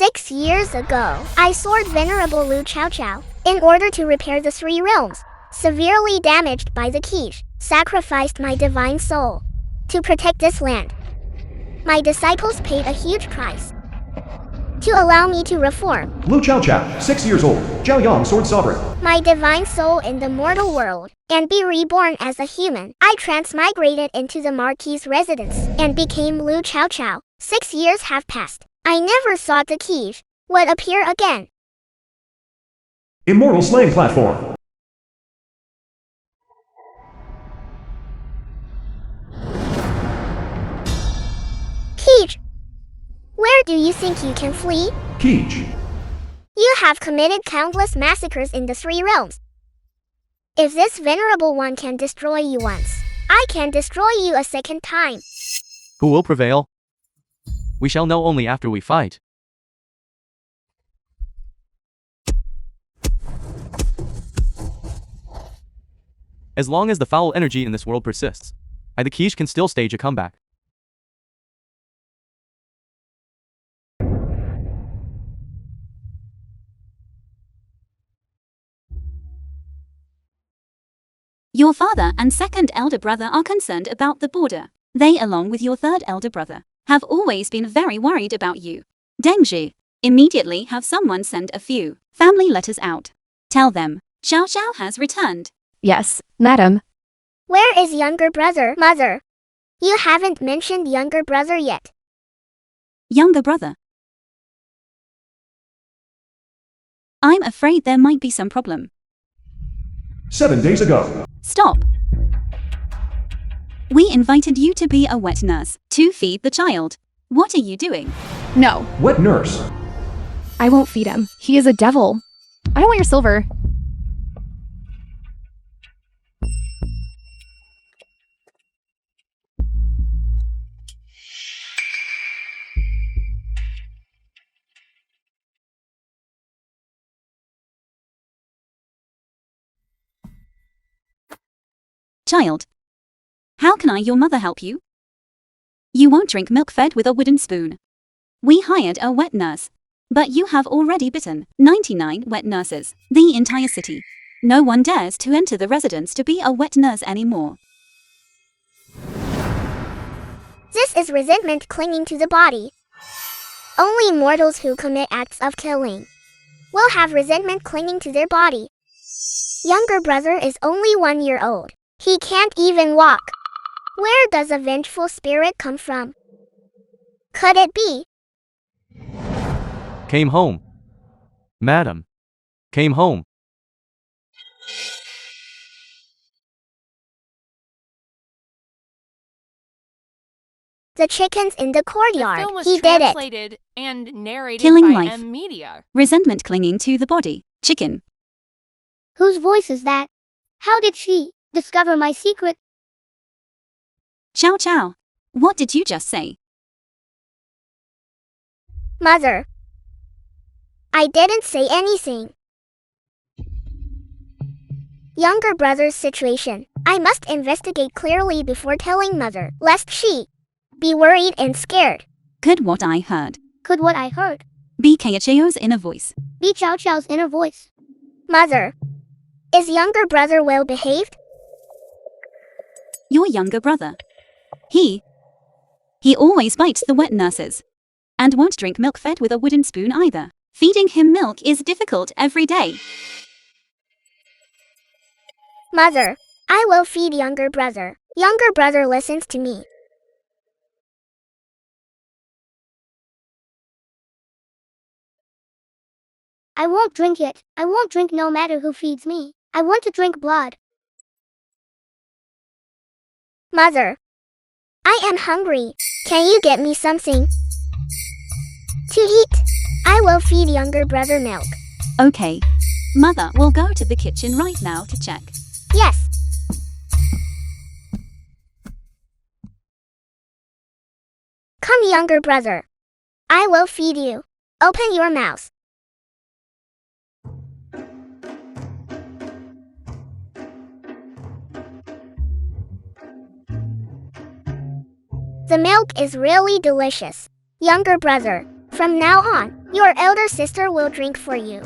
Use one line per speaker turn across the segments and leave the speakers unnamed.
6 years ago, I soared venerable Lu Chow Chow in order to repair the three realms, severely damaged by the quiche, sacrificed my divine soul to protect this land. My disciples paid a huge price to allow me to reform
Lu Chow Chow, 6 years old, Jiaoyang Sword Sovereign.
my divine soul in the mortal world and be reborn as a human. I transmigrated into the Marquis's residence and became Lu Chow Chow. 6 years have passed. I never thought the quiche would appear again.
Immortal Slang Platform.
Quiche, where do you think you can flee?
Quiche.
You have committed countless massacres in the three realms. If this venerable one can destroy you once, I can destroy you a second time.
Who will prevail? We shall know only after we fight. As long as the foul energy in this world persists, I the quiche can still stage a comeback.
Your father and second elder brother are concerned about the border. They, along with your third elder brother, have always been very worried about you. Dengji, immediately have someone send a few family letters out. Tell them, Xiao Xiao has returned.
Yes, madam.
Where is younger brother, mother? You haven't mentioned younger brother yet.
Younger brother. I'm afraid there might be some problem.
7 days ago.
Stop. We invited you to be a wet nurse to feed the child. What are you doing?
No,
Wet nurse.
I won't feed him. He is a devil. I don't want your silver.
Child. How can I, your mother, help you? You won't drink milk fed with a wooden spoon. We hired a wet nurse. But you have already bitten 99 wet nurses, the entire city. No one dares to enter the residence to be a wet nurse anymore.
This is resentment clinging to the body. Only mortals who commit acts of killing will have resentment clinging to their body. Younger brother is only 1 year old. He can't even walk. Where does a vengeful spirit come from? Could it be?
Came home. Madam. Came home.
The chickens in the courtyard.
The film was
He did it.
translated and narrated
Killing
by
life.
M Media.
Resentment clinging to the body. Chicken.
Whose voice is that? How did she discover my secret?
Chow Chow. What did you just say?
Mother. I didn't say anything. Younger brother's situation. I must investigate clearly before telling mother, lest she be worried and scared.
Could what I heard
Could what I heard
be Kayacheo's inner voice?
be Chow Chow's inner voice? Mother. Is younger brother well behaved?
Your younger brother. He always bites the wet nurses. And won't drink milk fed with a wooden spoon either. Feeding him milk is difficult every day.
Mother. I will feed younger brother. Younger brother listens to me. I won't drink it. I won't drink no matter who feeds me. I want to drink blood. Mother. I am hungry. Can you get me something to eat? I will feed younger brother milk.
Okay. Mother will go to the kitchen right now to check.
Yes. Come, younger brother. I will feed you. Open your mouth. The milk is really delicious. Younger brother, from now on, Your elder sister will drink for you.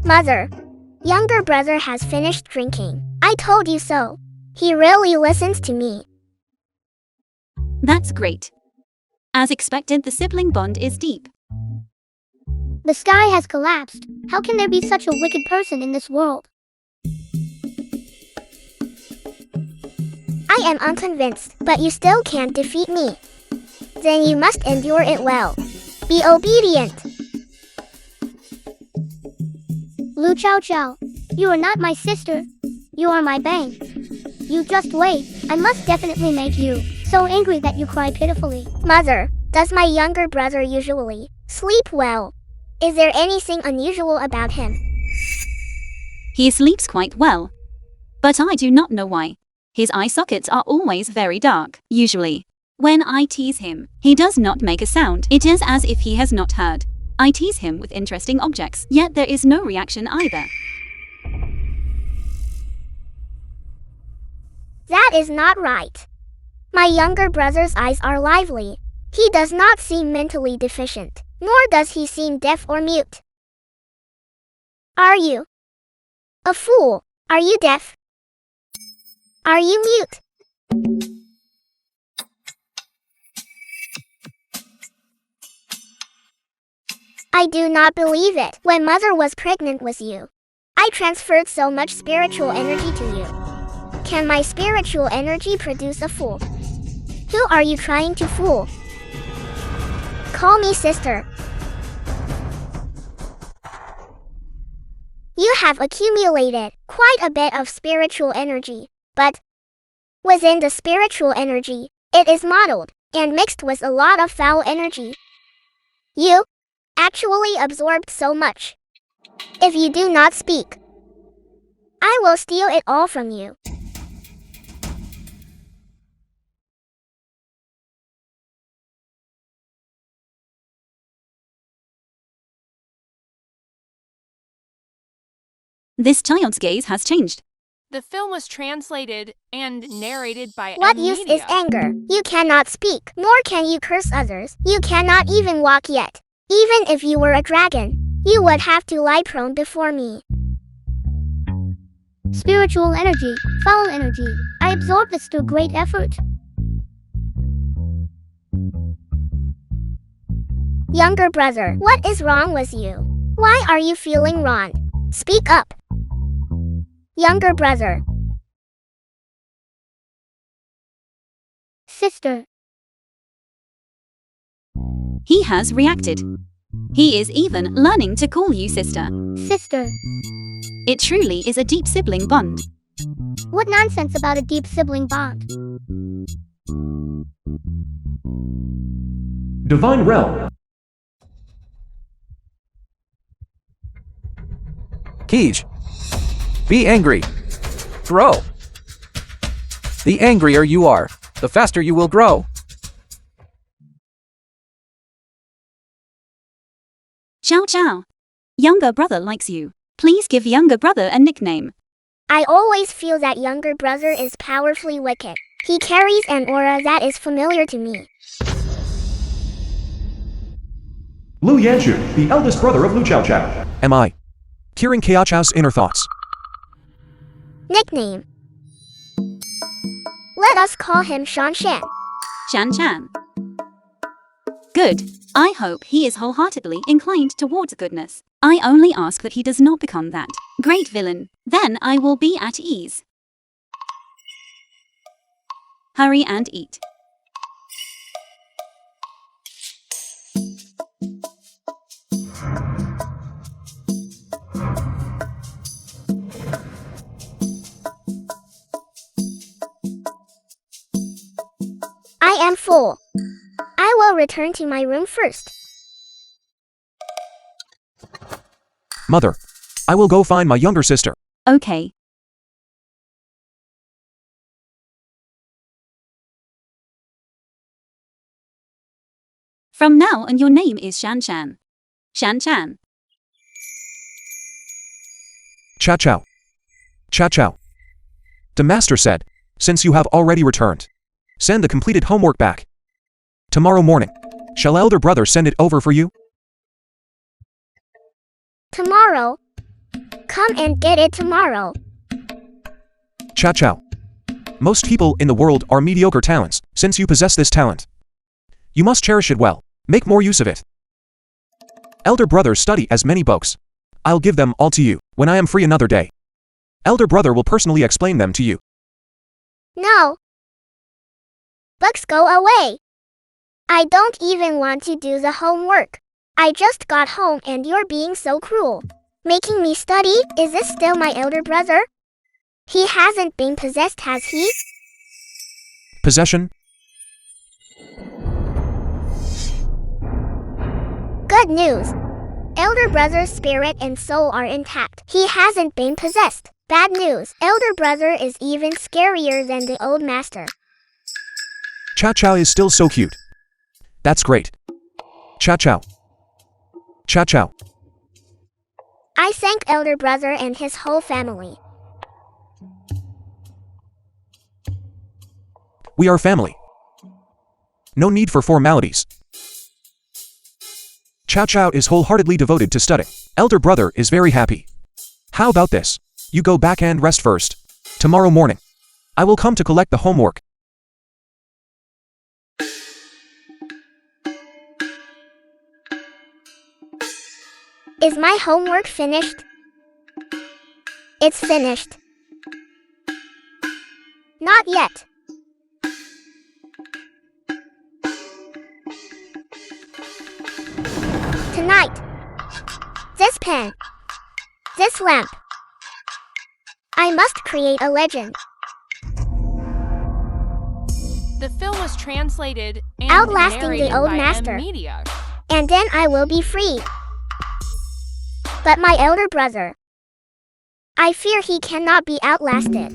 Mother, younger brother has finished drinking. I told you so. He really listens to me.
That's great. As expected, the sibling bond is deep.
The sky has collapsed. How can there be such a wicked person in this world?
I am unconvinced, but you still can't defeat me. Then you must endure it well. Be obedient.
Lu Chow Chow, you are not my sister. You are my bang. You just wait. I must definitely make you so angry that you cry pitifully.
Mother, does my younger brother usually sleep well? Is there anything unusual about him?
He sleeps quite well. But I do not know why. His eye sockets are always very dark. Usually, when I tease him, he does not make a sound. It is as if he has not heard. I tease him with interesting objects, yet there is no reaction either.
That is not right. My younger brother's eyes are lively. He does not seem mentally deficient, nor does he seem deaf or mute. Are you a fool? Are you deaf? Are you mute? I do not believe it. When mother was pregnant with you, I transferred so much spiritual energy to you. Can my spiritual energy produce a fool? Who are you trying to fool? Call me sister. You have accumulated quite a bit of spiritual energy, but within the spiritual energy, it is modeled and mixed with a lot of foul energy. You actually absorbed so much. If you do not speak, I will steal it all from you.
This child's gaze has changed.
The film was translated and narrated by
What use is anger? You cannot speak, nor can you curse others. You cannot even walk yet. Even if you were a dragon, you would have to lie prone before me.
Spiritual energy, foul energy. I absorb this through great effort.
Younger brother, what is wrong with you? Why are you feeling wrong? Speak up. Younger brother.
Sister.
He has reacted. He is even learning to call you sister.
Sister.
It truly is a deep sibling bond.
What nonsense about a deep sibling bond?
Divine Realm.
Kij, be angry. Grow. The angrier you are, the faster you will grow.
Chow Chow. Younger brother likes you. Please give younger brother a nickname.
I always feel that younger brother is powerfully wicked. He carries an aura that is familiar to me.
Lu Yanchu, the eldest brother of Lu Chow Chow.
Am I? Hearing Chow Chow's inner thoughts.
Nickname. Let us call him Shan Shan.
Shan Chan. Good. I hope he is wholeheartedly inclined towards goodness. I only ask that he does not become that great villain. Then I will be at ease. Hurry and eat.
I am full. I will return to my room first.
Mother, I will go find my younger sister.
Okay. From now on your name is Shan Chan. Shan Chan.
Chow Chow. Chow Chow. The master said, since you have already returned, send the completed homework back. Tomorrow morning, shall elder brother send it over for you?
Tomorrow. Come and get it tomorrow.
Chow Chow. Most people in the world are mediocre talents. Since you possess this talent, you must cherish it well. Make more use of it. Elder brother study as many books. I'll give them all to you when I am free another day. Elder brother will personally explain them to you.
No. Books go away. I don't even want to do the homework. I just got home and you're being so cruel. Making me study? Is this still my elder brother? He hasn't been possessed, has he?
Possession?
Good news. Elder brother's spirit and soul are intact. He hasn't been possessed. Bad news. Elder brother is even scarier than the old master.
Chow Chow is still so cute. That's great. Chow Chow. Chow Chow.
I thank elder brother and his whole family.
We are family. No need for formalities. Chow Chow is wholeheartedly devoted to studying. Elder brother is very happy. How about this? You go back and rest first. Tomorrow morning, I will come to collect the homework.
Is my homework finished? It's finished. Not yet. Tonight. This pen. This lamp. I must create a legend.
The film was translated and
Outlasting the
narrated
old
by
master.
Media.
And then I will be free. But my elder brother, I fear he cannot be outlasted.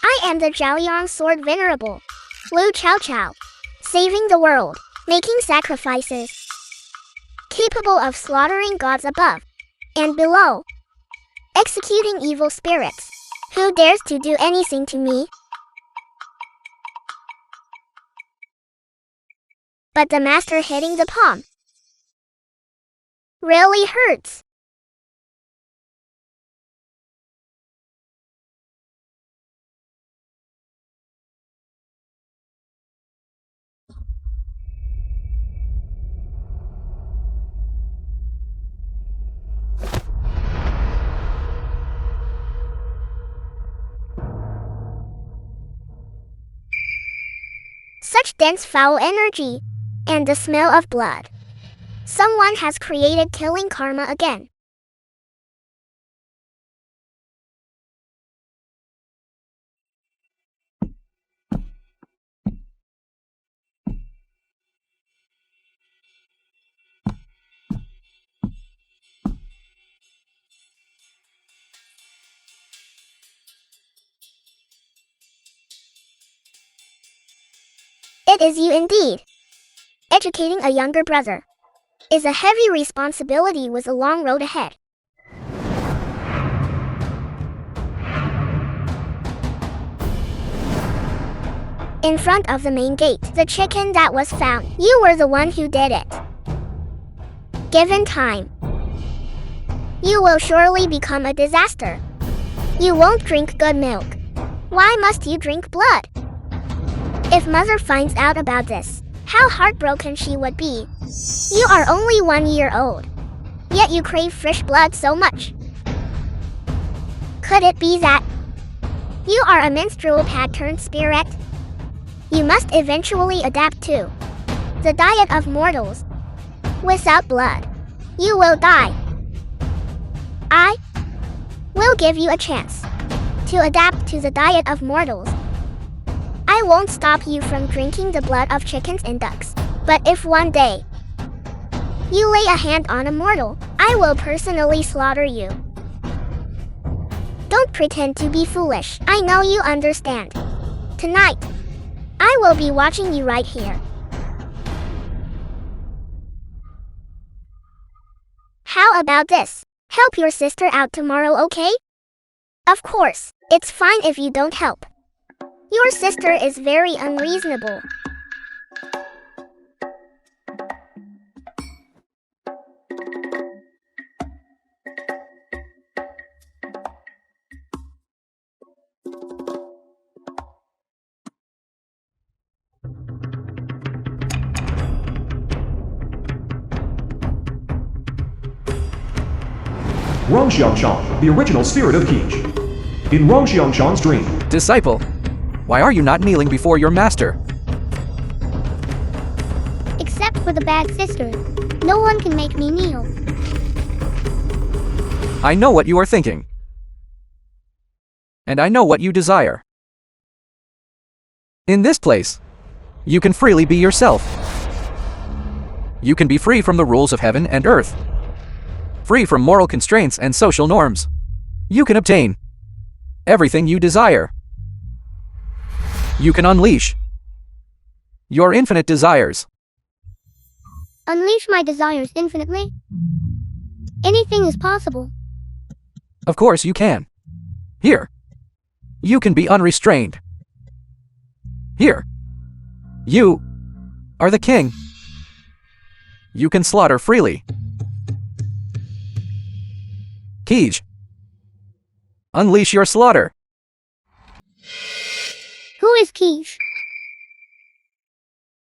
I am the Zhaoyang Sword Venerable, Lu Chow Chow, saving the world, making sacrifices, capable of slaughtering gods above and below, executing evil spirits. Who dares to do anything to me? But the master hitting the palm really hurts. Such dense foul energy, and the smell of blood. Someone has created killing karma again. It is you indeed. Educating a younger brother is a heavy responsibility with a long road ahead. In front of the main gate, the chicken that was found, you were the one who did it. Given time, you will surely become a disaster. You won't drink good milk. Why must you drink blood? If mother finds out about this, how heartbroken she would be. You are only 1 year old, yet you crave fresh blood so much. Could it be that you are a menstrual pad turned spirit? You must eventually adapt to the diet of mortals. Without blood, you will die. I will give you a chance to adapt to the diet of mortals. I won't stop you from drinking the blood of chickens and ducks. But if one day you lay a hand on a mortal, I will personally slaughter you. Don't pretend to be foolish. I know you understand. Tonight, I will be watching you right here. How about this? Help your sister out tomorrow, okay? Of course, it's fine if you don't help. Your sister is very unreasonable.
Rongxiangshan, the original spirit of Qish. In Rongxiangshan's dream,
Disciple, why are you not kneeling before your master?
Except for the bad sister. No one can make me kneel.
I know what you are thinking. And I know what you desire. In this place, you can freely be yourself. You can be free from the rules of heaven and earth. Free from moral constraints and social norms. You can obtain everything you desire. You can unleash your infinite desires.
Unleash my desires infinitely? Anything is possible.
Of course you can. Here, you can be unrestrained. Here, you are the king. You can slaughter freely. Qish, unleash your slaughter.
Who is Qish?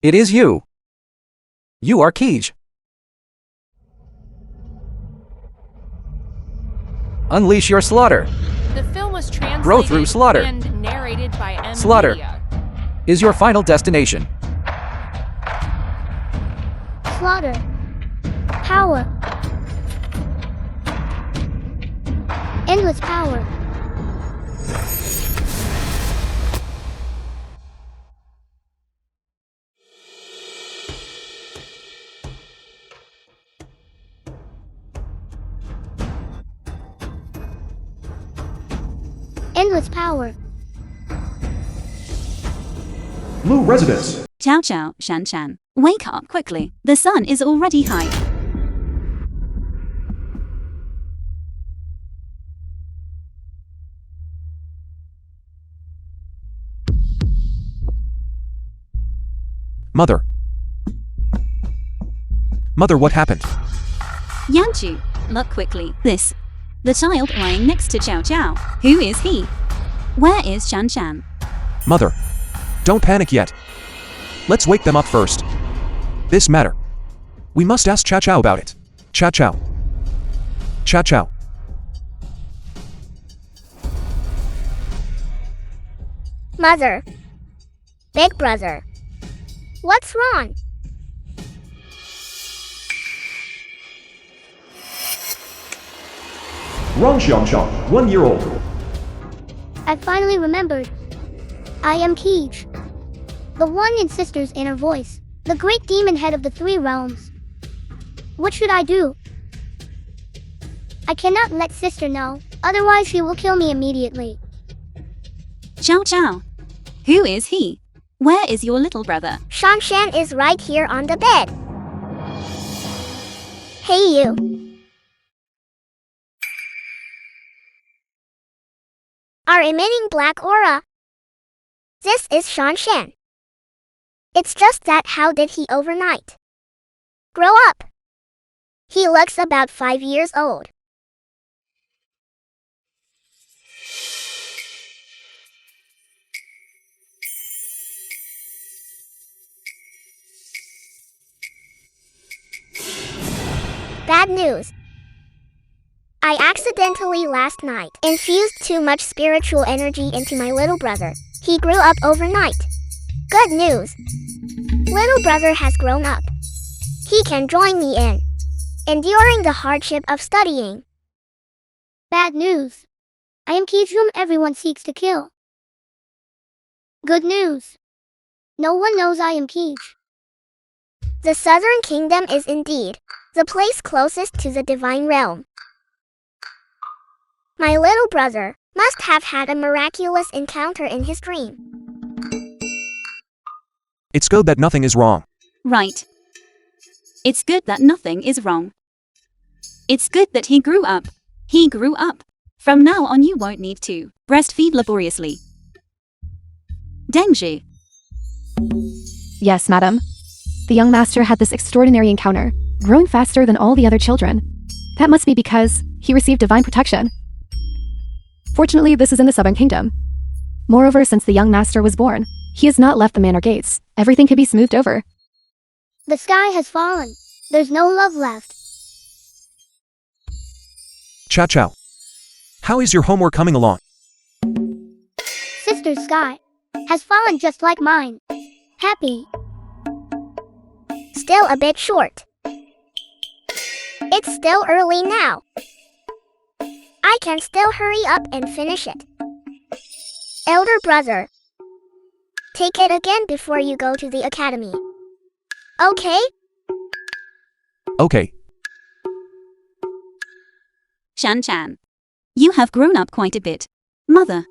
It is you. You are Qish. Unleash your slaughter.
The film was translated
Grow through slaughter.
and narrated by M.
Slaughter.
Media.
Is your final destination.
Slaughter. Power. Endless power. Endless power.
Lu residence.
Chow Chow, Shan Shan. Wake up quickly. The sun is already high.
Mother. Mother, what happened?
Yanchu, look quickly. This. The child lying next to Chow Chow. Who is he? Where is Shan Shan?
Mother. Don't panic yet. Let's wake them up first. This matter. We must ask Chow Chow about it. Chow Chow. Chow Chow.
Mother. Big brother. What's wrong?
Rongxiangshan, 1 year old.
I finally remembered. I am Qish. The one in sister's inner voice. The great demon head of the 3 realms. What should I do? I cannot let sister know, otherwise she will kill me immediately.
Chow Chow. Who is he? Where is your little brother?
Shan Shan is right here on the bed. Hey you. Are emitting black aura. This is Shan Shan. It's just that how did he overnight? Grow up. He looks about 5 years old. Bad news. I accidentally last night infused too much spiritual energy into my little brother. He grew up overnight. Good news. Little brother has grown up. He can join me in enduring the hardship of studying.
Bad news. I am Qish whom everyone seeks to kill. Good news. No one knows I am Qish.
The Southern Kingdom is indeed the place closest to the divine realm. My little brother must have had a miraculous encounter in his dream.
It's good that nothing is wrong.
Right. It's good that nothing is wrong. It's good that he grew up. He grew up. From now on you won't need to breastfeed laboriously. Dengji.
Yes, madam. The young master had this extraordinary encounter, growing faster than all the other children. That must be because he received divine protection. Fortunately, this is in the Southern Kingdom. Moreover, since the young master was born, he has not left the manor gates. Everything can be smoothed over.
The sky has fallen. There's no love left.
Chow Chow. How is your homework coming along?
Sister's sky has fallen just like mine. Happy.
Still a bit short. It's still early now. I can still hurry up and finish it. Elder brother, take it again before you go to the academy. Okay?
Okay.
Shan-chan. You have grown up quite a bit. Mother.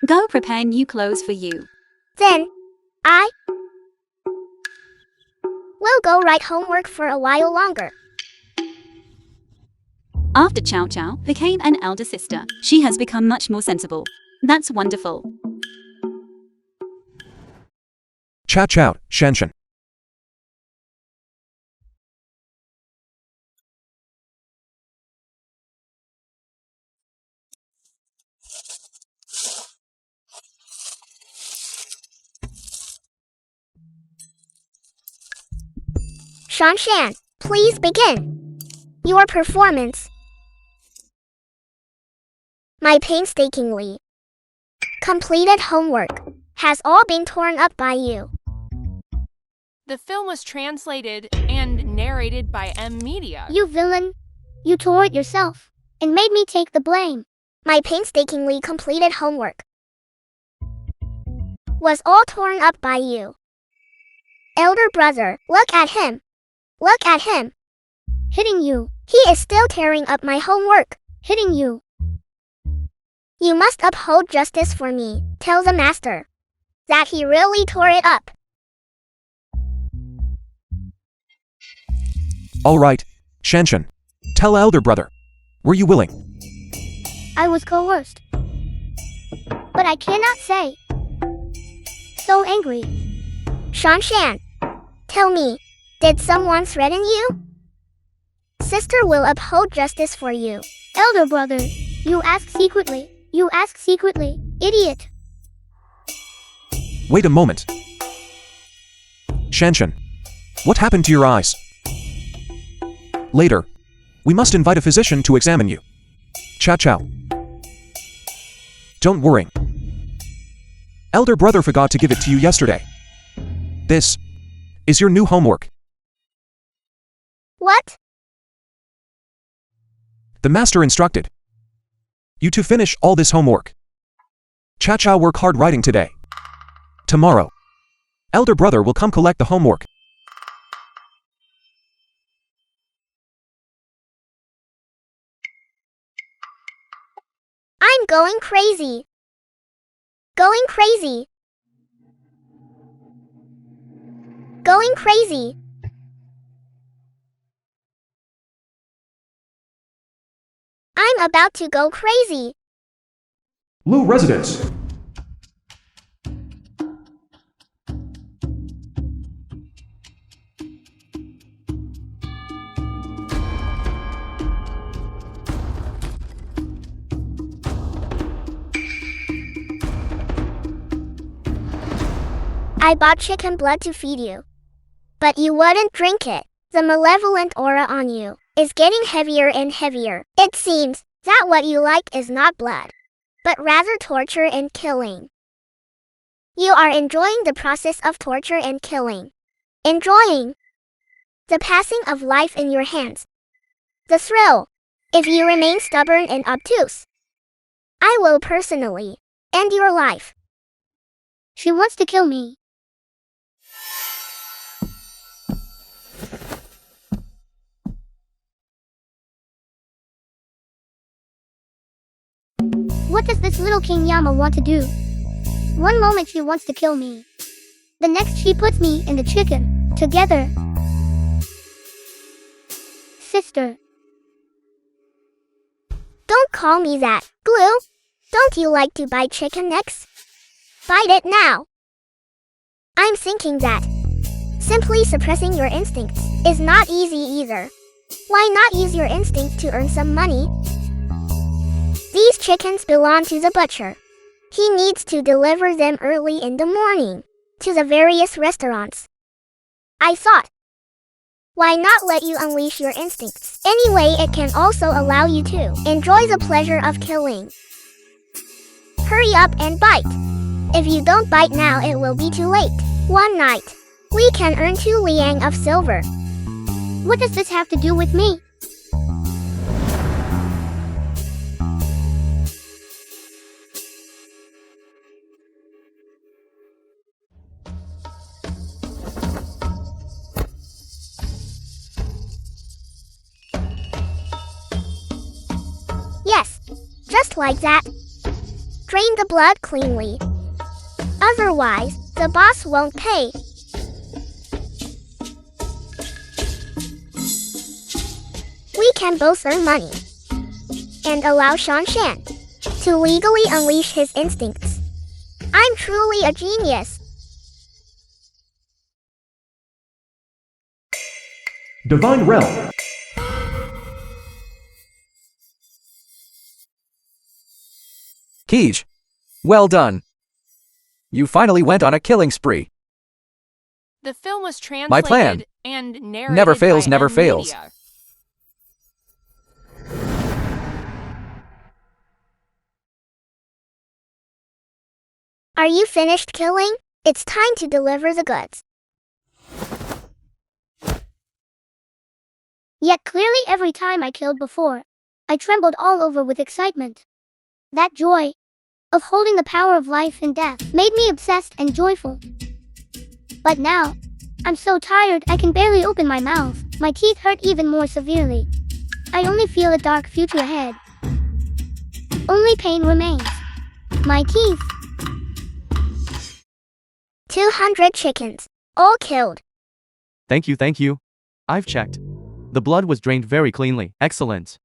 Go prepare new clothes for you.
Then, I will go write homework for a while longer.
After Chow Chow became an elder sister, she has become much more sensible. That's wonderful.
Chow Chow, Shanshan.
Shanshan, please begin your performance. My painstakingly completed homework has all been torn up by you.
The film was translated and narrated by M Media.
You villain. You tore it yourself and made me take the blame.
My painstakingly completed homework was all torn up by you. Elder brother, look at him. Look at him.
Hitting you.
He is still tearing up my homework.
Hitting you.
You must uphold justice for me. Tell the master that he really tore it up.
All right, Shanshan. Tell elder brother. Were you willing?
I was coerced. But I cannot say. So angry.
Shanshan, tell me, did someone threaten you? Sister will uphold justice for you.
Elder brother, you ask secretly. You ask secretly, idiot.
Wait a moment. Shanshan, what happened to your eyes? Later, we must invite a physician to examine you. Chow Chow. Don't worry. Elder brother forgot to give it to you yesterday. This is your new homework.
What?
The master instructed you to finish all this homework. Chow Chow work hard writing today. Tomorrow, elder brother will come collect the homework.
I'm going crazy. Going crazy. Going crazy. I'm about to go crazy.
Lu residence.
I bought chicken blood to feed you, but you wouldn't drink it. The malevolent aura on you is getting heavier and heavier. It seems that what you like is not blood, but rather torture and killing. You are enjoying the process of torture and killing. Enjoying the passing of life in your hands. The thrill. If you remain stubborn and obtuse, I will personally end your life.
She wants to kill me. What does this little King Yama want to do? One moment she wants to kill me. The next she puts me in the chicken. Together. Sister.
Don't call me that, Glue. Don't you like to bite chicken necks? Bite it now. I'm thinking that simply suppressing your instincts is not easy either. Why not use your instincts to earn some money? These chickens belong to the butcher. He needs to deliver them early in the morning to the various restaurants. I thought, why not let you unleash your instincts? Anyway, it can also allow you to enjoy the pleasure of killing. Hurry up and bite. If you don't bite now, it will be too late. One night, we can earn 2 liang of silver.
What does this have to do with me?
Yes, just like that. Drain the blood cleanly. Otherwise, the boss won't pay. We can both earn money and allow Shanshan to legally unleash his instincts. I'm truly a genius.
Divine Realm.
Keej. Well done. You finally went on a killing spree.
The film was translated
My plan.
and narrated
Never fails,
by
never
M
fails.
Media.
Are you finished killing? It's time to deliver the goods.
Yet clearly every time I killed before, I trembled all over with excitement. That joy of holding the power of life and death made me obsessed and joyful. But now, I'm so tired I can barely open my mouth. My teeth hurt even more severely. I only feel a dark future ahead. Only pain remains. My teeth.
200 chickens, all killed.
Thank you. I've checked. The blood was drained very cleanly. Excellent.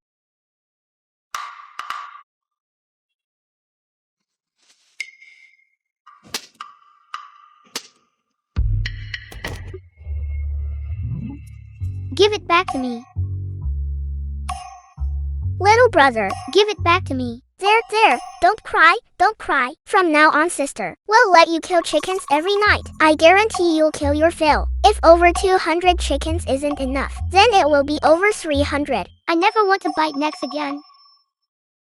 Give it back to me.
Little brother,
Give it back to me.
there, don't cry. From now on, sister, we'll let you kill chickens every night. I guarantee you'll kill your fill. If over 200 chickens isn't enough, then it will be over 300.
I never want to bite necks again.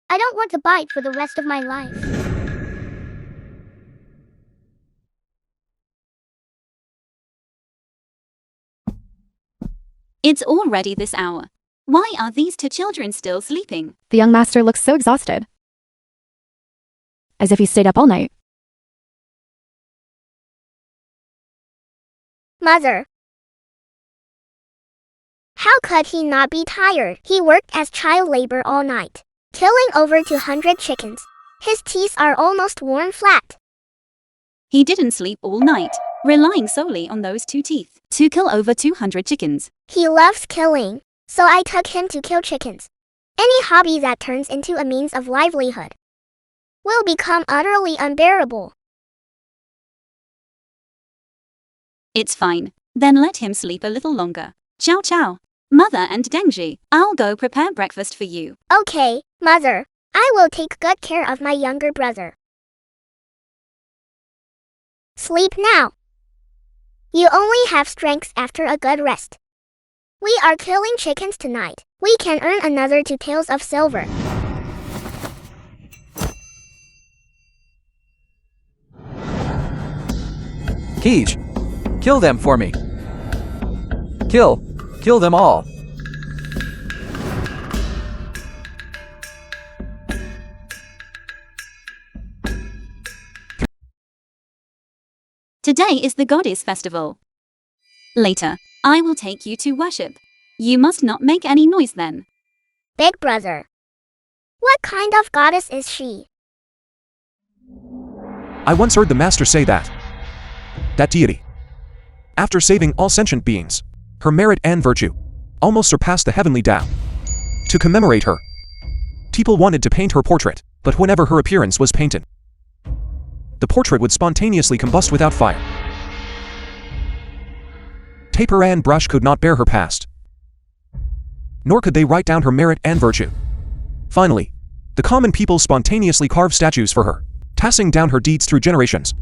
I don't want to bite for the rest of my life.
It's already this hour. Why are these 2 children still sleeping?
The young master looks so exhausted, as if he stayed up all night.
Mother, how could he not be tired? He worked as child labor all night, killing over 200 chickens. His teeth are almost worn flat.
He didn't sleep all night, relying solely on those 2 teeth to kill over 200 chickens.
He loves killing, so I took him to kill chickens. Any hobby that turns into a means of livelihood will become utterly unbearable.
It's fine. Then let him sleep a little longer. Chow Chow. Mother and Dengji, I'll go prepare breakfast for you.
Okay, mother, I will take good care of my younger brother. Sleep now. You only have strength after a good rest. We are killing chickens tonight. We can earn another 2 taels of silver.
Keej. Kill them for me. Kill them all.
Today is the goddess festival. Later, I will take you to worship. You must not make any noise then.
Big brother, what kind of goddess is she?
I once heard the master say that that deity. After saving all sentient beings, her merit and virtue almost surpassed the heavenly Tao. To commemorate her, people wanted to paint her portrait, but whenever her appearance was painted, the portrait would spontaneously combust without fire. Paper and brush could not bear her past, nor could they write down her merit and virtue. Finally, the common people spontaneously carved statues for her, passing down her deeds through generations.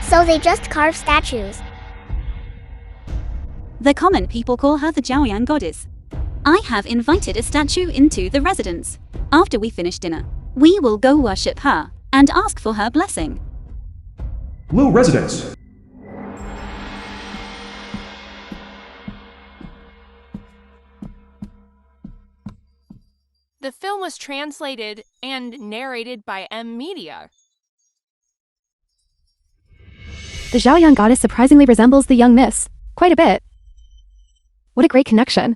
So they just carve statues.
The common people call her the Jiaoyang goddess. I have invited a statue into the residence. After we finish dinner, we will go worship her and ask for her blessing.
Lu residence.
The film was translated and narrated by M Media.
The Zhaoyang goddess surprisingly resembles the young miss, quite a bit. What a great connection.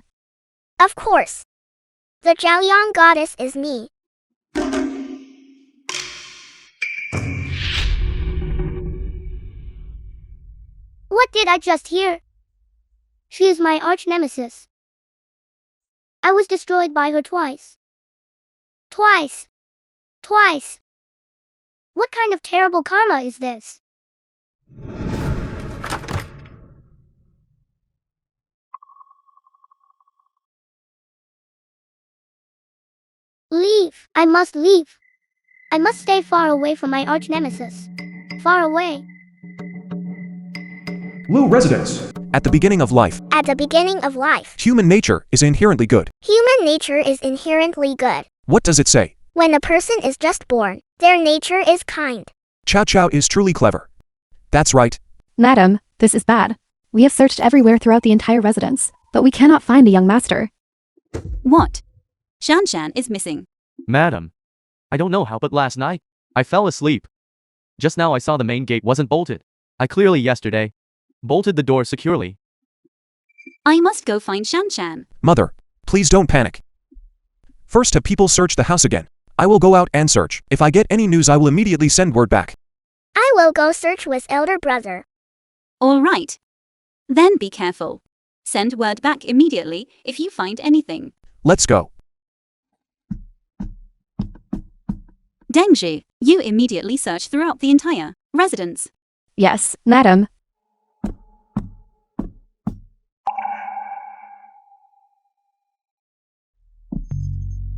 Of course. The Jiaoyang goddess is me.
What did I just hear? She is my arch nemesis. I was destroyed by her twice. Twice. What kind of terrible karma is this? Leave. I must leave. I must stay far away from my arch nemesis. Far away.
Lu residence. At the beginning of life,
At the beginning of life,
human nature is inherently good.
human nature is inherently good.
What does it say?
When a person is just born, their nature is kind.
Chow Chow is truly clever. That's right.
Madam, this is bad. We have searched everywhere throughout the entire residence, but we cannot find the young master.
What? Shanshan is missing.
Madam, I don't know how, but last night, I fell asleep. Just now I saw the main gate wasn't bolted. I clearly yesterday bolted the door securely.
I must go find Shanshan.
Mother, please don't panic. First have people search the house again. I will go out and search. If I get any news I will immediately send word back.
I will go search with elder brother.
All right. Then be careful. Send word back immediately if you find anything.
Let's go.
Dengji, you immediately search throughout the entire residence.
Yes, madam.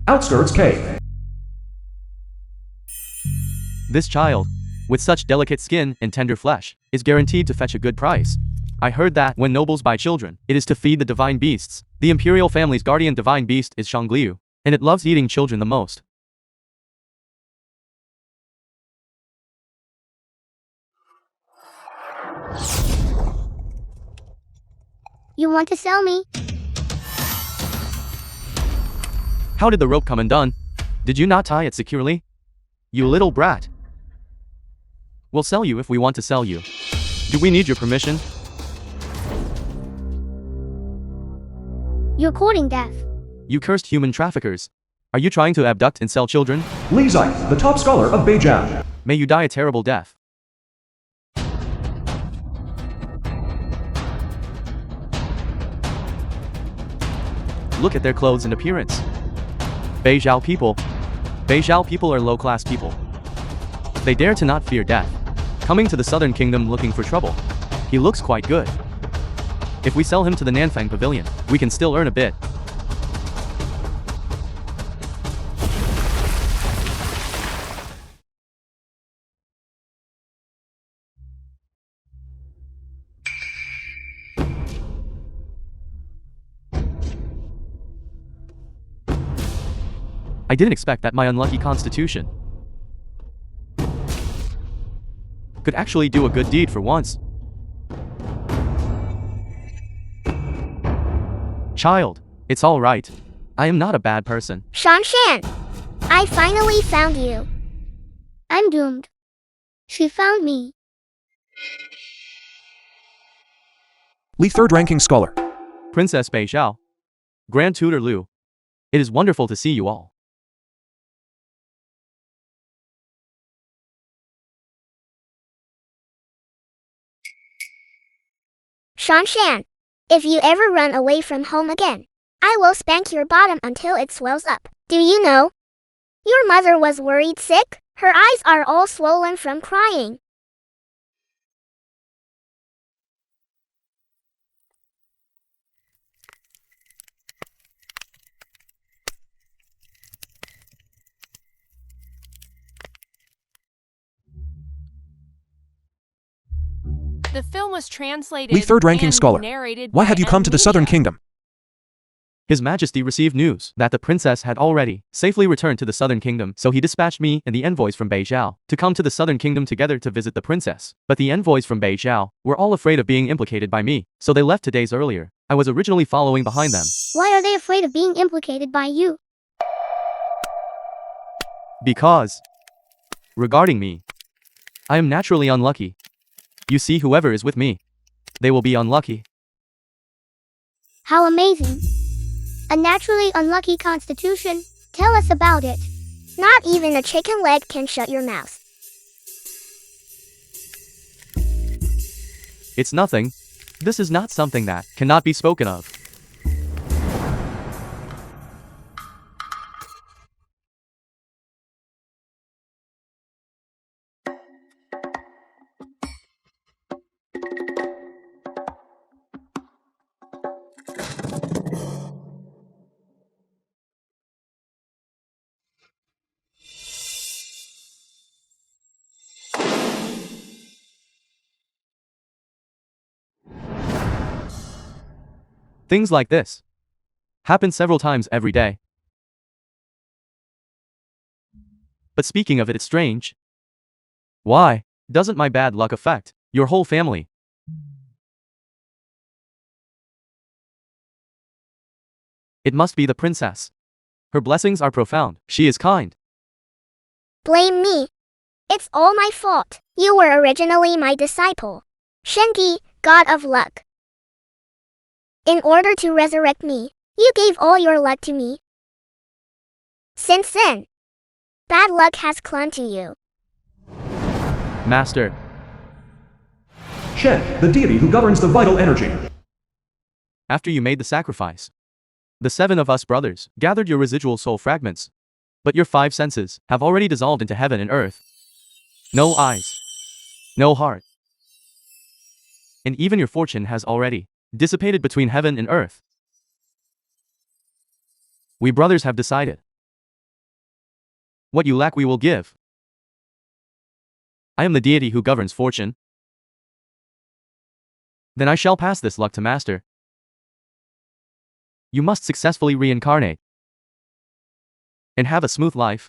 Outskirts cave.
This child, with such delicate skin and tender flesh, is guaranteed to fetch a good price. I heard that when nobles buy children, it is to feed the divine beasts. The imperial family's guardian divine beast is Shangliu, and it loves eating children the most.
You want to sell me?
How did the rope come undone? Did you not tie it securely? You little brat. We'll sell you if we want to sell you. Do we need your permission?
You're courting death.
You cursed human traffickers. Are you trying to abduct and sell children?
Li Zai, the top scholar of Beijing.
May you die a terrible death. Look at their clothes and appearance. Beizhao people are low-class people. They dare to not fear death. Coming to the southern kingdom looking for trouble. He looks quite good. If we sell him to the Nanfang pavilion, we can still earn a bit. I didn't expect that my unlucky constitution could actually do a good deed for once. Child, it's all right. I am not a bad person.
Shanshan, I finally found you.
I'm doomed. She found me.
Li, third-ranking scholar.
Princess Beizhao. Grand Tutor Lu. It is wonderful to see you all.
Shanshan, if you ever run away from home again, I will spank your bottom until it swells up. Do you know? Your mother was worried sick. Her eyes are all swollen from crying.
The film was translated
We third-ranking
and
scholar.
narrated
Why
by
have you come to the Southern
Media.
Kingdom?
His Majesty received news that the princess had already safely returned to the Southern Kingdom, so he dispatched me and the envoys from Beizhou to come to the Southern Kingdom together to visit the princess. But the envoys from Beizhou were all afraid of being implicated by me, so they left 2 days earlier. I was originally following behind them.
Why are they afraid of being implicated by you?
Because, regarding me, I am naturally unlucky. You see, whoever is with me, they will be unlucky.
How amazing. A naturally unlucky constitution. Tell us about it.
Not even a chicken leg can shut your mouth.
It's nothing. This is not something that cannot be spoken of. Things like this happen several times every day. But speaking of it, it's strange. Why doesn't my bad luck affect your whole family? It must be the princess. Her blessings are profound. She is kind.
Blame me. It's all my fault. You were originally my disciple. Shenki, god of luck. In order to resurrect me, you gave all your luck to me. Since then, bad luck has clung to you.
Master,
Shen, the deity who governs the vital energy.
after you made the sacrifice, the 7 of us brothers gathered your residual soul fragments. But your 5 senses have already dissolved into heaven and earth. No eyes, no heart. And even your fortune has already dissipated between heaven and earth. We brothers have decided. What you lack we will give. I am the deity who governs fortune. Then I shall pass this luck to Master. You must successfully reincarnate and have a smooth life.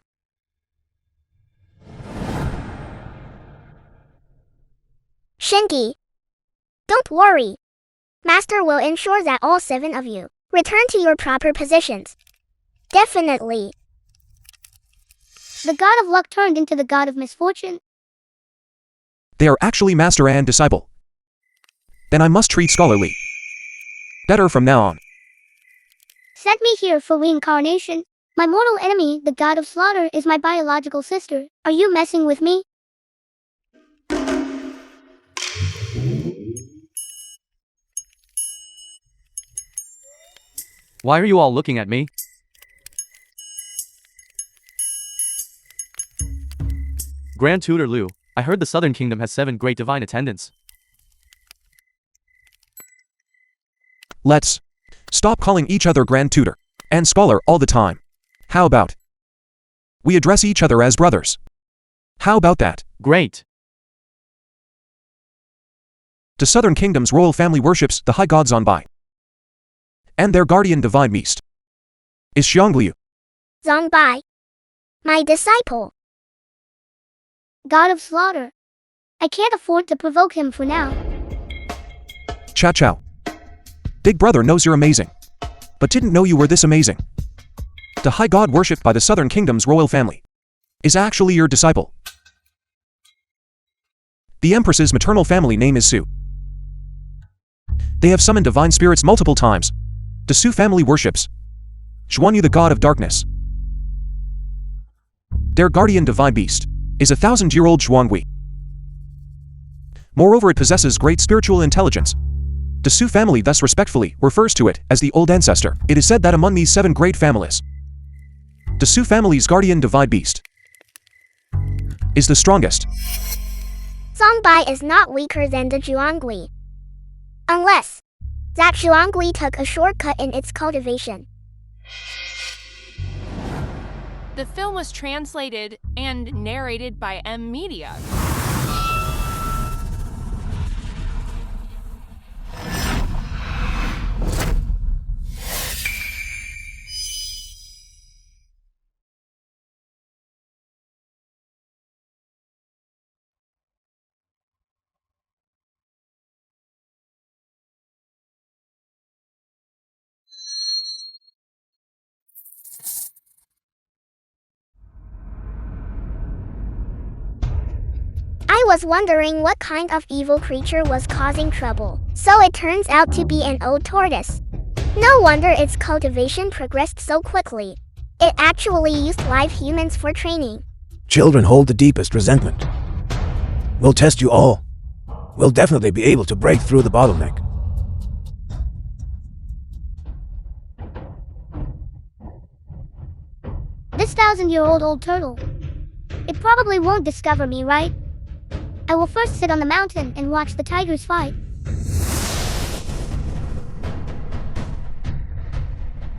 Shenki, don't worry. Master will ensure that all 7 of you return to your proper positions. Definitely.
The god of luck turned into the god of misfortune.
They are actually master and disciple. Then I must treat scholarly better from now on.
Sent me here for reincarnation. My mortal enemy, the god of slaughter, is my biological sister. Are you messing with me?
Why are you all looking at me? Grand Tutor Lu, I heard the Southern Kingdom has 7 great divine attendants.
Let's stop calling each other Grand Tutor and Scholar all the time. How about we address each other as brothers? How about that?
Great.
The Southern Kingdom's royal family worships the high gods on Bai. And their guardian divine beast is Xiangliu.
Zongbai, my disciple.
God of slaughter. I can't afford to provoke him for now.
Chow Chow. Big brother knows you're amazing, but didn't know you were this amazing. The high god worshipped by the Southern Kingdom's royal family is actually your disciple. The Empress's maternal family name is Su. They have summoned divine spirits multiple times. The Su family worships Xuanyu, the god of darkness. Their guardian divine beast is a 1,000-year-old Xuangui. Moreover, it possesses great spiritual intelligence The Su family thus respectfully refers to it as the old ancestor. It is said that among these 7 great families, the Su family's guardian divine beast is the strongest.
Songbai is not weaker than the Zhuangli. Unless that Zhuangli took a shortcut in its cultivation.
The film was translated and narrated by M Media.
I was wondering what kind of evil creature was causing trouble. So it turns out to be an old tortoise. No wonder its cultivation progressed so quickly. It actually used live humans for training.
Children hold the deepest resentment. We'll test you all. We'll definitely be able to break through the bottleneck.
This 1,000-year-old old turtle. It probably won't discover me, right? I will first sit on the mountain and watch the tigers fight.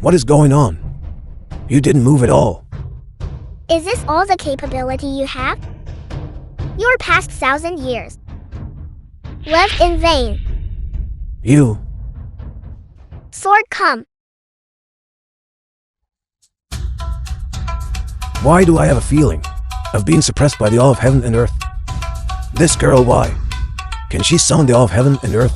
What is going on? You didn't move at all.
Is this all the capability you have? Your past 1,000 years lived in vain.
You.
Sword come.
Why do I have a feeling of being suppressed by the awe of heaven and earth? This girl, why? Can she summon the awe of heaven and earth?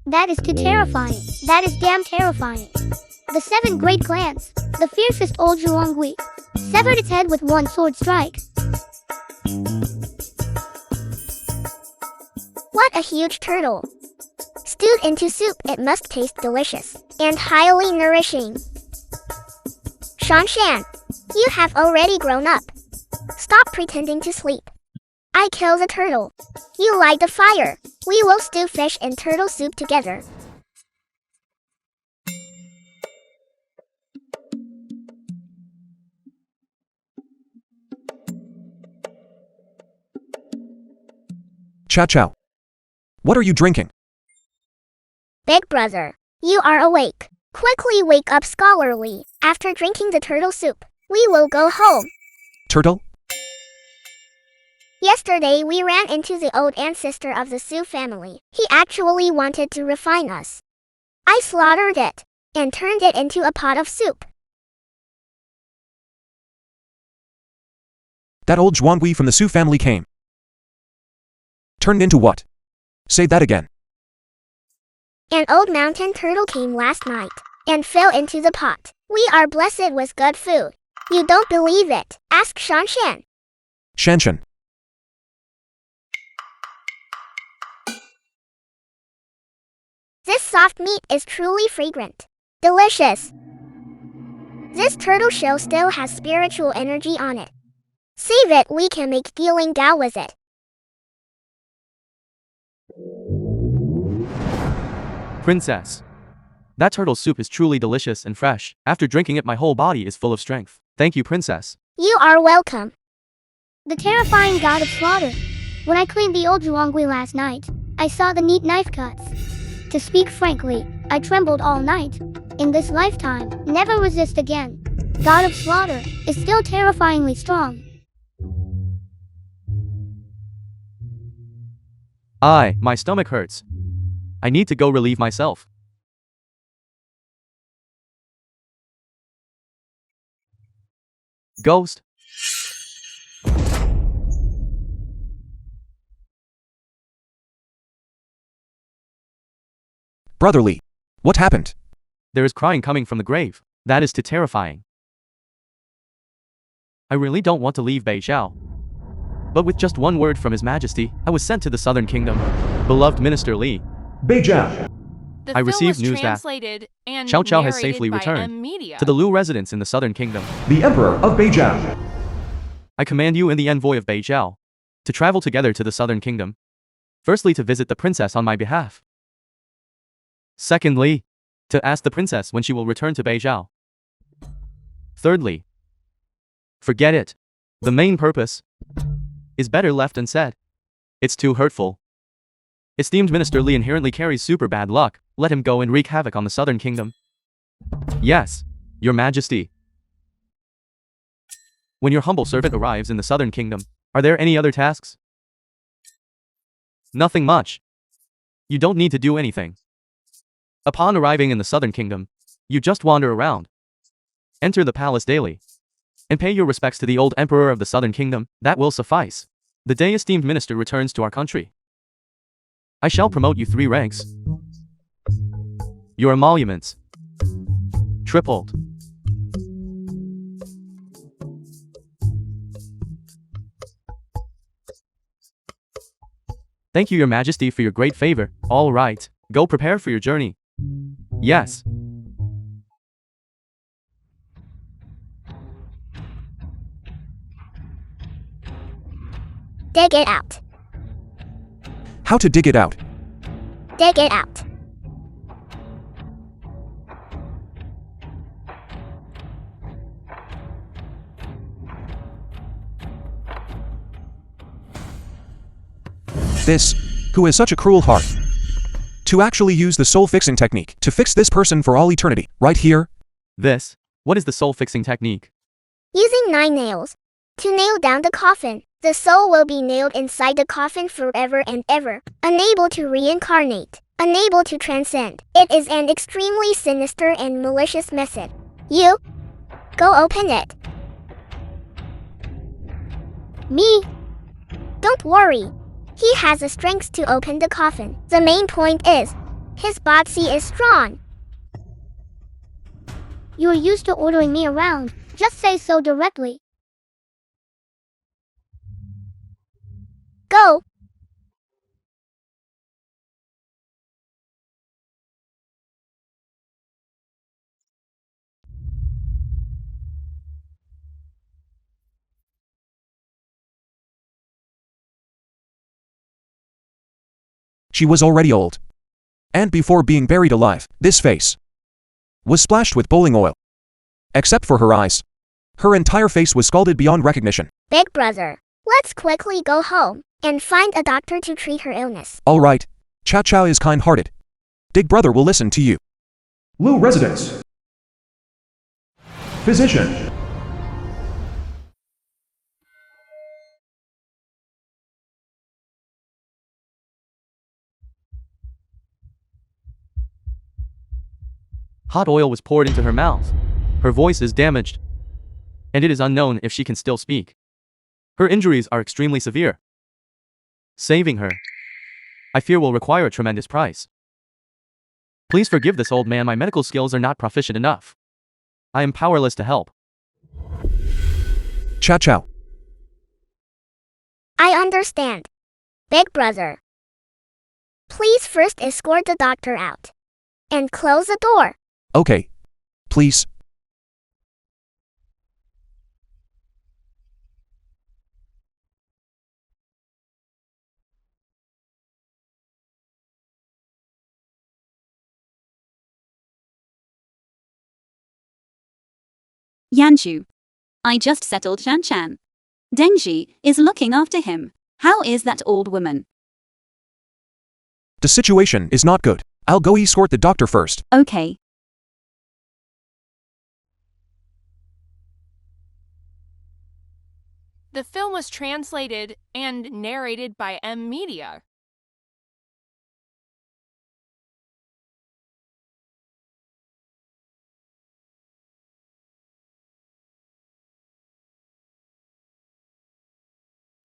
That is too terrifying. That is damn terrifying. The 7 great clans, the fiercest old Zhuanghui, severed its head with one sword strike.
What a huge turtle. Stewed into soup, it must taste delicious and highly nourishing. Shanshan, you have already grown up. Stop pretending to sleep. I kill the turtle. You light the fire. We will stew fish and turtle soup together.
Chow Chow. What are you drinking?
Big brother, you are awake. Quickly wake up scholarly. After drinking the turtle soup, we will go home.
Turtle?
Yesterday we ran into the old ancestor of the Su family. He actually wanted to refine us. I slaughtered it and turned it into a pot of soup.
That old Zhuanghui from the Su family came. Turned into what? Say that again.
An old mountain turtle came last night and fell into the pot. We are blessed with good food. You don't believe it? Ask Shanshan.
Shanshan.
This soft meat is truly fragrant. Delicious. This turtle shell still has spiritual energy on it. Save it, we can make dealing Dao with it.
Princess. That turtle soup is truly delicious and fresh. After drinking it, my whole body is full of strength. Thank you, Princess.
You are welcome.
The terrifying god of slaughter. When I cleaned the old Zhuanghui last night, I saw the neat knife cuts. To speak frankly, I trembled all night. In this lifetime, never resist again. God of slaughter is still terrifyingly strong.
My stomach hurts. I need to go relieve myself. Ghost.
Brotherly. What happened?
There is crying coming from the grave. That is too terrifying. I really don't want to leave Beixiao. But with just one word from His Majesty, I was sent to the Southern Kingdom. Beloved Minister Li.
Beijiao.
The
I
film
received
was
news that
translated and
Chow Chow has
narrated
safely
by
returned
M Media.
to the Lu residence in the Southern Kingdom.
The Emperor of Beijiao.
I command you and the envoy of Beijiao to travel together to the Southern Kingdom. Firstly, to visit the princess on my behalf. Secondly, to ask the princess when she will return to Beijiao. Thirdly, forget it. The main purpose is better left unsaid. It's too hurtful. Esteemed Minister Li inherently carries super bad luck. Let him go and wreak havoc on the Southern Kingdom. Yes, Your Majesty. When your humble servant arrives in the Southern Kingdom, are there any other tasks? Nothing much. You don't need to do anything. Upon arriving in the Southern Kingdom, you just wander around. Enter the palace daily. And pay your respects to the old Emperor of the Southern Kingdom. That will suffice. The day esteemed minister returns to our country, I shall promote you 3 ranks. Your emoluments tripled. Thank you, Your Majesty, for your great favor. All right, go prepare for your journey. Yes.
Dig it out.
How to dig it out?
Dig it out.
This, who has such a cruel heart? To actually use the soul fixing technique to fix this person for all eternity, right here?
This, what is the soul fixing technique?
Using 9 nails. To nail down the coffin, the soul will be nailed inside the coffin forever and ever, unable to reincarnate, unable to transcend. It is an extremely sinister and malicious method. You, go open it.
Me?
Don't worry. He has the strength to open the coffin. The main point is, his body is strong.
You are used to ordering me around. Just say so directly.
Go.
She was already old. And before being buried alive, this face was splashed with bowling oil. Except for her eyes. Her entire face was scalded beyond recognition.
Big brother, let's quickly go home and find a doctor to treat her illness.
All right. Chow Chow is kind-hearted. Big brother will listen to you. Lu residence. Physician.
Hot oil was poured into her mouth. Her voice is damaged, and it is unknown if she can still speak. Her injuries are extremely severe. Saving her, I fear, will require a tremendous price. Please forgive this old man. My medical skills are not proficient enough. I am powerless to help.
Chow Chow.
I understand. Big brother. Please first escort the doctor out. And close the door.
Okay. Please.
Yanchu. I just settled Shan Chan. Dengji is looking after him. How is that old woman?
The situation is not good. I'll go escort the doctor first.
Okay.
The film was translated and narrated by M Media.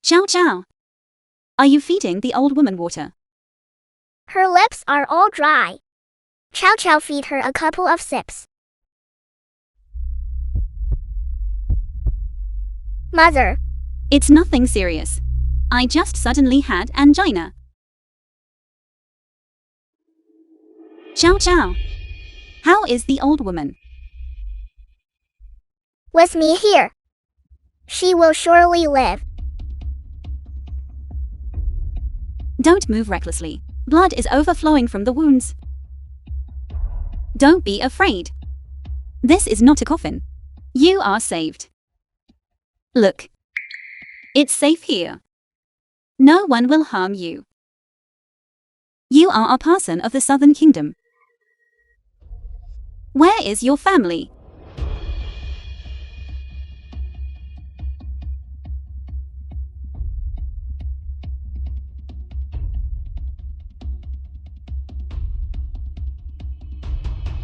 Chow Chow. Are you feeding the old woman water?
Her lips are all dry. Chow Chow feed her a couple of sips. Mother.
It's nothing serious. I just suddenly had angina. Chow Chow. How is the old woman?
With me here. She will surely live.
Don't move recklessly. Blood is overflowing from the wounds. Don't be afraid. This is not a coffin. You are saved. Look. It's safe here. No one will harm you. You are a person of the Southern Kingdom. Where is your family?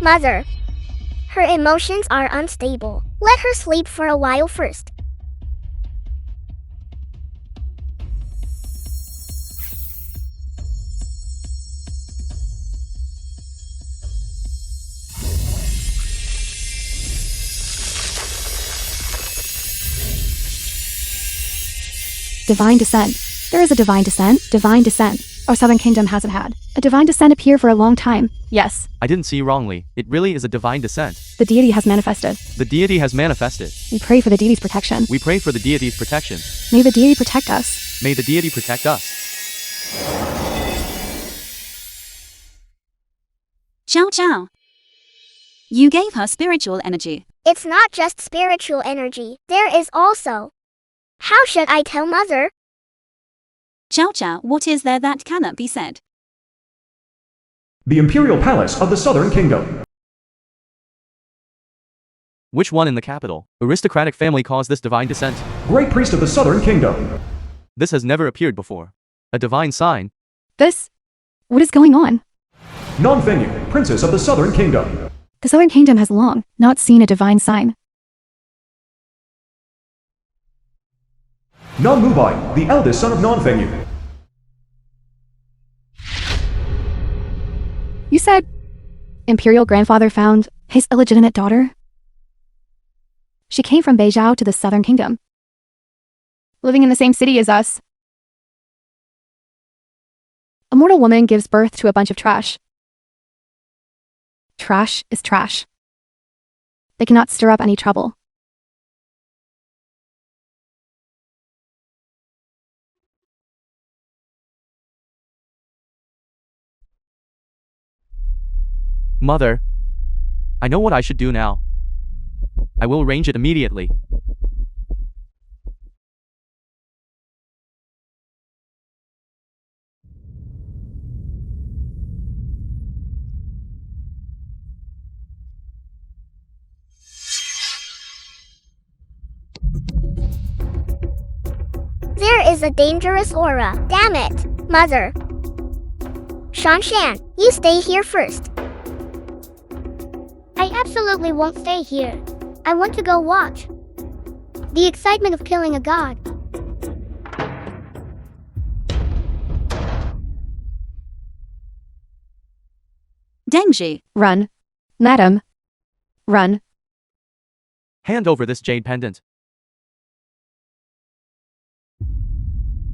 Mother. Her emotions are unstable. Let her sleep for a while first.
Divine descent. There is a divine descent. Divine descent. Our Southern Kingdom hasn't had a divine descent appear for a long time. Yes,
I didn't see wrongly. It really is a divine descent.
the deity has manifested.
The deity has manifested.
We pray for the deity's protection.
We pray for the deity's protection.
May the deity protect us.
May the deity protect us.
Chow Chow. You gave her spiritual energy.
It's not just spiritual energy. There is also. How should I tell Mother?
Chow Chow, what is there that cannot be said?
The Imperial Palace of the Southern Kingdom.
Which one in the capital? Aristocratic family caused this divine descent.
Great Priest of the Southern Kingdom.
This has never appeared before. A divine sign.
This? What is going on?
Non-Fenyu, Princess of the Southern Kingdom.
The Southern Kingdom has long not seen a divine sign.
Non-Mubai, the eldest son of Non-Fenyu.
You said Imperial grandfather found his illegitimate daughter? She came from Beijao to the Southern Kingdom, living in the same city as us. A mortal woman gives birth to a bunch of trash. Trash is trash. They cannot stir up any trouble.
Mother. I know what I should do now. I will arrange it immediately.
There is a dangerous aura. Damn it. Mother. Shanshan, you stay here first.
I absolutely won't stay here. I want to go watch. The excitement of killing a god.
Dengji.
Run. Madam. Run.
Hand over this jade pendant.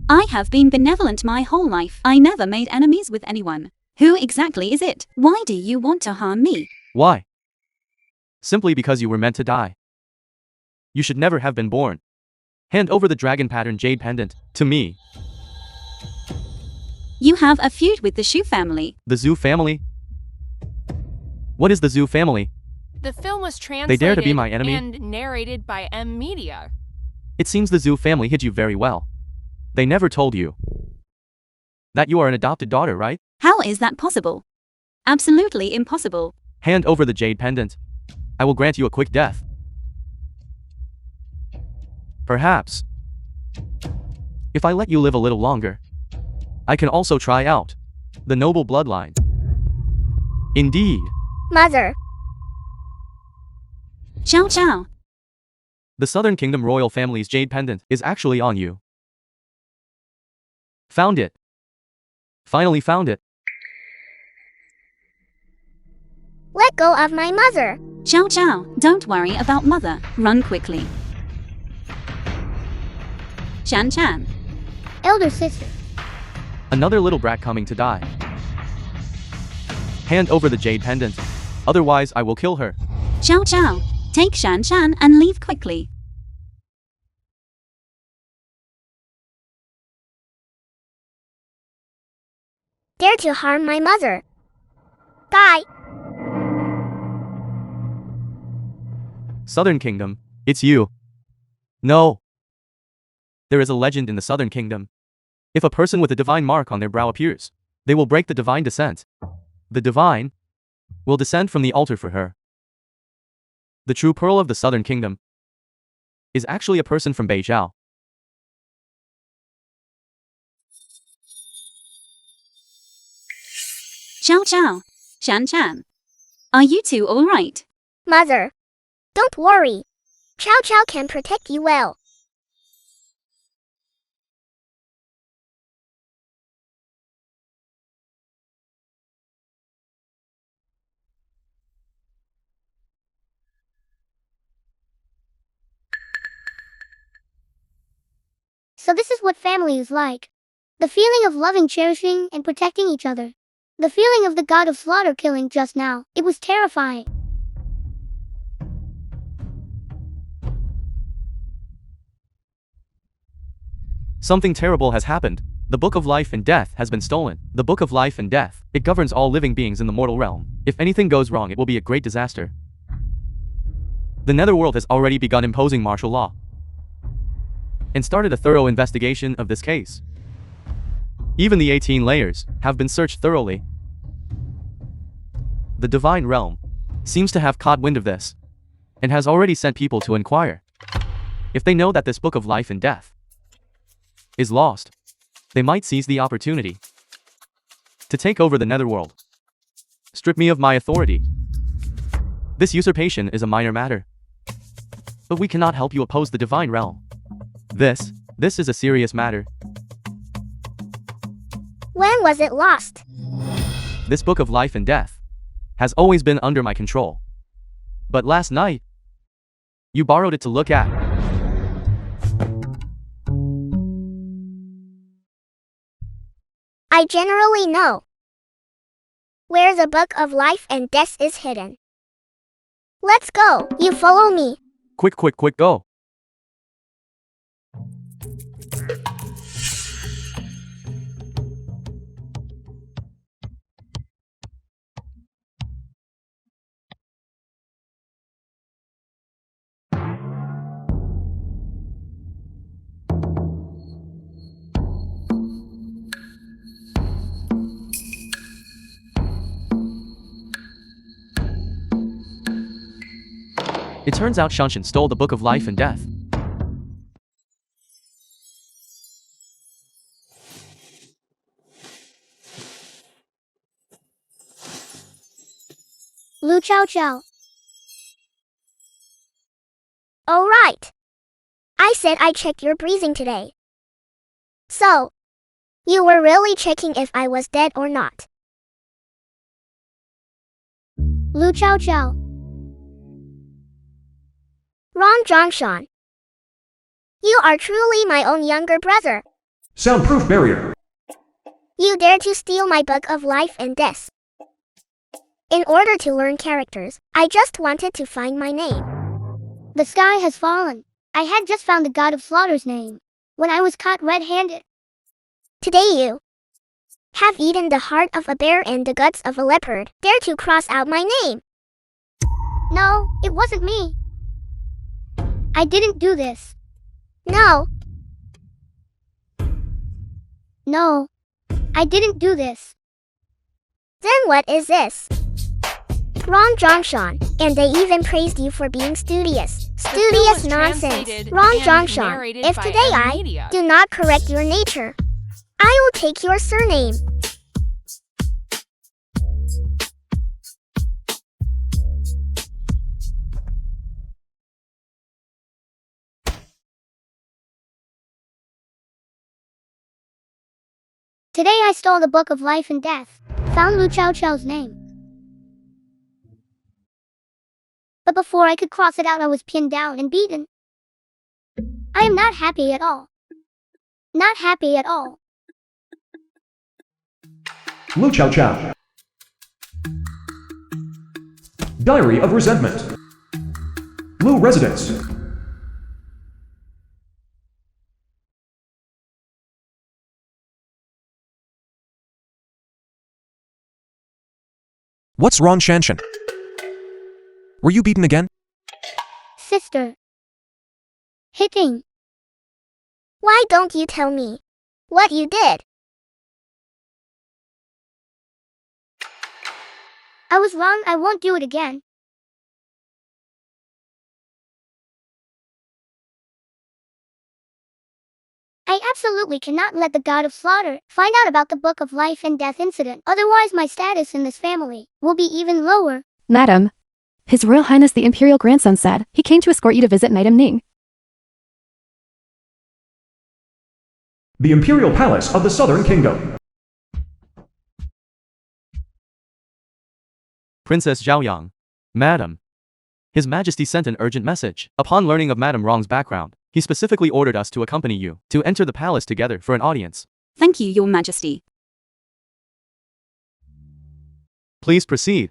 I have been benevolent my whole life. I never made enemies with anyone. Who exactly is it? Why do you want to harm me?
Why? Simply because you were meant to die. You should never have been born. Hand over the dragon pattern jade pendant to me.
You have a feud with the Shu family.
The Zhu family? What is the Zhu family?
The film was translated
They dare to be my enemy?
and narrated by M Media.
It seems the Zhu family hid you very well. They never told you that you are an adopted daughter, right?
How is that possible? Absolutely impossible.
Hand over the jade pendant. I will grant you a quick death. Perhaps, if I let you live a little longer, I can also try out the noble bloodline. Indeed.
Mother.
Chow Chow.
The Southern Kingdom royal family's jade pendant is actually on you. Found it. Finally found it.
Let go of my mother.
Chow Chow, don't worry about mother. Run quickly. Chan Chan.
Elder sister.
Another little brat coming to die. Hand over the jade pendant. Otherwise I will kill her.
Chow Chow, take Shan Shan and leave quickly.
Dare to harm my mother. Die.
Southern Kingdom, it's you. No. There is a legend in the Southern Kingdom. If a person with a divine mark on their brow appears, they will break the divine descent. The divine will descend from the altar for her. The true pearl of the Southern Kingdom is actually a person from Beijing.
Chow Chow, Shan Shan. Are you two alright?
Mother. Don't worry. Chow Chow can protect you well.
So this is what family is like. The feeling of loving, cherishing, and protecting each other. The feeling of the god of slaughter killing just now. It was terrifying.
Something terrible has happened. The Book of Life and Death has been stolen. The Book of Life and Death. It governs all living beings in the mortal realm. If anything goes wrong, it will be a great disaster. The Netherworld has already begun imposing martial law and started a thorough investigation of this case. Even the 18 layers have been searched thoroughly. The divine realm seems to have caught wind of this and has already sent people to inquire. If they know that this Book of Life and Death is lost, they might seize the opportunity to take over the Netherworld. Strip me of my authority. This usurpation is a minor matter, but we cannot help you oppose the divine realm. This is a serious matter.
When was it lost?
This Book of Life and Death has always been under my control. But last night, you borrowed it to look at.
I generally know where the Book of Life and Death is hidden. Let's go. You follow me.
Quick, go. It turns out Shanshan stole the Book of Life and Death.
Lu Chow Chow.
All right. I said I'd check your breathing today. So, you were really checking if I was dead or not.
Lu Chow Chow.
Ron Zhongshan. You are truly my own younger brother.
Soundproof barrier.
You dare to steal my Book of Life and Death. In order to learn characters, I just wanted to find my name.
The sky has fallen. I had just found the god of slaughter's name when I was caught red-handed.
Today you have eaten the heart of a bear and the guts of a leopard. Dare to cross out my name.
No, it wasn't me. I didn't do this.
No.
No, I didn't do this.
Then what is this? Ron Zhongshan, and they even praised you for being studious. Studious nonsense. Ron Zhongshan, if today I do not correct your nature, I will take your surname.
Today I stole the Book of Life and Death, found Lu Chow Chow's name. But before I could cross it out, I was pinned down and beaten. I am not happy at all. Not happy at all.
Lu Chow Chow. Diary of Resentment. Lu Residence. What's wrong, Shanshan? Were you beaten again?
Sister. Hitting.
Why don't you tell me what you did?
I was wrong, I won't do it again. I absolutely cannot let the god of slaughter find out about the Book of Life and Death incident, otherwise my status in this family will be even lower.
Madam, His Royal Highness the Imperial Grandson said he came to escort you to visit Knight Ning.
The Imperial Palace of the Southern Kingdom.
Princess Zhaoyang. Madam. His Majesty sent an urgent message. Upon learning of Madam Rong's background, he specifically ordered us to accompany you to enter the palace together for an audience.
Thank you, Your Majesty.
Please proceed.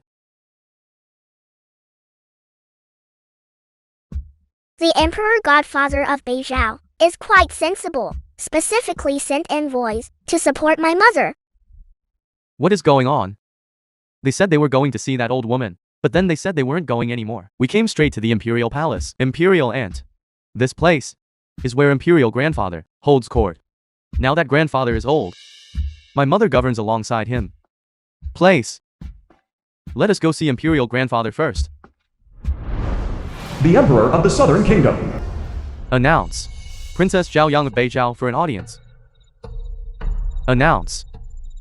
The Emperor Godfather of Beizhou is quite sensible, specifically sent envoys to support my mother.
What is going on? They said they were going to see that old woman, but then they said they weren't going anymore. We came straight to the Imperial Palace. Imperial Aunt. This place is where Imperial Grandfather holds court. Now that grandfather is old, my mother governs alongside him. Place. Let us go see Imperial Grandfather first.
The Emperor of the Southern Kingdom.
Announce. Princess Zhaoyang of Beizhou for an audience. Announce.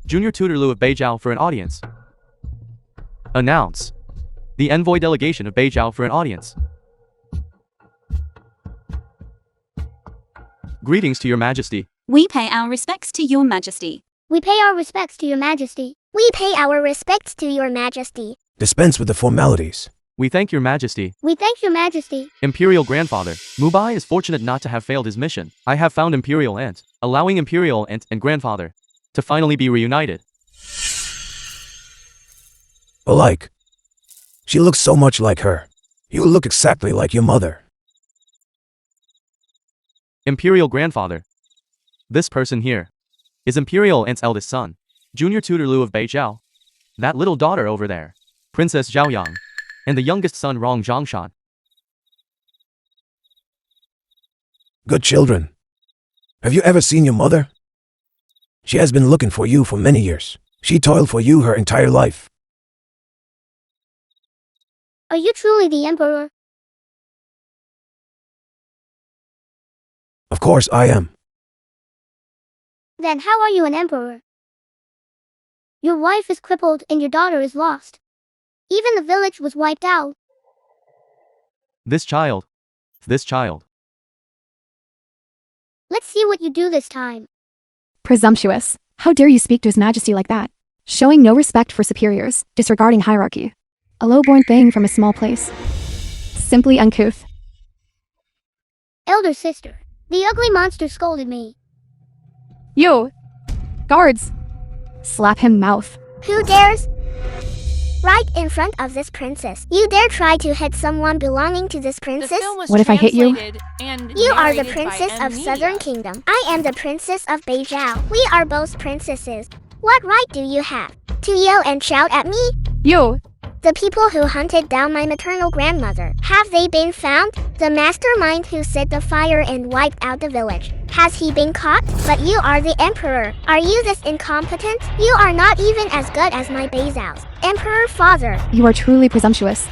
Junior Tutor Lu of Beizhou for an audience. Announce. The envoy delegation of Beizhou for an audience. Greetings to Your Majesty.
We pay our respects to Your Majesty.
We pay our respects to Your Majesty.
We pay our respects to Your Majesty.
Dispense with the formalities.
We thank Your Majesty.
We thank Your Majesty.
Imperial Grandfather. Mubai is fortunate not to have failed his mission. I have found Imperial Aunt, allowing Imperial Aunt and Grandfather to finally be reunited.
Alike. She looks so much like her. You look exactly like your mother.
Imperial Grandfather. This person here is Imperial Aunt's eldest son, Junior Tutor Lu of Beizhou. That little daughter over there, Princess Zhaoyang, and the youngest son Rong Zhongshan.
Good children. Have you ever seen your mother? She has been looking for you for many years. She toiled for you her entire life.
Are you truly the Emperor?
Of course I am.
Then how are you an Emperor? Your wife is crippled and your daughter is lost. Even the village was wiped out.
This child.
Let's see what you do this time.
Presumptuous. How dare you speak to His Majesty like that? Showing no respect for superiors, disregarding hierarchy. A low-born thing from a small place. Simply uncouth.
Elder sister, the ugly monster scolded me.
You! Guards! Slap him mouth.
Who dares? Right in front of this princess. You dare try to hit someone belonging to this
The
princess?
film was
What if I hit you?
translated and
You are the
narrated by
princess
M
of
Media.
Southern Kingdom. I am the princess of Beizhou. We are both princesses. What right do you have to yell and shout at me?
You!
The people who hunted down my maternal grandmother, have they been found? The mastermind who set the fire and wiped out the village, has he been caught? But you are the emperor. Are you this incompetent? You are not even as good as my Beizhou's emperor father.
You are truly presumptuous.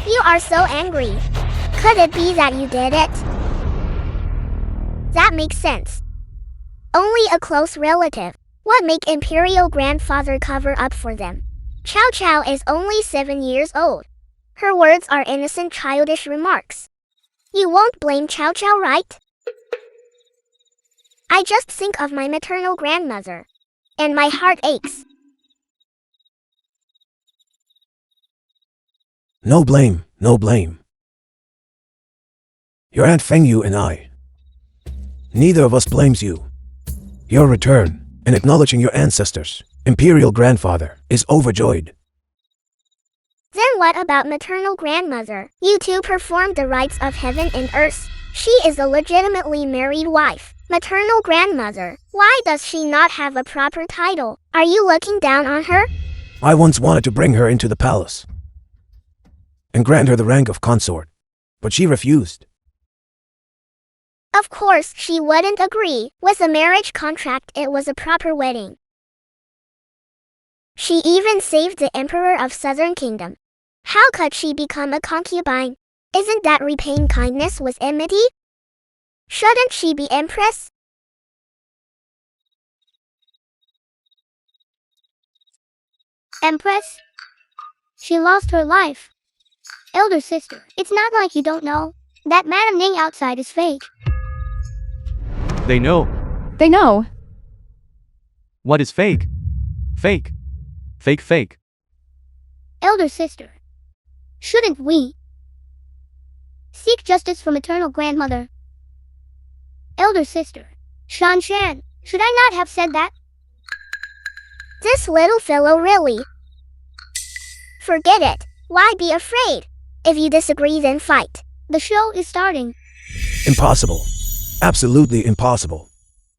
You are so angry. Could it be that you did it? That makes sense. Only a close relative would make Imperial Grandfather cover up for them. Chow Chow is only 7 years old. Her words are innocent childish remarks. You won't blame Chow Chow, right? I just think of my maternal grandmother, and my heart aches.
No blame, no blame. Your Aunt Fengyu and I. Neither of us blames you. Your return, in acknowledging your ancestors, Imperial Grandfather, is overjoyed.
Then what about maternal grandmother? You two performed the rites of heaven and earth. She is a legitimately married wife. Maternal grandmother. Why does she not have a proper title? Are you looking down on her?
I once wanted to bring her into the palace and grant her the rank of consort, but she refused.
Of course she wouldn't agree. With a marriage contract, it was a proper wedding. She even saved the Emperor of Southern Kingdom. How could she become a concubine? Isn't that repaying kindness with enmity? Shouldn't she be Empress?
Empress? She lost her life. Elder sister, it's not like you don't know. That Madam Ning outside is fake.
They know.
They know.
What is fake? Fake. Fake fake.
Elder sister, shouldn't we seek justice for maternal grandmother? Elder sister, Shan Shan, should I not have said that?
This little fellow really. Forget it. Why be afraid? If you disagree, then fight.
The show is starting.
Impossible. Absolutely impossible.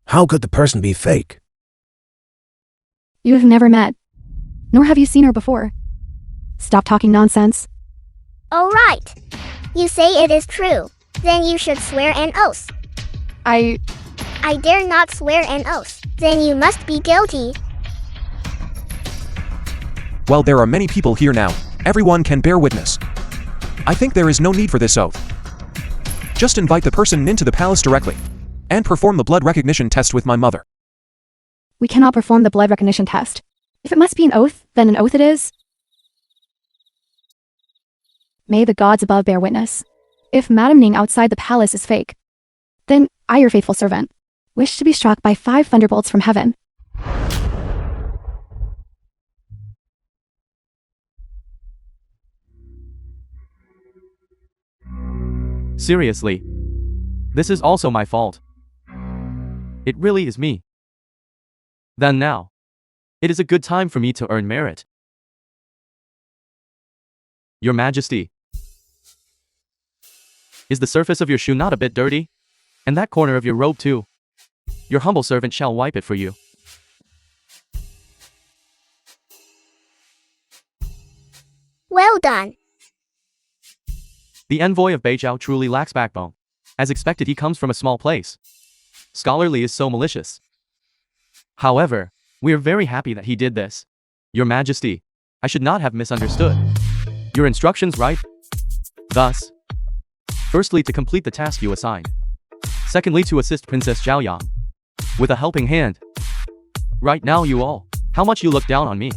How could the person be fake?
You have never met, nor have you seen her before. Stop talking nonsense.
All right. You say it is true. Then you should swear an oath.
I
dare not swear an oath. Then you must be guilty.
Well, there are many people here now. Everyone can bear witness. I think there is no need for this oath. Just invite the person into the palace directly and perform the blood recognition test with my mother.
We cannot perform the blood recognition test. If it must be an oath, then an oath it is. May the gods above bear witness. If Madam Ning outside the palace is fake, then I, your faithful servant, wish to be struck by 5 thunderbolts from heaven.
Seriously. This is also my fault. It really is me. Then now, it is a good time for me to earn merit. Your Majesty, is the surface of your shoe not a bit dirty? And that corner of your robe too? Your humble servant shall wipe it for you.
Well done.
The envoy of Beizhou truly lacks backbone. As expected, he comes from a small place. Scholarly is so malicious. However, we are very happy that he did this. Your Majesty, I should not have misunderstood. Your instructions, right? Thus, firstly, to complete the task you assigned. Secondly, to assist Princess Zhaoyang with a helping hand. Right now, you all, how much you look down on me.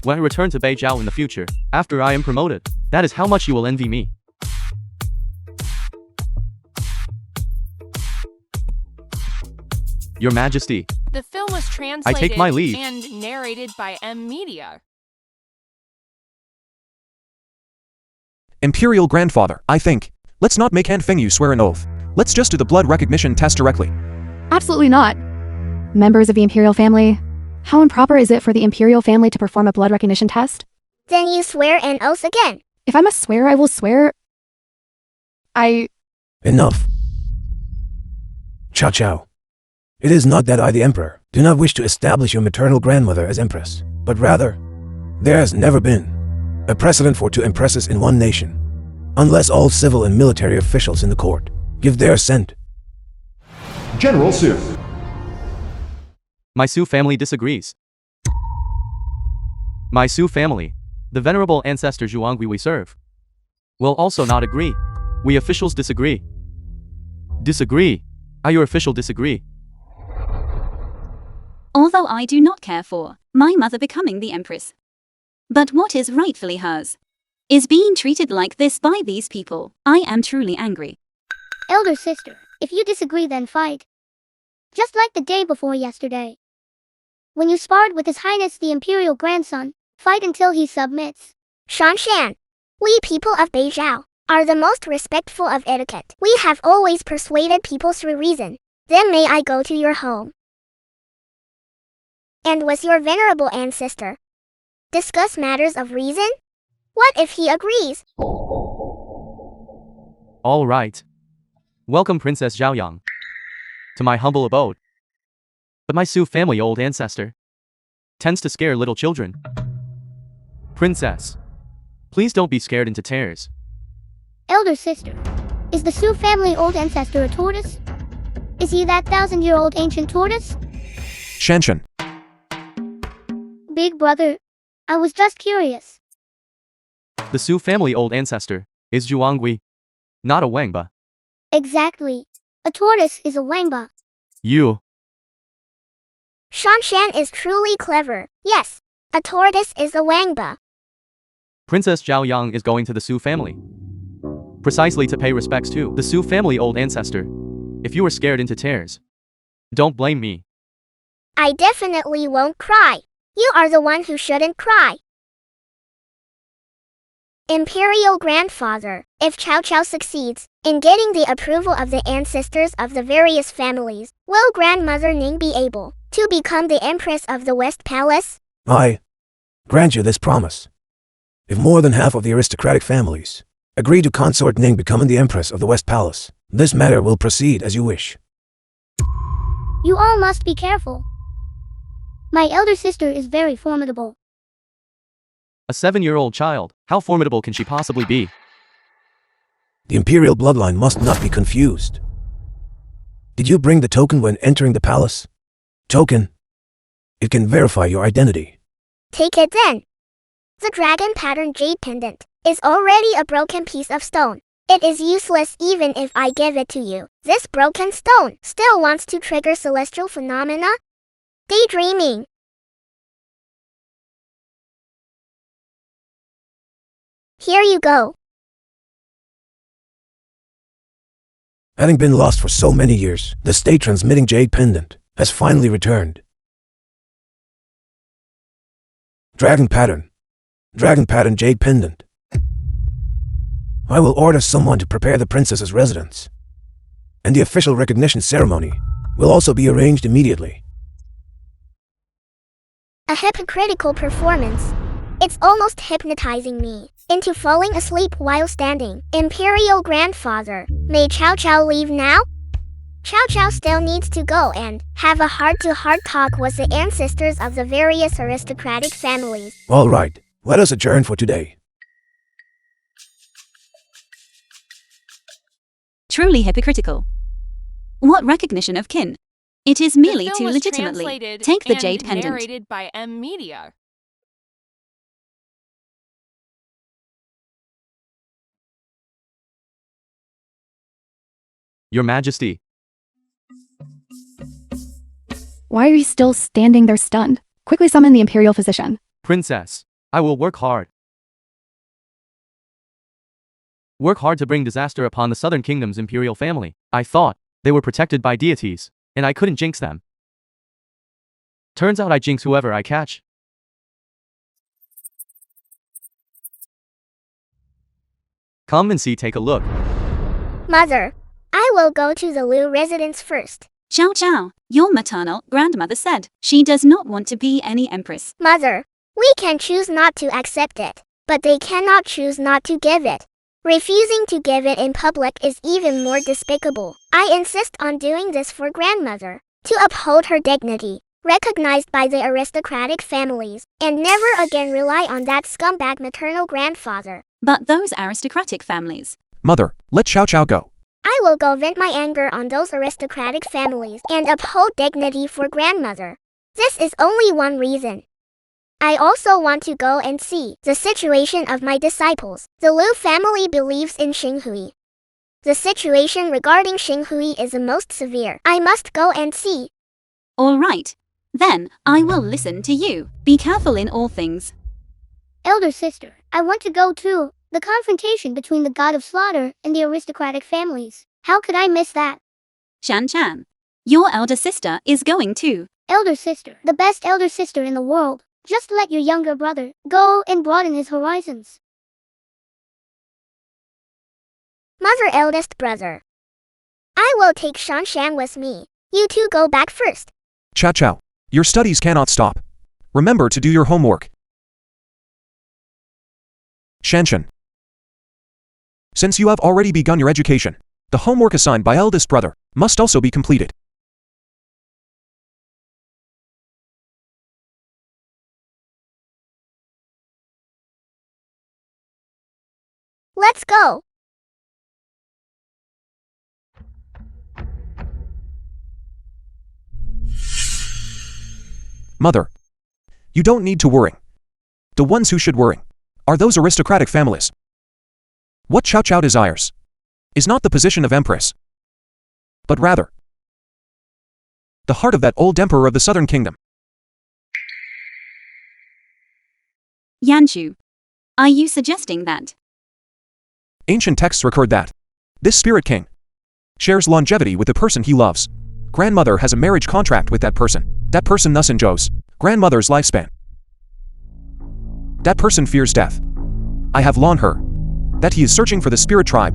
When I return to Beizhou in the future, after I am promoted, that is how much you will envy me. Your Majesty,
The film was translated
take my leave.
and narrated by M Media.
Imperial grandfather, I think. Let's not make Han Fengyu swear an oath. Let's just do the blood recognition test directly.
Absolutely not. Members of the Imperial family, how improper is it for the Imperial family to perform a blood recognition test?
Then you swear an oath again.
If I must swear, I will swear.
Enough. Chow Chow. It is not that I, the Emperor, do not wish to establish your maternal grandmother as Empress, but rather, there has never been a precedent for 2 Empresses in one nation, unless all civil and military officials in the court give their assent.
General Su.
My Su family disagrees. My Su family, the venerable ancestor Zhuangui we serve, will also not agree. We officials disagree. Disagree. I, your official, disagree.
Although I do not care for my mother becoming the Empress. But what is rightfully hers is being treated like this by these people. I am truly angry.
Elder sister, if you disagree, then fight. Just like the day before yesterday. When you sparred with His Highness the Imperial grandson, fight until he submits.
Shan Shan, we people of Beizhou are the most respectful of etiquette. We have always persuaded people through reason. Then may I go to your home and with your venerable ancestor discuss matters of reason? What if he agrees?
All right. Welcome Princess Zhaoyang to my humble abode. But my Su family old ancestor tends to scare little children. Princess, please don't be scared into tears.
Elder sister, is the Su family old ancestor a tortoise? Is he that 1,000-year-old ancient tortoise?
Shanshan.
Big brother, I was just curious.
The Su family old ancestor is Zhuangui, not a Wangba.
Exactly. A tortoise is a wangba.
You.
Shanshan is truly clever. Yes, a tortoise is a wangba.
Princess Zhaoyang is going to the Su family. Precisely to pay respects to the Su family old ancestor. If you were scared into tears, don't blame me.
I definitely won't cry. You are the one who shouldn't cry. Imperial Grandfather, if Chow Chow succeeds in getting the approval of the ancestors of the various families, will Grandmother Ning be able to become the Empress of the West Palace?
I grant you this promise. If more than half of the aristocratic families agree to consort Ning becoming the Empress of the West Palace, this matter will proceed as you wish.
You all must be careful. My elder sister is very formidable.
A 7-year-old child, how formidable can she possibly be?
The imperial bloodline must not be confused. Did you bring the token when entering the palace? Token. It can verify your identity.
Take it then. The dragon pattern jade pendant is already a broken piece of stone. It is useless even if I give it to you. This broken stone still wants to trigger celestial phenomena? Daydreaming. Here you go.
Having been lost for so many years, the state-transmitting jade pendant has finally returned. Dragon pattern jade pendant. I will order someone to prepare the princess's residence, and the official recognition ceremony will also be arranged immediately.
A hypocritical performance. It's almost hypnotizing me into falling asleep while standing. Imperial Grandfather, may Chow Chow leave now? Chow Chow still needs to go and have a heart-to-heart talk with the ancestors of the various aristocratic families.
All right, let us adjourn for today.
Truly hypocritical. What recognition of kin? It is merely
The
to
film was
legitimately
translated
take the
and
jade pendant.
narrated by M Media.
Your Majesty.
Why are you still standing there stunned? Quickly summon the imperial physician.
Princess, I will work hard. Work hard to bring disaster upon the Southern Kingdom's imperial family. I thought they were protected by deities, and I couldn't jinx them. Turns out I jinx whoever I catch. Come and see, take a look.
Mother, I will go to the Lu residence first.
Chow Chow, your maternal grandmother said she does not want to be any empress.
Mother, we can choose not to accept it, but they cannot choose not to give it. Refusing to give it in public is even more despicable. I insist on doing this for grandmother, to uphold her dignity, recognized by the aristocratic families, and never again rely on that scumbag maternal grandfather.
But those aristocratic families.
Mother, let Chow Chow go.
I will go vent my anger on those aristocratic families and uphold dignity for grandmother. This is only one reason. I also want to go and see the situation of my disciples. The Lu family believes in Xinghui. The situation regarding Xinghui is the most severe. I must go and see.
All right. Then, I will listen to you. Be careful in all things.
Elder sister, I want to go too. The confrontation between the god of slaughter and the aristocratic families. How could I miss that?
Shan Chan, your elder sister is going too.
Elder sister, the best elder sister in the world. Just let your younger brother go and broaden his horizons.
Mother, eldest brother. I will take Shanshan with me. You two go back first.
Chow Chow, your studies cannot stop. Remember to do your homework. Shanshan. Since you have already begun your education, the homework assigned by eldest brother must also be completed.
Let's go.
Mother, you don't need to worry. The ones who should worry are those aristocratic families. What Chow Chow desires is not the position of Empress, but rather the heart of that old emperor of the Southern Kingdom.
Yanshu, are you suggesting that?
Ancient texts record that this spirit king shares longevity with the person he loves. Grandmother has a marriage contract with that person. That person thus enjoys grandmother's lifespan. That person fears death. I have warned her that he is searching for the spirit tribe.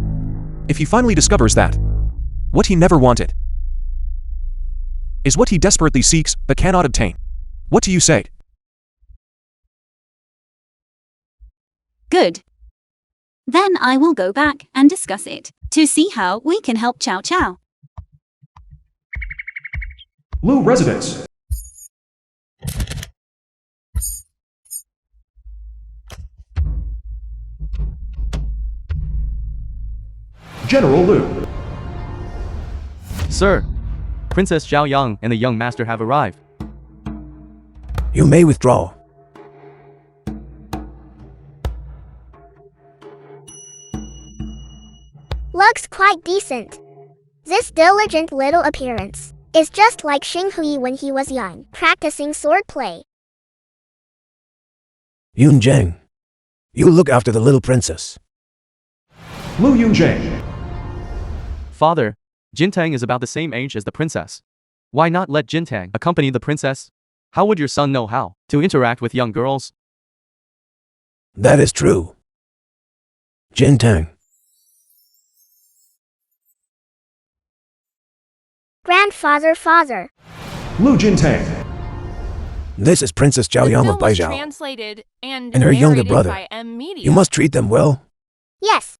If he finally discovers that what he never wanted is what he desperately seeks but cannot obtain. What do you say?
Good. Then I will go back and discuss it to see how we can help Chow Chow.
Lu residence. General Lu.
Sir, Princess Zhao Yang and the young master have arrived.
You may withdraw.
Looks quite decent. This diligent little appearance is just like Xing Hui when he was young, practicing swordplay.
Yun Zheng, you look after the little princess.
Lu Yunjing.
Father, Jintang is about the same age as the princess. Why not let Jintang accompany the princess? How would your son know how to interact with young girls?
That is true. Jin Tang.
Grandfather, father.
Lu Jintang.
This is Princess Zhao
The
Yang
film
of
was
Baijiao
translated and
and her younger
narrated
brother.
by M Media.
You must treat them well.
Yes.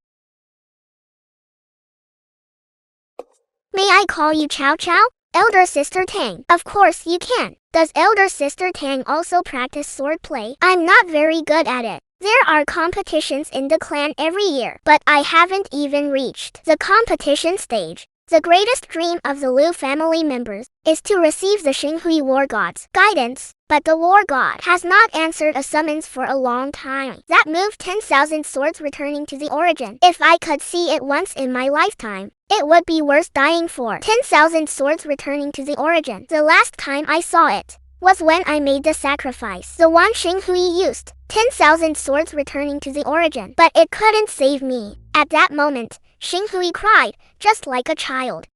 May I call you Chow Chow? Elder Sister Tang. Of course you can. Does Elder Sister Tang also practice swordplay? I'm not very good at it. There are competitions in the clan every year, but I haven't even reached the competition stage. The greatest dream of the Lu family members is to receive the Xinghui war god's guidance, but the war god has not answered a summons for a long time. That moved 10,000 swords returning to the origin. If I could see it once in my lifetime, it would be worth dying for. 10,000 swords returning to the origin. The last time I saw it was when I made the sacrifice. The one Xinghui used 10,000 swords returning to the origin, but it couldn't save me. At that moment, Xinghui cried, just like a child.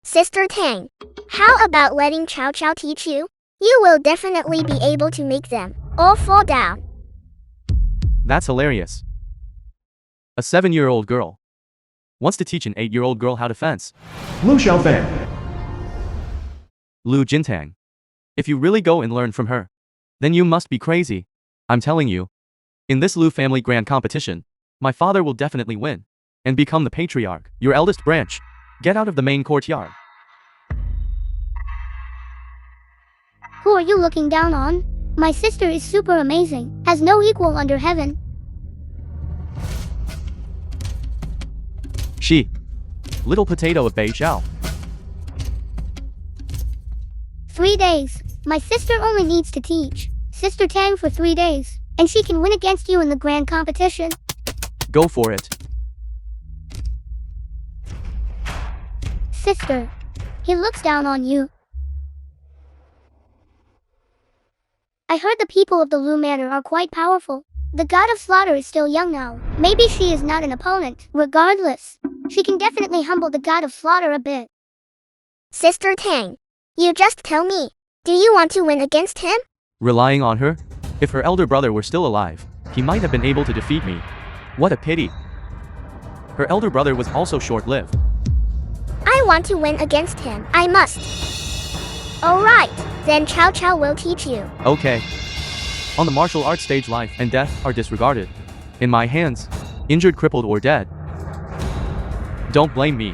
Sister Tang, how about letting Chow Chow teach you? You will definitely be able to make them all fall down.
That's hilarious. A 7-year-old girl wants to teach an 8-year-old girl how to fence.
Lu Xiaofan.
Lu Jintang. If you really go and learn from her, then you must be crazy. I'm telling you. In this Lu family grand competition, my father will definitely win and become the patriarch, your eldest branch. Get out of the main courtyard.
Who are you looking down on? My sister is super amazing, has no equal under heaven.
She. Little potato of Baijiao.
3 days. My sister only needs to teach Sister Tang for 3 days, and she can win against you in the grand competition.
Go for it.
Sister, he looks down on you. I heard the people of the Lu Manor are quite powerful. The god of slaughter is still young now. Maybe she is not an opponent. Regardless, she can definitely humble the god of slaughter a bit.
Sister Tang, you just tell me, do you want to win against him?
Relying on her? If her elder brother were still alive, he might have been able to defeat me. What a pity. Her elder brother was also short-lived.
I want to win against him. I must. Alright, then Chow Chow will teach you.
Okay. On the martial arts stage, life and death are disregarded. In my hands, injured, crippled, or dead. Don't blame me.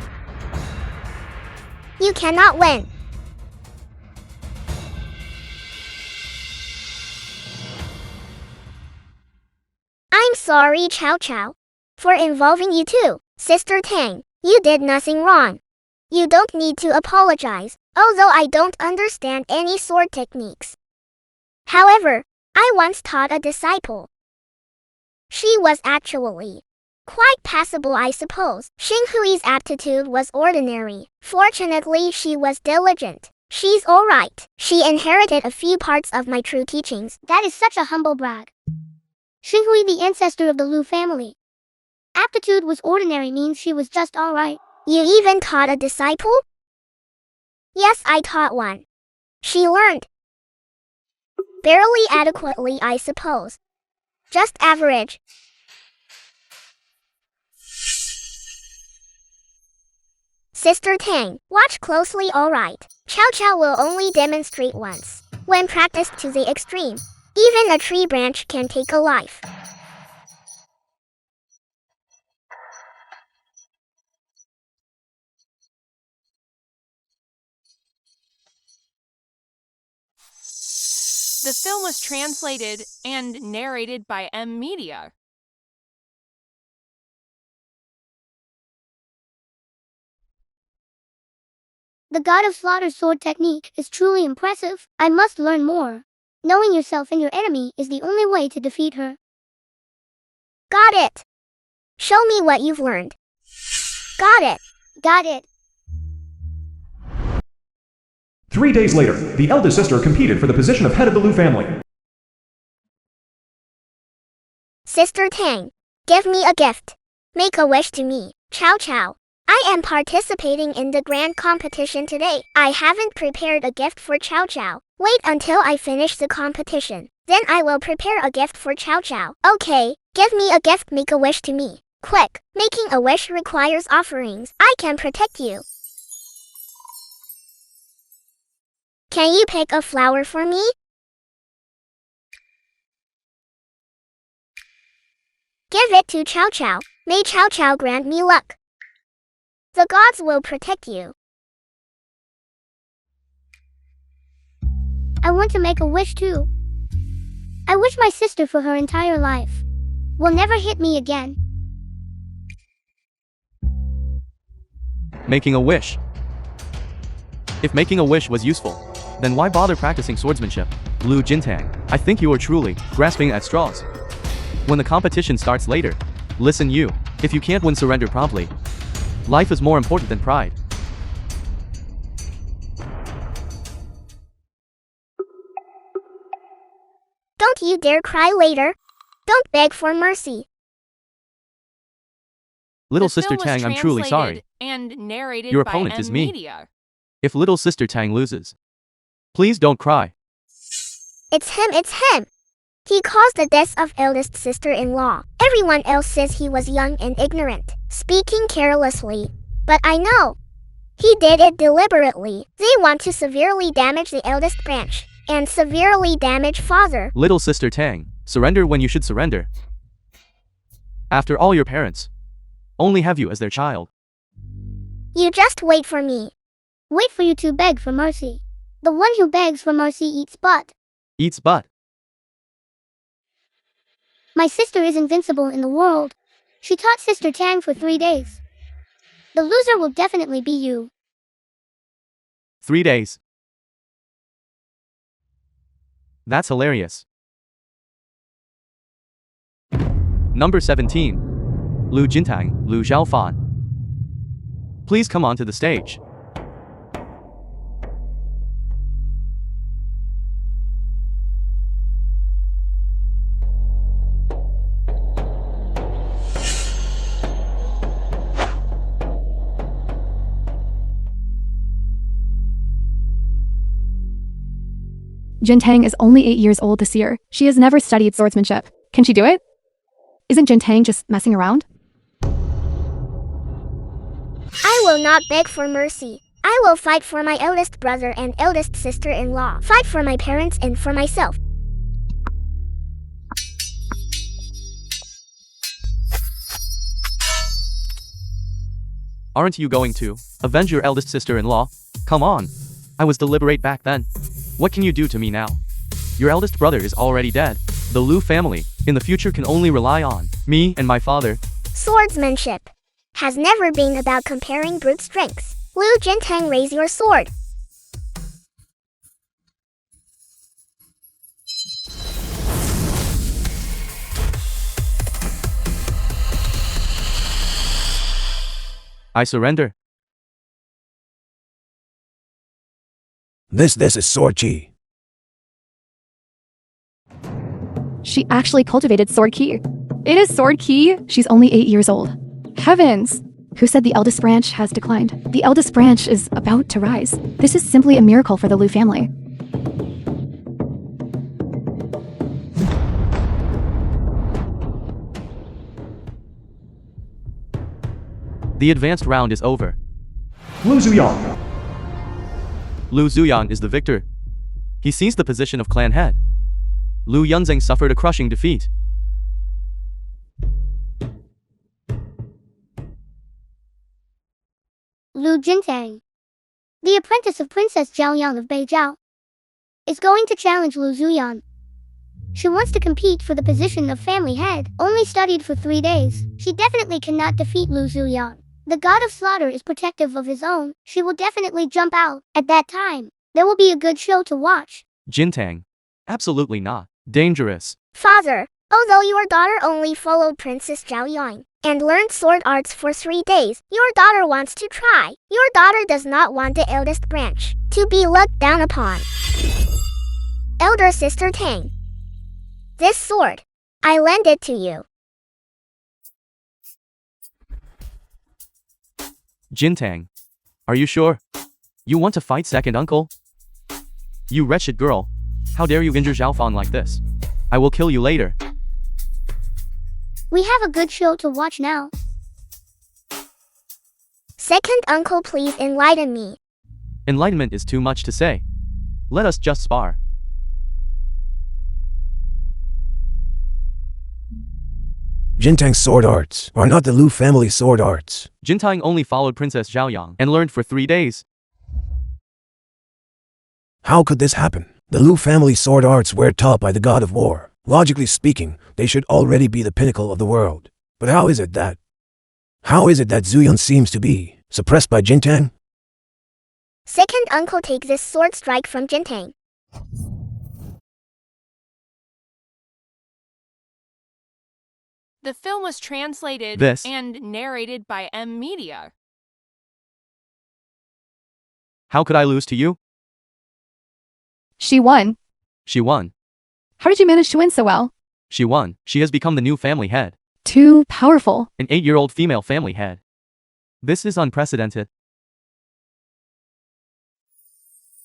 You cannot win. I'm sorry, Chow Chow, for involving you too, Sister Tang. You did nothing wrong. You don't need to apologize, although I don't understand any sword techniques. However, I once taught a disciple. She was actually quite passable, I suppose. Xinghui's aptitude was ordinary. Fortunately, she was diligent. She's alright. She inherited a few parts of my true teachings.
That is such a humble brag. Xinghui, the ancestor of the Lu family. Aptitude was ordinary means she was just alright.
You even taught a disciple? Yes, I taught one. She learned. Barely adequately, I suppose. Just average. Sister Tang, watch closely, alright. Chow Chow will only demonstrate once. When practiced to the extreme, even a tree branch can take a life.
The film was translated and narrated by M Media.
The God of Slaughter's sword technique is truly impressive. I must learn more. Knowing yourself and your enemy is the only way to defeat her.
Got it. Show me what you've learned. Got it.
Got it.
3 days later, the eldest sister competed for the position of head of the Lu family.
Sister Tang, give me a gift. Make a wish to me, Chow Chow. I am participating in the grand competition today. I haven't prepared a gift for Chow Chow. Wait until I finish the competition. Then I will prepare a gift for Chow Chow. Okay, give me a gift, make a wish to me. Quick, making a wish requires offerings. I can protect you. Can you pick a flower for me? Give it to Chow Chow. May Chow Chow grant me luck. The gods will protect you.
I want to make a wish too. I wish my sister for her entire life will never hit me again.
Making a wish. If making a wish was useful, then why bother practicing swordsmanship? Lu Jintang, I think you are truly grasping at straws. When the competition starts later, listen you. If you can't win, surrender promptly. Life is more important than pride.
Don't you dare cry later. Don't beg for mercy.
Little
The
Sister
film was
Tang, I'm truly sorry.
translated and narrated
Your
by
opponent
M
is me.
Media.
If little Sister Tang loses, please don't cry.
It's him. He caused the death of eldest sister-in-law. Everyone else says he was young and ignorant, speaking carelessly. But I know. He did it deliberately. They want to severely damage the eldest branch, and severely damage father.
Little Sister Tang, surrender when you should surrender. After all, your parents only have you as their child.
You just wait for me.
Wait for you to beg for mercy. The one who begs for mercy eats butt.
Eats butt.
My sister is invincible in the world. She taught Sister Tang for 3 days. The loser will definitely be you.
3 days. That's hilarious. Number 17. Lu Jintang, Lu Xiaofan. Please come onto the stage.
Jintang is only 8 years old this year. She has never studied swordsmanship. Can she do it? Isn't Jintang just messing around?
I will not beg for mercy. I will fight for my eldest brother and eldest sister-in-law. Fight for my parents and for myself.
Aren't you going to avenge your eldest sister-in-law? Come on. I was deliberate back then. What can you do to me now? Your eldest brother is already dead. The Lu family, in the future, can only rely on me and my father.
Swordsmanship has never been about comparing brute strengths. Lu Jintang, raise your sword.
I surrender.
This is sword chi.
She actually cultivated sword ki. It is sword ki. She's only 8 years old. Heavens! Who said the eldest branch has declined? The eldest branch is about to rise. This is simply a miracle for the Lu family.
The advanced round is over.
Lu Zuyang.
Lu Zuyang is the victor. He seized the position of clan head. Lu Yunzeng suffered a crushing defeat.
Lu Jintang, the apprentice of Princess Zhaoyang of Beizhou, is going to challenge Lu Zuyan. She wants to compete for the position of family head. Only studied for 3 days. She definitely cannot defeat Lu Zuyan. The god of slaughter is protective of his own. She will definitely jump out. At that time, there will be a good show to watch.
Jintang. Absolutely not. Dangerous.
Father, although your daughter only followed Princess Zhaoyang and learned sword arts for 3 days, your daughter wants to try. Your daughter does not want the eldest branch to be looked down upon. Elder sister Tang, this sword, I lend it to you.
Jintang. Are you sure? You want to fight second uncle? You wretched girl. How dare you injure Zhaofan like this? I will kill you later.
We have a good show to watch now.
Second uncle, please enlighten me.
Enlightenment is too much to say. Let us just spar.
Jintang's sword arts are not the Lu family sword arts.
Jintang only followed Princess Zhaoyang and learned for 3 days.
How could this happen? The Lu family sword arts were taught by the god of war. Logically speaking, they should already be the pinnacle of the world. But how is it that Zuyun seems to be suppressed by Jintang?
Second uncle, take this sword strike from Jintang.
The film was translated
This
and narrated by M Media.
How could I lose to you?
She won.
She won.
How did you manage to win so well?
She won. She has become the new family head.
Too powerful.
An 8-year-old female family head. This is unprecedented.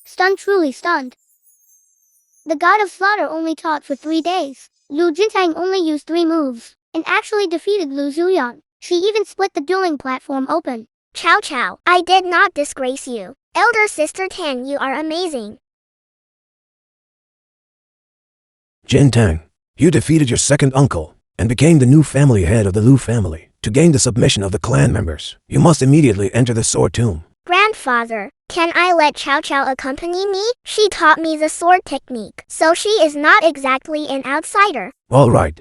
Stunned, truly stunned. The god of slaughter only taught for 3 days. Lu Jintang only used 3 moves and actually defeated Lu Zuyan. She even split the dueling platform open.
Chow Chow, I did not disgrace you. Elder sister Tang, you are amazing.
Jintang, you defeated your second uncle and became the new family head of the Lu family. To gain the submission of the clan members, you must immediately enter the sword tomb.
Grandfather, can I let Chow Chow accompany me? She taught me the sword technique, so she is not exactly an outsider.
All right.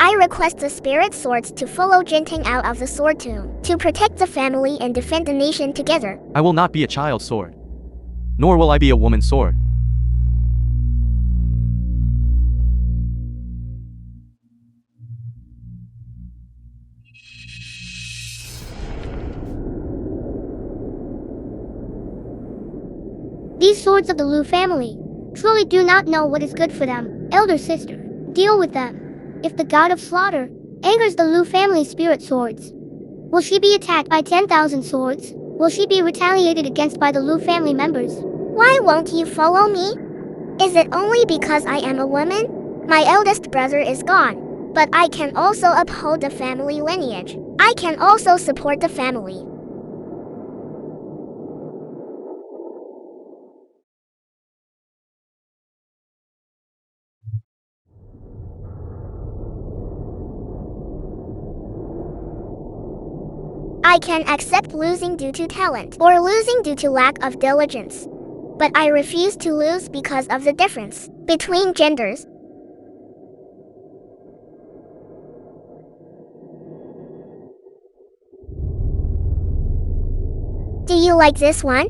I request the spirit swords to follow Jintang out of the sword tomb, to protect the family and defend the nation together.
I will not be a child's sword. Nor will I be a woman's sword.
These swords of the Lu family truly do not know what is good for them. Elder sister, deal with them. If the god of slaughter angers the Lu family spirit swords, Will she be attacked by 10,000 swords? Will she be retaliated against by the Lu family members?
Why won't you follow me? Is it only because I am a woman? My eldest brother is gone, but I can also uphold the family lineage. I can also support the family. I can accept losing due to talent or losing due to lack of diligence. But I refuse to lose because of the difference between genders. Do you like this one?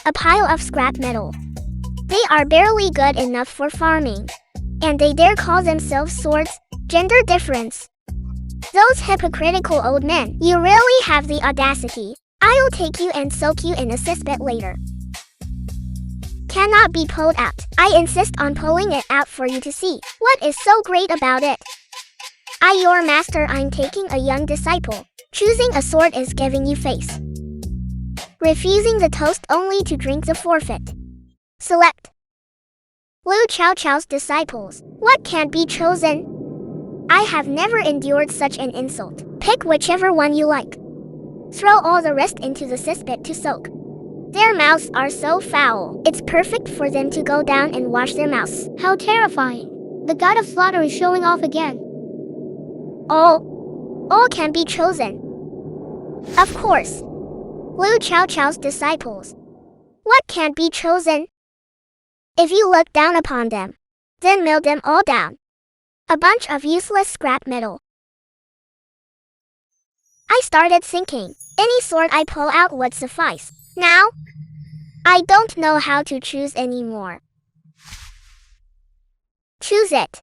A pile of scrap metal. They are barely good enough for farming. And they dare call themselves swords. Gender difference. Those hypocritical old men. You really have the audacity. I'll take you and soak you in a cesspit later. Cannot be pulled out. I insist on pulling it out for you to see. What is so great about it? I, your master, I'm taking a young disciple. Choosing a sword is giving you face. Refusing the toast only to drink the forfeit. Select. Lu Chow Chow's disciples. What can't be chosen? I have never endured such an insult. Pick whichever one you like. Throw all the rest into the cesspit to soak. Their mouths are so foul. It's perfect for them to go down and wash their mouths.
How terrifying. The god of slaughter is showing off again.
All can be chosen. Of course. Lu Chow Chow's disciples. What can't be chosen? If you look down upon them, then melt them all down. A bunch of useless scrap metal. I started thinking, any sword I pull out would suffice. Now, I don't know how to choose anymore. Choose it.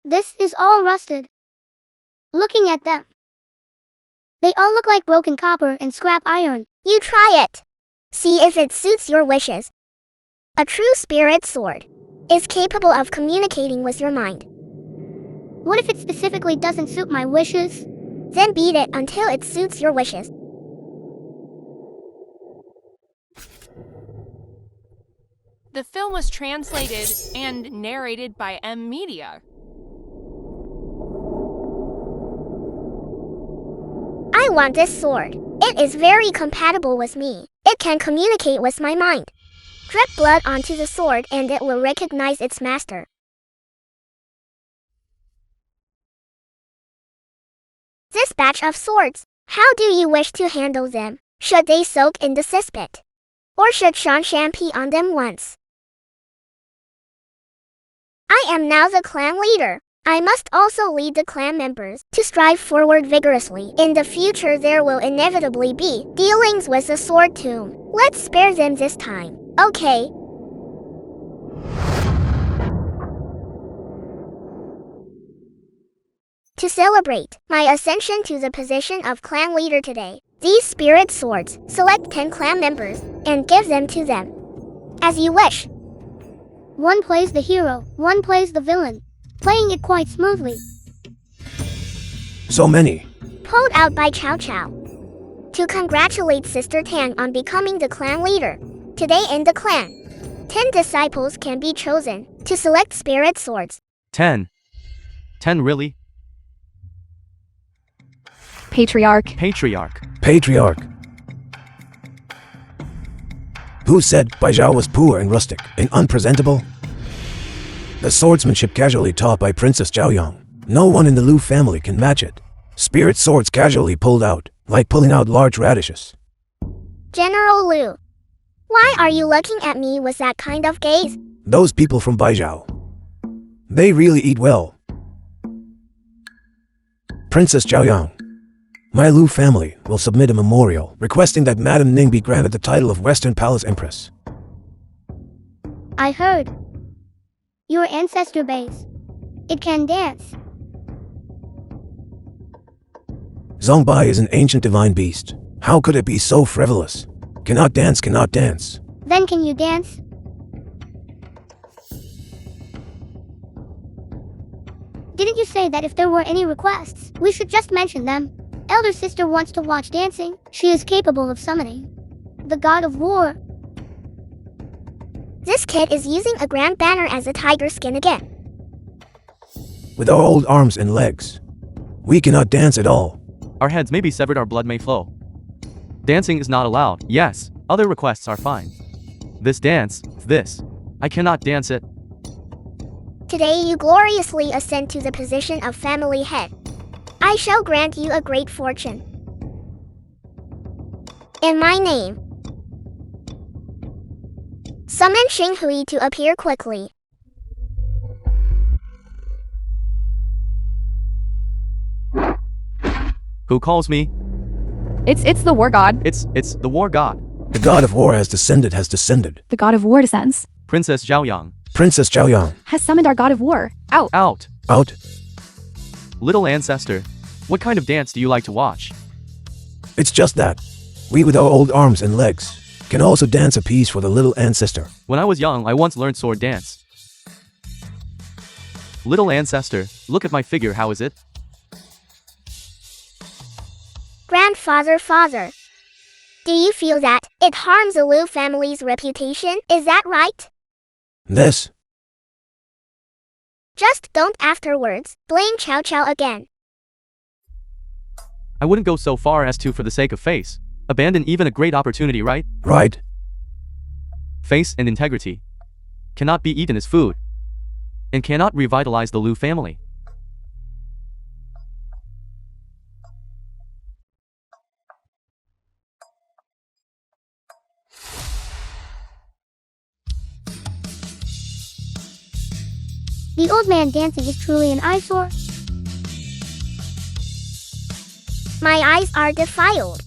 This is all rusted. Looking at them, they all look like broken copper and scrap iron.
You try it. See if it suits your wishes. A true spirit sword is capable of communicating with your mind.
What if it specifically doesn't suit my wishes?
Then beat it until it suits your wishes.
The film was translated and narrated by M Media.
I want this sword. It is very compatible with me. It can communicate with my mind. Drip blood onto the sword and it will recognize its master. This batch of swords, how do you wish to handle them? Should they soak in the cesspit? Or should Sean shampoo on them once? I am now the clan leader. I must also lead the clan members to strive forward vigorously. In the future there will inevitably be dealings with the sword tomb. Let's spare them this time, okay? To celebrate my ascension to the position of clan leader today, these spirit swords, select 10 clan members and give them to them. As you wish.
One plays the hero, one plays the villain. Playing it quite smoothly.
So many.
Pulled out by Chow Chow. To congratulate Sister Tang on becoming the clan leader. Today in the clan, 10 disciples can be chosen to select spirit swords.
10. 10 really?
Patriarch.
Patriarch.
Patriarch. Who said Baizhao was poor and rustic and unpresentable? The swordsmanship casually taught by Princess Zhaoyang. No one in the Lu family can match it. Spirit swords casually pulled out, like pulling out large radishes.
General Lu, why are you looking at me with that kind of gaze?
Those people from Baizhao. They really eat well. Princess Zhaoyang, my Lu family will submit a memorial requesting that Madame Ning be granted the title of Western Palace Empress.
I heard. Your ancestor base. It can dance.
Zongbai is an ancient divine beast. How could it be so frivolous? Cannot dance, cannot dance.
Then can you dance? Didn't you say that if there were any requests, we should just mention them? Elder sister wants to watch dancing. She is capable of summoning the god of war.
This kid is using a grand banner as a tiger skin again.
With our old arms and legs, we cannot dance at all.
Our heads may be severed, our blood may flow. Dancing is not allowed. Yes, other requests are fine. This dance, I cannot dance it.
Today you gloriously ascend to the position of family head. I shall grant you a great fortune. In my name. Summon Xinghui to appear quickly.
Who calls me?
It's the war god.
It's the war god.
The god of war has descended, has descended.
The god of war descends.
Princess Zhaoyang.
Princess Zhaoyang.
Has summoned our god of war. Out.
Out.
Out.
Little ancestor, what kind of dance do you like to watch?
It's just that. We with our old arms and legs can also dance a piece for the little ancestor.
When I was young, I once learned sword dance. Little ancestor, look at my figure, how is it?
Grandfather, father. Do you feel that it harms the Lu family's reputation? Is that right?
This.
Just don't afterwards blame Chow Chow again.
I wouldn't go so far as to, for the sake of face, abandon even a great opportunity, right?
Right.
Face and integrity cannot be eaten as food and cannot revitalize the Lu family.
The old man dancing is truly an eyesore.
My eyes are defiled.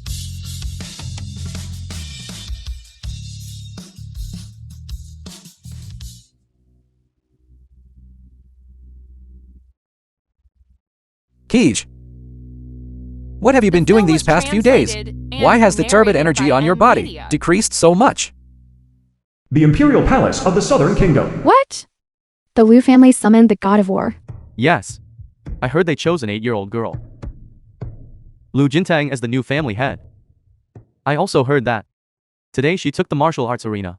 Keej, what have you been doing these past few days? Why has the turbid energy on your body decreased so much?
The Imperial Palace of the Southern Kingdom.
What? The Lu family summoned the god of war.
Yes, I heard they chose an 8-year-old girl, Lu Jintang, as the new family head. I also heard that today she took the martial arts arena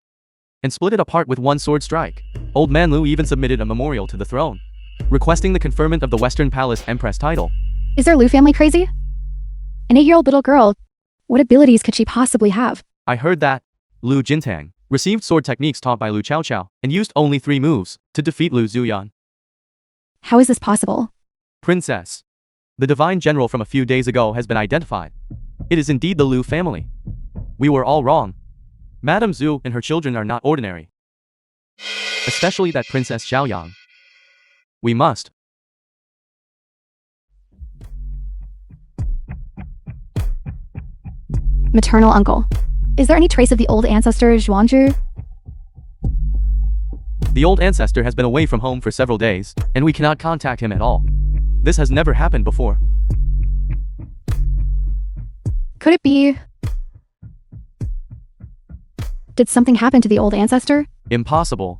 and split it apart with one sword strike. Old man Lu even submitted a memorial to the throne, requesting the conferment of the Western Palace Empress title.
Is their Lu family crazy? An 8-year-old little girl. What abilities could she possibly have?
I heard that Lu Jintang received sword techniques taught by Lu Chow Chow and used only 3 moves to defeat Lu Zuyan.
How is this possible?
Princess, the divine general from a few days ago has been identified. It is indeed the Lu family. We were all wrong. Madame Zhu and her children are not ordinary. Especially that Princess Zhaoyang. We must.
Maternal uncle. Is there any trace of the old ancestor Zhuangzhu?
The old ancestor has been away from home for several days, and we cannot contact him at all. This has never happened before.
Could it be... Did something happen to the old ancestor?
Impossible.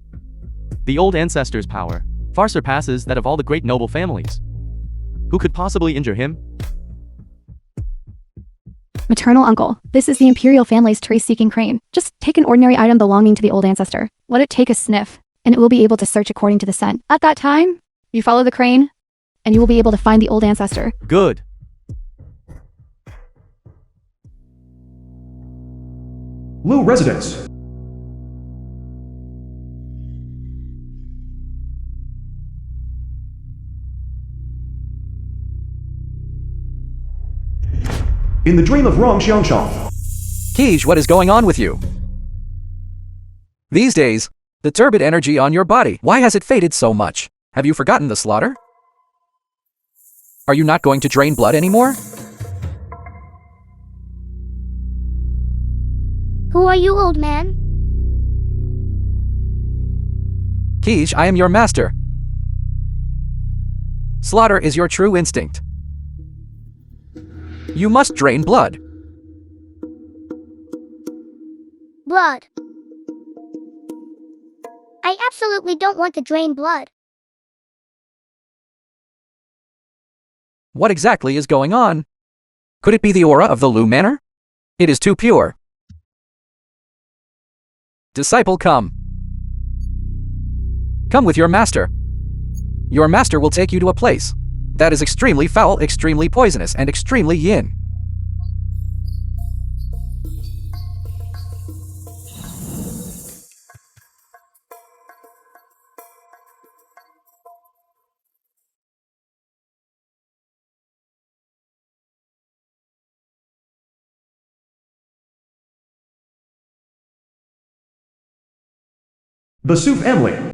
The old ancestor's power far surpasses that of all the great noble families. Who could possibly injure him?
Maternal uncle. This is the imperial family's trace-seeking crane. Just take an ordinary item belonging to the old ancestor. Let it take a sniff, and it will be able to search according to the scent. At that time, you follow the crane, and you will be able to find the old ancestor.
Good.
Lu residence. In the dream of Rong Xiangshang.
Keej, what is going on with you? These days, the turbid energy on your body, why has it faded so much? Have you forgotten the slaughter? Are you not going to drain blood anymore?
Who are you, old man?
Quiche, I am your master. Slaughter is your true instinct. You must drain blood.
Blood. I absolutely don't want to drain blood.
What exactly is going on? Could it be the aura of the Lu Manor? It is too pure. Disciple, come. Come with your master. Your master will take you to a place that is extremely foul, extremely poisonous, and extremely yin.
The Su family.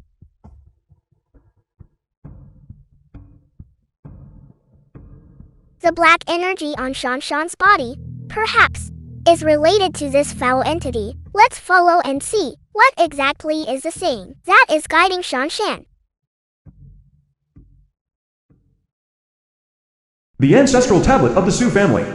The black energy on Shan's body, perhaps, is related to this foul entity. Let's follow and see what exactly is the saying that is guiding Shan.
The ancestral tablet of the Su family.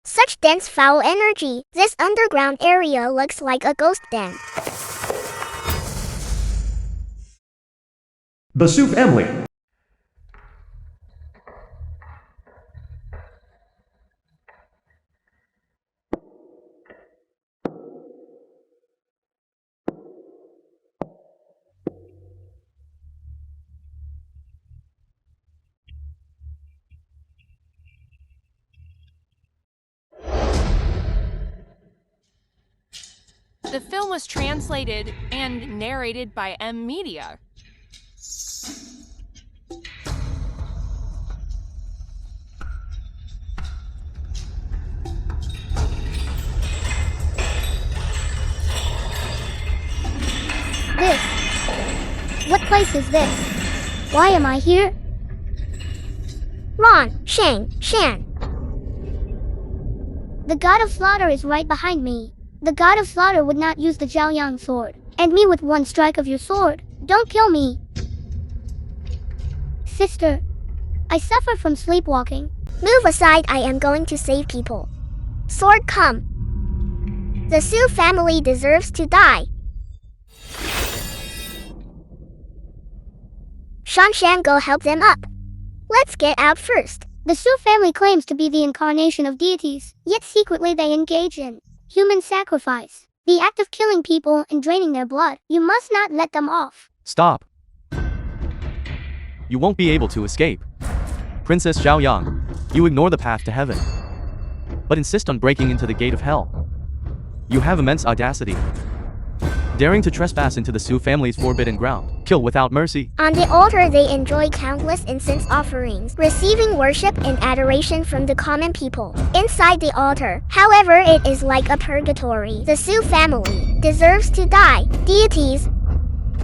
Such dense foul energy, this underground area looks like a ghost den.
The Su family.
The film was translated and narrated by M Media.
What place is this? Why am I here?
Ron, Shan.
The god of slaughter is right behind me. The god of slaughter would not use the Jiaoyang sword. End me with one strike of your sword. Don't kill me. Sister, I suffer from sleepwalking.
Move aside, I am going to save people. Sword, come. The Su family deserves to die. Shan, go help them up. Let's get out first.
The Su family claims to be the incarnation of deities, yet secretly they engage in human sacrifice. The act of killing people and draining their blood. You must not let them off.
Stop. You won't be able to escape. Princess Xiaoyang, you ignore the path to heaven, but insist on breaking into the gate of hell. You have immense audacity, daring to trespass into the Su family's forbidden ground. Kill without mercy.
On the altar they enjoy countless incense offerings, receiving worship and adoration from the common people. Inside the altar, however, it is like a purgatory. The Su family deserves to die. Deities.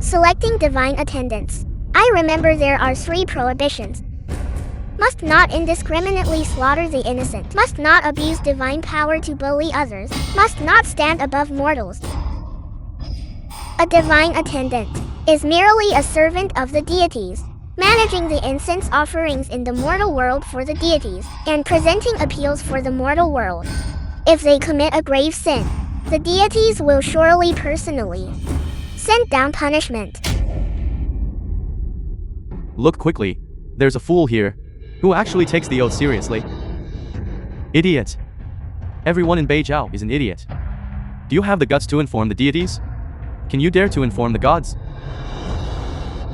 Selecting divine attendants. I remember there are 3 prohibitions. Must not indiscriminately slaughter the innocent. Must not abuse divine power to bully others. Must not stand above mortals. A divine attendant is merely a servant of the deities, managing the incense offerings in the mortal world for the deities, and presenting appeals for the mortal world. If they commit a grave sin, the deities will surely personally send down punishment.
Look quickly. There's a fool here who actually takes the oath seriously. Idiot. Everyone in Beijiao is an idiot. Do you have the guts to inform the deities? Can you dare to inform the gods?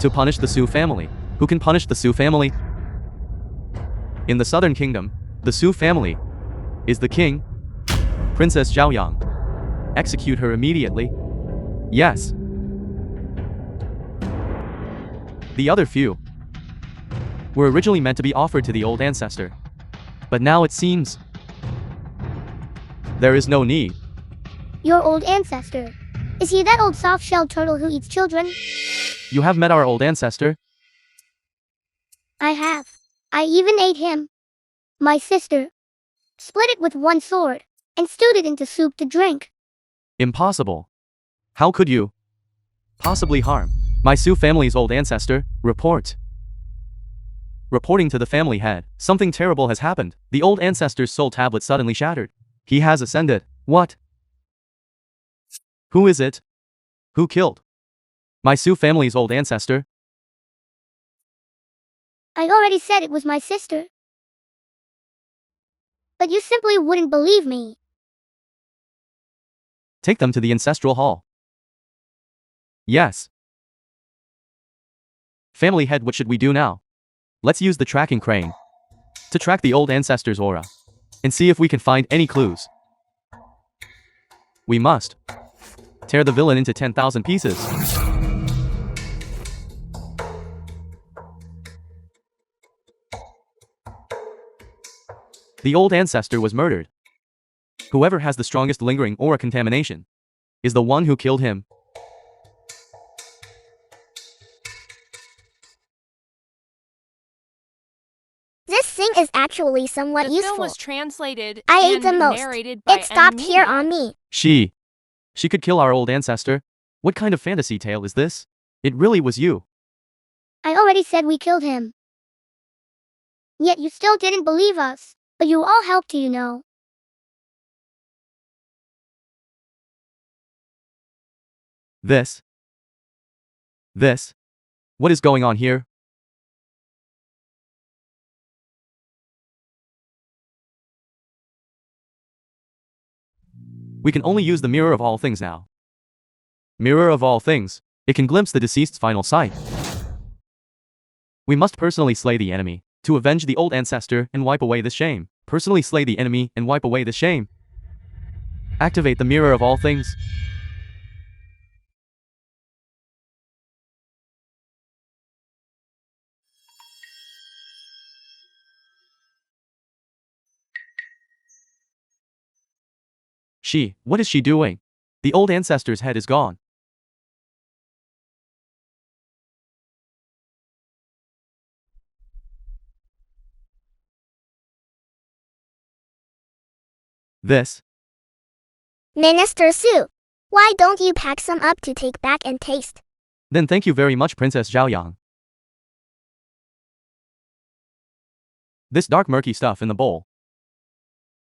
To punish the Su family. Who can punish the Su family? In the Southern Kingdom, the Su family is the king, Princess Xiaoyang. Execute her immediately. Yes. The other few were originally meant to be offered to the old ancestor, but now it seems there is no need.
Your old ancestor. Is he that old soft-shelled turtle who eats children?
You have met our old ancestor?
I have. I even ate him. My sister split it with one sword and stewed it into soup to drink.
Impossible. How could you possibly harm my Su family's old ancestor? Report. Reporting to the family head, something terrible has happened. The old ancestor's soul tablet suddenly shattered. He has ascended. What? Who is it? Who killed my Su family's old ancestor?
I already said it was my sister. But you simply wouldn't believe me.
Take them to the ancestral hall. Yes. Family head, what should we do now? Let's use the tracking crane to track the old ancestor's aura and see if we can find any clues. We must tear the villain into 10,000 pieces. The old ancestor was murdered. Whoever has the strongest lingering aura contamination is the one who killed him.
This thing is actually somewhat
The
useful.
film was translated
I ate
and
the most.
narrated by
It stopped
M.
here
Media.
on me.
She could kill our old ancestor? What kind of fantasy tale is this? It really was you.
I already said we killed him. Yet you still didn't believe us. But you all helped, you know.
This? What is going on here? We can only use the mirror of all things now. Mirror of all things. It can glimpse the deceased's final sight. We must personally slay the enemy to avenge the old ancestor and wipe away the shame. Personally slay the enemy and wipe away the shame. Activate the mirror of all things. What is she doing? The old ancestor's head is gone. This?
Minister Su, why don't you pack some up to take back and taste?
Then thank you very much, Princess Zhaoyang. This dark murky stuff in the bowl.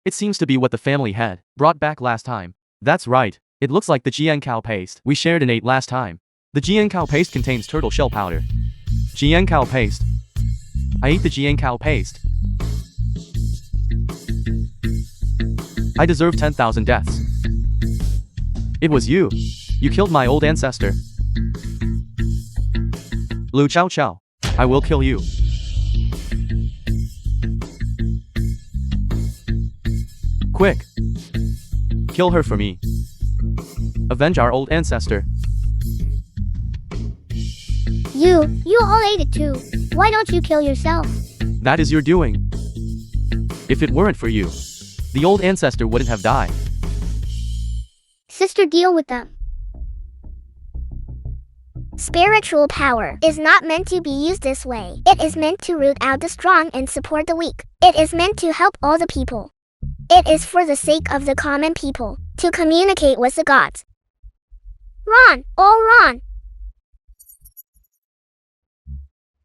It seems to be what the family had brought back last time. That's right, it looks like the jian cow paste we shared and ate last time. The jian cow paste contains turtle shell powder. Jian cow paste. I ate the jian cow paste. I deserve 10,000 deaths. It was you. You killed my old ancestor. Lu Chow Chow. I will kill you. Quick. Kill her for me. Avenge our old ancestor.
You all ate it too. Why don't you kill yourself?
That is your doing. If it weren't for you, the old ancestor wouldn't have died.
Sister, deal with them.
Spiritual power is not meant to be used this way. It is meant to root out the strong and support the weak. It is meant to help all the people. It is for the sake of the common people, to communicate with the gods. Run, all run!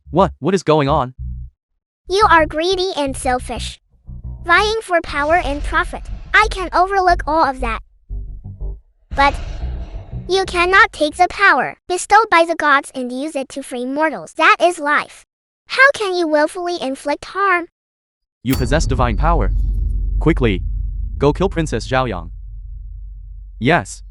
What is going on?
You are greedy and selfish. Vying for power and profit. I can overlook all of that. But you cannot take the power bestowed by the gods and use it to free mortals. That is life. How can you willfully inflict harm?
You possess divine power. Quickly, go kill Princess Zhaoyang. Yes.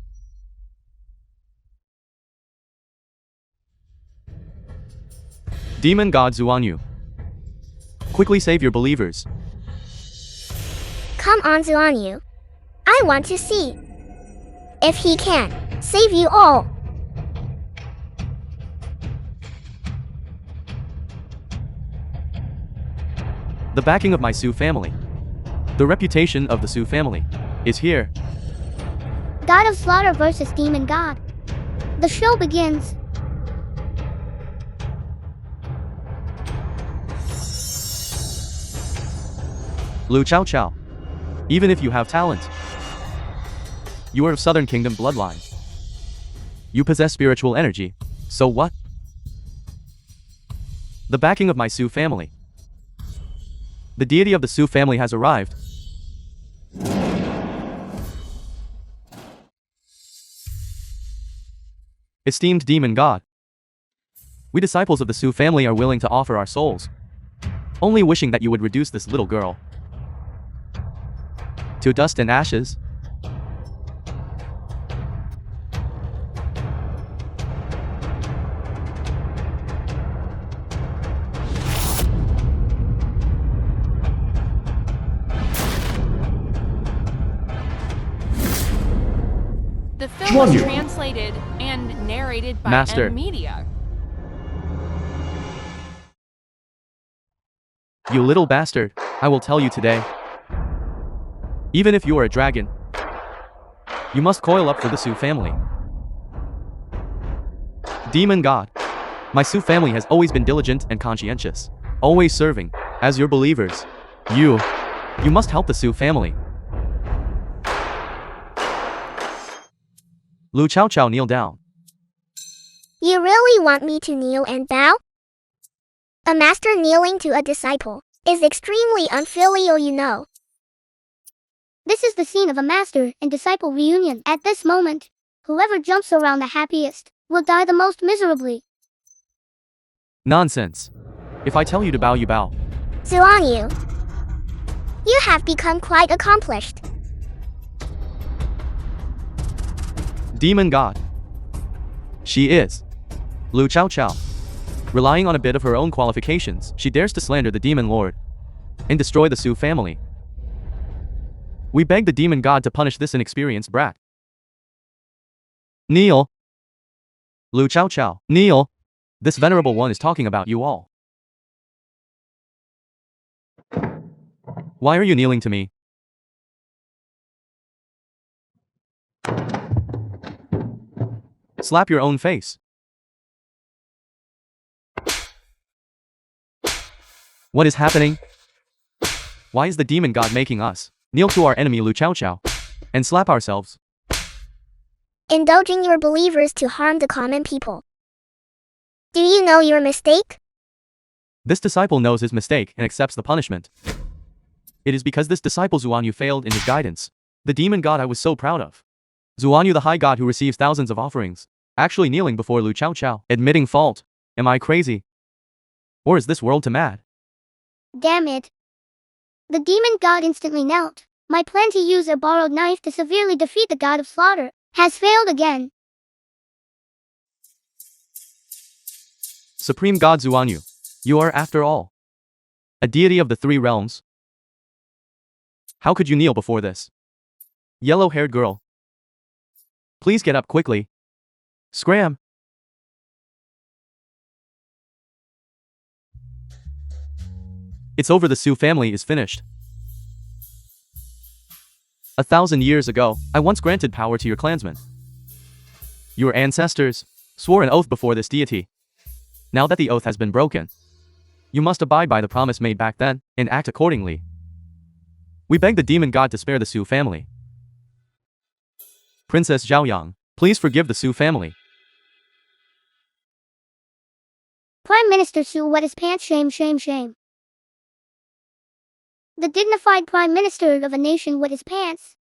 Demon God Zuanyu. Quickly save your believers.
Come on, Zuanyu. I want to see if he can save you all.
The backing of my Su family. The reputation of the Su family is here.
God of slaughter versus demon god. The show begins.
Lu Chow Chow. Even if you have talent, you are of Southern Kingdom bloodline. You possess spiritual energy. So what? The backing of my Su family. The deity of the Su family has arrived. Esteemed demon god, we disciples of the Su family are willing to offer our souls, only wishing that you would reduce this little girl to dust and ashes.
The film was translated and narrated by
Master.
M Media.
You little bastard, I will tell you today. Even if you are a dragon, you must coil up for the Su family. Demon god, my Su family has always been diligent and conscientious, always serving. As your believers, you must help the Su family. Lu Chow Chow, kneel down.
You really want me to kneel and bow? A master kneeling to a disciple is extremely unfilial, you know.
This is the scene of a master and disciple reunion. At this moment, whoever jumps around the happiest will die the most miserably.
Nonsense. If I tell you to bow, you bow.
Zuanyu, you have become quite accomplished.
Demon god. She is Lu Chow Chow. Relying on a bit of her own qualifications, she dares to slander the demon lord and destroy the Su family. We beg the demon god to punish this inexperienced brat. Kneel. Lu Chow Chow, kneel. This venerable one is talking about you all. Why are you kneeling to me? Slap your own face. What is happening? Why is the demon god making us kneel to our enemy Lu Chow Chow and slap ourselves?
Indulging your believers to harm the common people. Do you know your mistake?
This disciple knows his mistake and accepts the punishment. It is because this disciple Zuanyu failed in his guidance. The demon god I was so proud of. Zuanyu, the high god who receives thousands of offerings, actually kneeling before Lu Chow Chow, admitting fault. Am I crazy? Or is this world to mad?
Damn it. The demon god instantly knelt. My plan to use a borrowed knife to severely defeat the god of slaughter has failed again.
Supreme God Zuanyu, you are, after all, a deity of the three realms. How could you kneel before this yellow-haired girl? Please get up quickly. Scram. It's over, the Su family is finished. 1,000 years ago, I once granted power to your clansmen. Your ancestors swore an oath before this deity. Now that the oath has been broken, you must abide by the promise made back then, and act accordingly. We beg the demon god to spare the Su family. Princess Zhaoyang, please forgive the Su family.
Prime Minister Su wet his pants. Shame, shame, shame. The dignified Prime Minister of a nation wet his pants.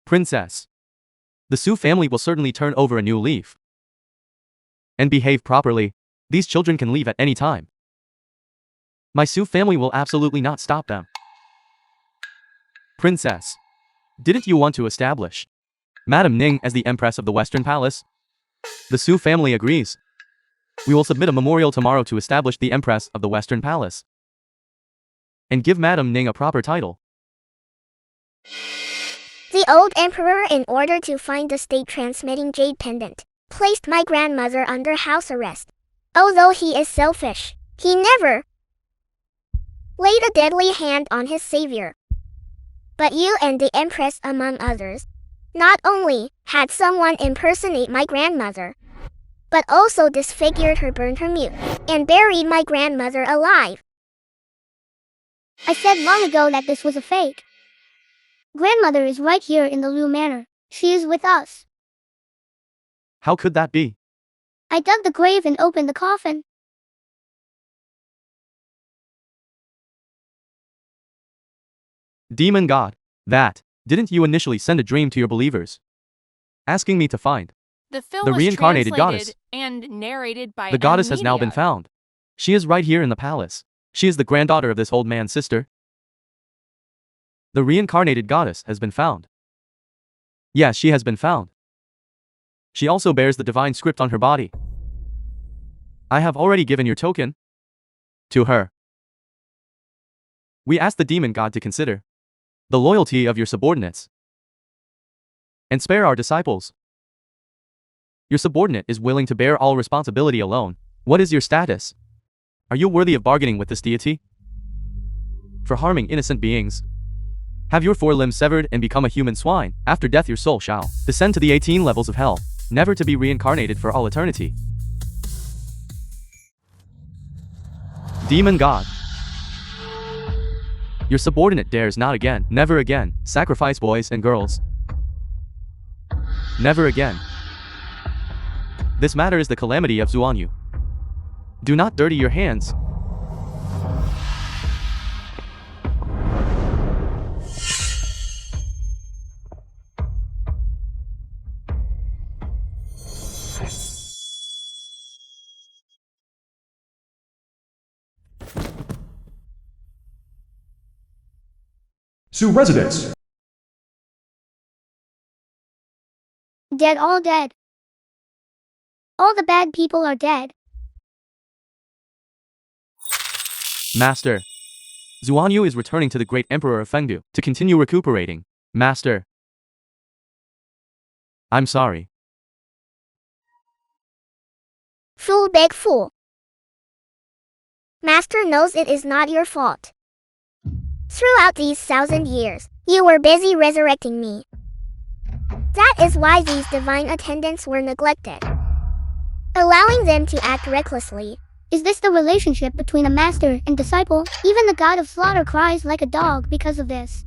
Princess, the Su family will certainly turn over a new leaf and behave properly. These children can leave at any time. My Su family will absolutely not stop them. Princess, didn't you want to establish Madame Ning as the Empress of the Western Palace? The Su family agrees. We will submit a memorial tomorrow to establish the Empress of the Western Palace and give Madame Ning a proper title.
The old emperor, in order to find the state-transmitting jade pendant, placed my grandmother under house arrest. Although he is selfish, he never laid a deadly hand on his savior. But you and the Empress, among others, Not only had someone impersonate my grandmother, but also disfigured her, burned her mute, and buried my grandmother alive.
I said long ago that this was a fake. Grandmother is right here in the Lu Manor. She is with us.
How could that be?
I dug the grave and opened the coffin.
Demon God, didn't you initially send a dream to your believers, asking me to find
The film
the
was
reincarnated
translated
goddess?
and narrated by
The goddess has now been
media.
found. She is right here in the palace. She is the granddaughter of this old man's sister. The reincarnated goddess has been found. Yes, she has been found. She also bears the divine script on her body. I have already given your token to her. We ask the demon god to consider the loyalty of your subordinates and spare our disciples. Your subordinate is willing to bear all responsibility alone. What is your status? Are you worthy of bargaining with this deity for harming innocent beings? Have your 4 limbs severed and become a human swine. After death your soul shall descend to the 18 levels of hell, never to be reincarnated for all eternity. Demon God, your subordinate dares not again, never again, sacrifice boys and girls. Never again. This matter is the calamity of Zuanyu. Do not dirty your hands.
Su residence.
Dead, all dead. All the bad people are dead.
Master, Zuanyu is returning to the great emperor of Fengdu to continue recuperating. Master, I'm sorry.
Fool, big fool. Master knows it is not your fault. Throughout these 1,000 years, you were busy resurrecting me. That is why these divine attendants were neglected, allowing them to act recklessly.
Is this the relationship between a master and disciple? Even the god of slaughter cries like a dog because of this.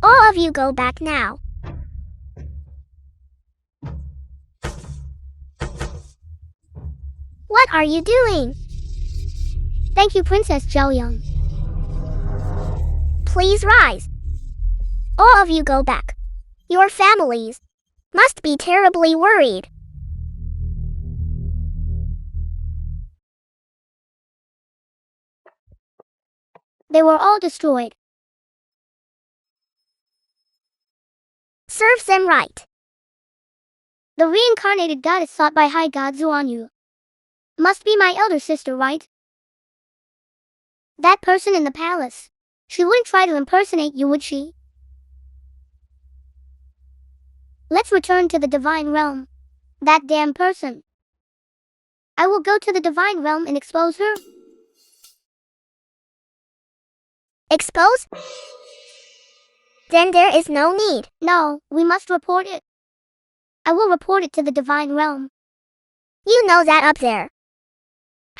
All of you go back now. What are you doing?
Thank you, Princess Zhaoyang.
Please rise. All of you go back. Your families must be terribly worried.
They were all destroyed.
Serves them right.
The reincarnated goddess sought by High God Zuanyu must be my elder sister, right? That person in the palace. She wouldn't try to impersonate you, would she? Let's return to the divine realm. That damn person. I will go to the divine realm and expose her.
Expose? Then there is no need.
No, we must report it. I will report it to the divine realm.
You know that up there.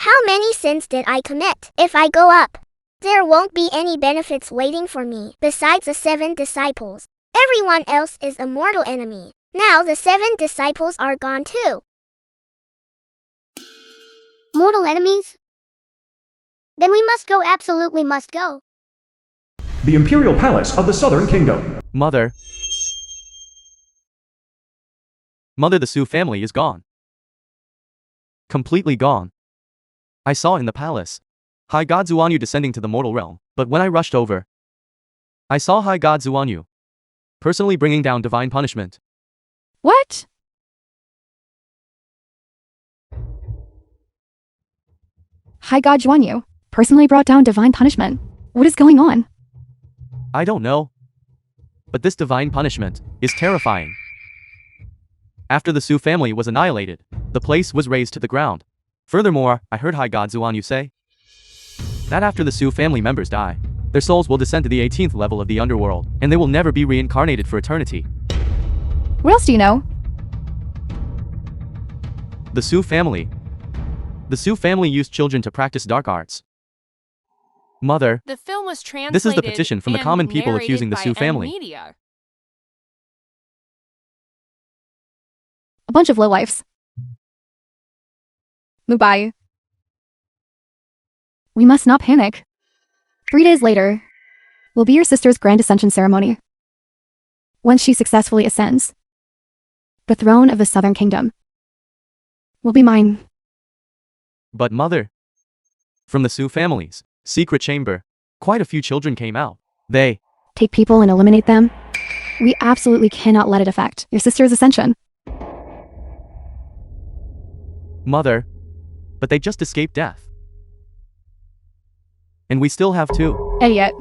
How many sins did I commit? If I go up, there won't be any benefits waiting for me besides the 7 disciples. Everyone else is a mortal enemy. Now the 7 disciples are gone too.
Mortal enemies? Then we must go, absolutely must go.
The Imperial Palace of the Southern Kingdom.
Mother, the Su family is gone. Completely gone. I saw in the palace High God Zuanyu descending to the mortal realm, but when I rushed over, I saw High God Zuanyu personally bringing down divine punishment.
What? High God Zhuanyu personally brought down divine punishment. What is going on?
I don't know. But this divine punishment is terrifying. After the Su family was annihilated, the place was razed to the ground. Furthermore, I heard High God Zuanyu say that after the Su family members die, Their souls will descend to the 18th level of the underworld, and they will never be reincarnated for eternity.
What else do you know?
The Su family. The Su family used children to practice dark arts. Mother,
The film was translated.
this is the petition from the
and
common people
narrated
accusing the
by
Su family.
Media.
A bunch of lowlifes. Mubai. We must not panic. 3 days later will be your sister's grand ascension ceremony. When she successfully ascends, the throne of the Southern Kingdom will be mine.
But mother, from the Su family's secret chamber, quite a few children came out. They
Take people and eliminate them. We absolutely cannot let it affect your sister's ascension.
Mother, but they just escaped death. And we still have two.
Idiot.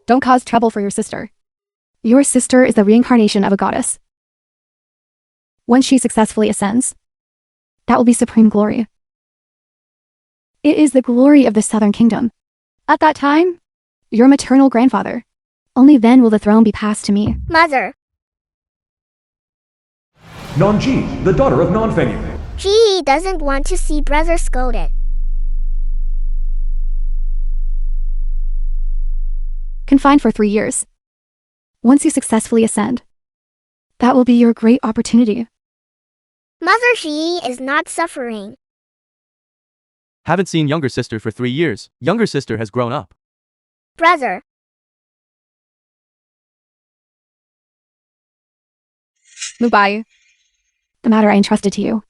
Don't cause trouble for your sister. Your sister is the reincarnation of a goddess. When she successfully ascends, that will be supreme glory. It is the glory of the Southern Kingdom. At that time, your maternal grandfather. Only then will the throne be passed to me.
Mother,
Non-Ji, the daughter of Non-Fengyu.
Ji doesn't want to see brother scolded.
Confined for 3 years. Once you successfully ascend, that will be your great opportunity.
Mother Ji is not suffering.
Haven't seen younger sister for 3 years. Younger sister has grown up.
Brother,
Mubai. The matter I entrusted to you.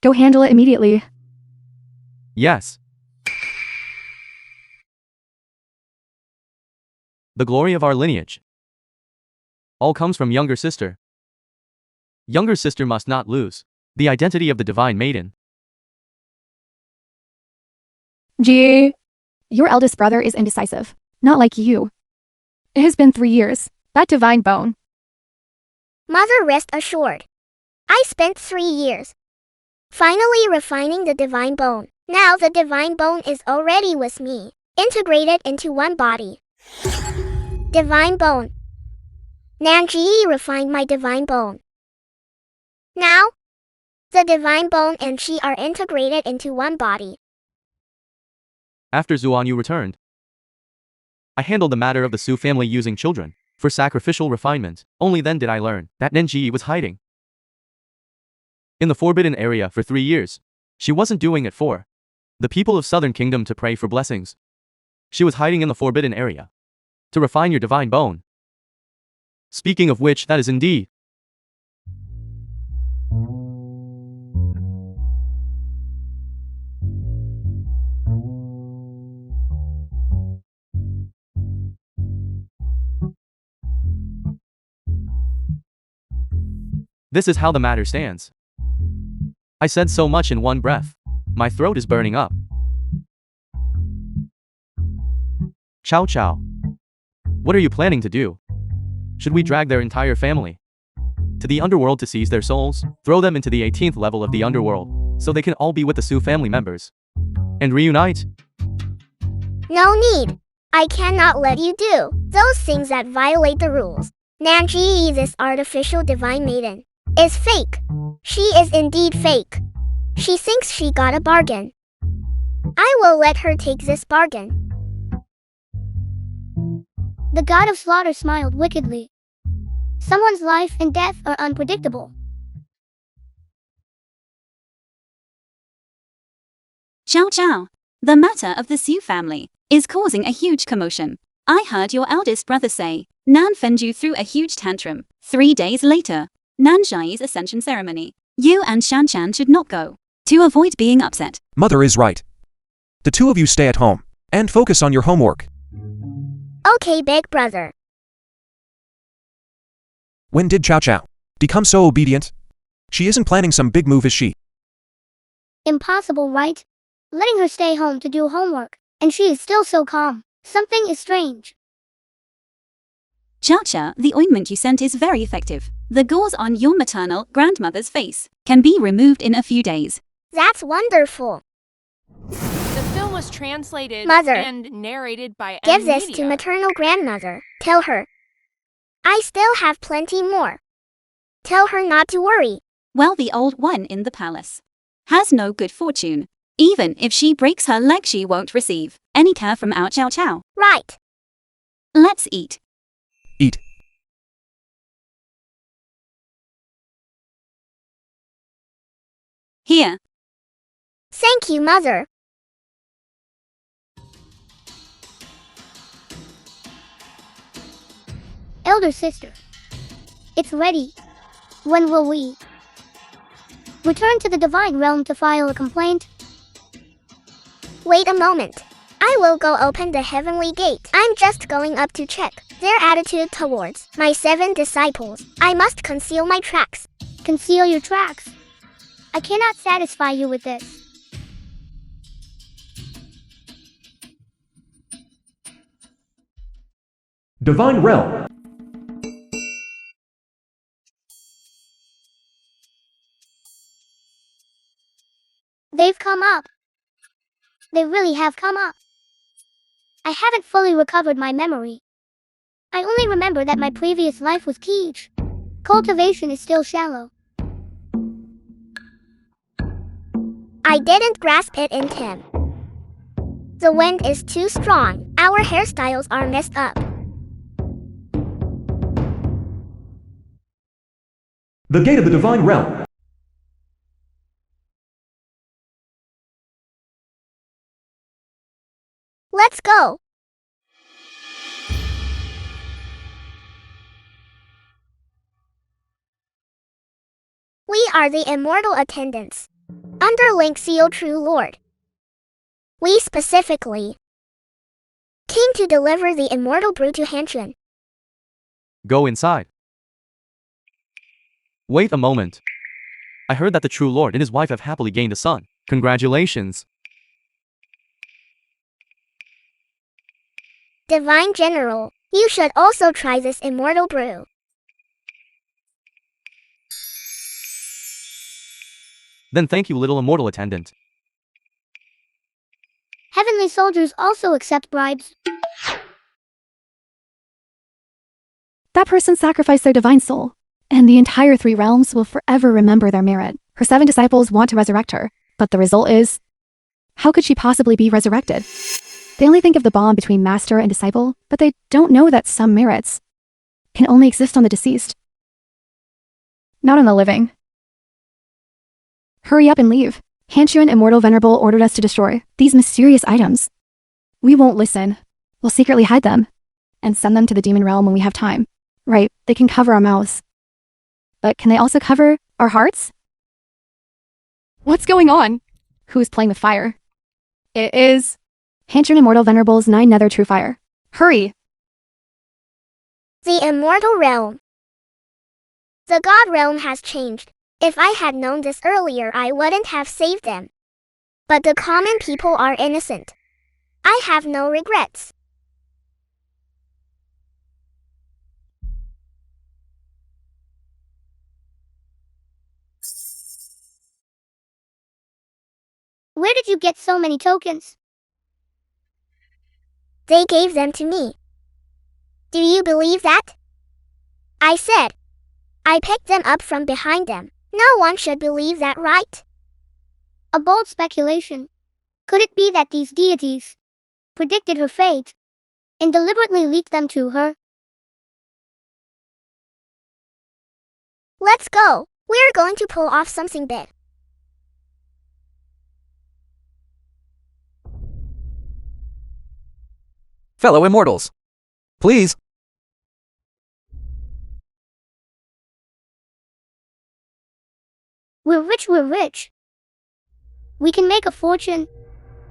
Go handle it immediately.
Yes. The glory of our lineage all comes from younger sister. Younger sister must not lose the identity of the divine maiden.
Gee, your eldest brother is indecisive. Not like you. It has been 3 years. That divine bone.
Mother, rest assured. I spent 3 years finally refining the divine bone. Now the divine bone is already with me, integrated into one body. Divine bone. Nanji refined my divine bone. Now, the divine bone and she are integrated into one body.
After Zuanyu returned, I handled the matter of the Su family using children for sacrificial refinement. Only then did I learn that Nenji was hiding in the forbidden area for 3 years. She wasn't doing it for the people of Southern Kingdom to pray for blessings. She was hiding in the forbidden area to refine your divine bone. Speaking of which, that is indeed this is how the matter stands. I said so much in one breath. My throat is burning up. Chow Chow. What are you planning to do? Should we drag their entire family to the underworld to seize their souls? Throw them into the 18th level of the underworld, so they can all be with the Su family members and reunite?
No need. I cannot let you do those things that violate the rules. Nanji, this artificial divine maiden, is fake. She is indeed fake. She thinks she got a bargain. I will let her take this bargain.
The god of slaughter smiled wickedly. Someone's life and death are unpredictable.
Chow Chow. The matter of the Su family is causing a huge commotion. I heard your eldest brother say, Nan Fenju threw a huge tantrum. 3 days later, Nanshai's ascension ceremony. You and Shanchan should not go, to avoid being upset.
Mother is right. The two of you stay at home and focus on your homework.
Okay, big brother.
When did Chow Chow become so obedient? She isn't planning some big move, is she?
Impossible, right? Letting her stay home to do homework, and she is still so calm. Something is strange.
Cha Cha, the ointment you sent is very effective. The gauze on your maternal grandmother's face can be removed in a few days.
That's wonderful.
The film was translated
Mother,
and narrated by
give
M
this to
Media.
maternal grandmother. Tell her. I still have plenty more. Tell her not to worry.
Well, the old one in the palace has no good fortune. Even if she breaks her leg, she won't receive any care from our Chow Chow.
Right.
Let's eat.
Eat.
Here.
Thank you, Mother.
Elder sister. It's ready. When will we return to the divine realm to file a complaint?
Wait a moment. I will go open the heavenly gate. I'm just going up to check their attitude towards my 7 disciples. I must conceal my tracks.
Conceal your tracks. I cannot satisfy you with this.
Divine Realm.
They've come up. They really have come up. I haven't fully recovered my memory. I only remember that my previous life was Keech. Cultivation is still shallow.
I didn't grasp it in time. The wind is too strong. Our hairstyles are messed up.
The gate of the Divine Realm.
Let's go. We are the immortal attendants. Underlink Seal True Lord. We specifically came to deliver the immortal brew to Hanshin.
Go inside. Wait a moment. I heard that the true lord and his wife have happily gained a son. Congratulations.
Divine General, you should also try this immortal brew.
Then thank you, little immortal attendant.
Heavenly soldiers also accept bribes.
That person sacrificed their divine soul, and the entire 3 realms will forever remember their merit. Her 7 disciples want to resurrect her, but the result is, how could she possibly be resurrected? They only think of the bond between master and disciple, but they don't know that some merits can only exist on the deceased, not on the living. Hurry up and leave. Hanshin Immortal Venerable ordered us to destroy these mysterious items. We won't listen. We'll secretly hide them and send them to the demon realm when we have time. Right, they can cover our mouths. But can they also cover our hearts? What's going on? Who's playing with fire? It is Hanshin Immortal Venerable's 9 Nether True Fire. Hurry!
The immortal realm. The god realm has changed. If I had known this earlier, I wouldn't have saved them. But the common people are innocent. I have no regrets.
Where did you get so many tokens?
They gave them to me. Do you believe that? I said. I picked them up from behind them. No one should believe that, right?
A bold speculation. Could it be that these deities predicted her fate and deliberately leaked them to her?
Let's go. We're going to pull off something big.
Fellow immortals, please.
We're rich. We can make a fortune.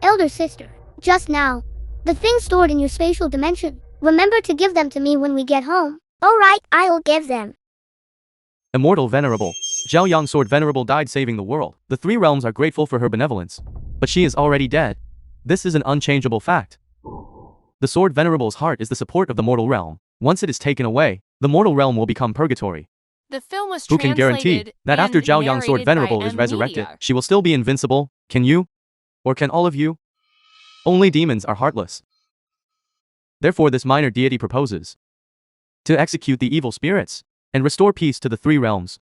Elder sister, just now, the things stored in your spatial dimension, remember to give them to me when we get home.
Alright, I'll give them.
Immortal Venerable. Zhao Yang Sword Venerable died saving the world. The 3 realms are grateful for her benevolence. But she is already dead. This is an unchangeable fact. The Sword Venerable's heart is the support of the mortal realm. Once it is taken away, the mortal realm will become purgatory.
The film was
Who can guarantee that after Zhao Yang Sword Venerable is resurrected, she will still be invincible? Can you? Or can all of you? Only demons are heartless. Therefore this minor deity proposes to execute the evil spirits and restore peace to the three realms.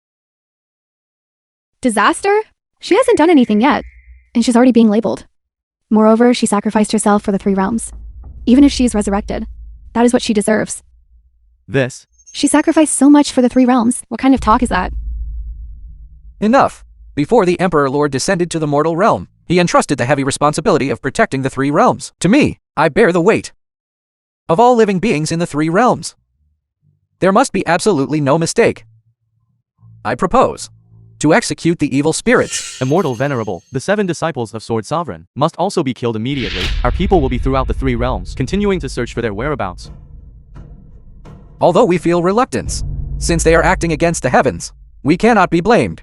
Disaster? She hasn't done anything yet, and she's already being labeled. Moreover, she sacrificed herself for the three realms. Even if she is resurrected, that is what she deserves.
This.
She sacrificed so much for the three realms. What kind of talk is that?
Enough. Before the Emperor Lord descended to the mortal realm, he entrusted the heavy responsibility of protecting the three realms. To me, I bear the weight of all living beings in the three realms. There must be absolutely no mistake. I propose to execute the evil spirits.
Immortal Venerable, the 7 disciples of Sword Sovereign, must also be killed immediately. Our people will be throughout the three realms, continuing to search for their whereabouts.
Although we feel reluctance, since they are acting against the heavens, we cannot be blamed.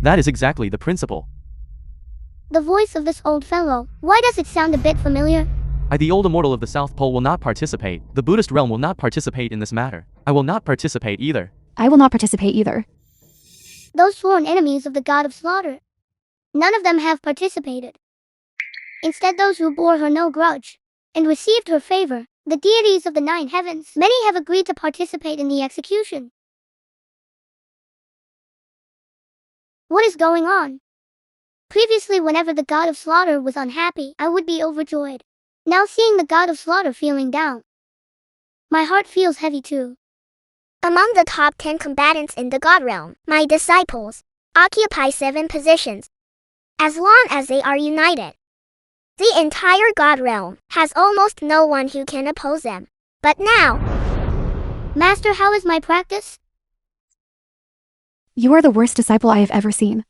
That is exactly the principle.
The voice of this old fellow, why does it sound a bit familiar?
I, the old immortal of the South Pole, will not participate. The Buddhist realm will not participate in this matter. I will not participate either.
I will not participate either.
Those sworn enemies of the god of slaughter. None of them have participated. Instead, those who bore her no grudge and received her favor, the deities of the 9 heavens, many have agreed to participate in the execution. What is going on? Previously, whenever the god of slaughter was unhappy, I would be overjoyed. Now seeing the god of slaughter feeling down, my heart feels heavy too.
Among the top 10 combatants in the God realm, my disciples occupy 7 positions. As long as they are united, the entire God realm has almost no one who can oppose them. But now,
Master, how is my practice?
You are the worst disciple I have ever seen.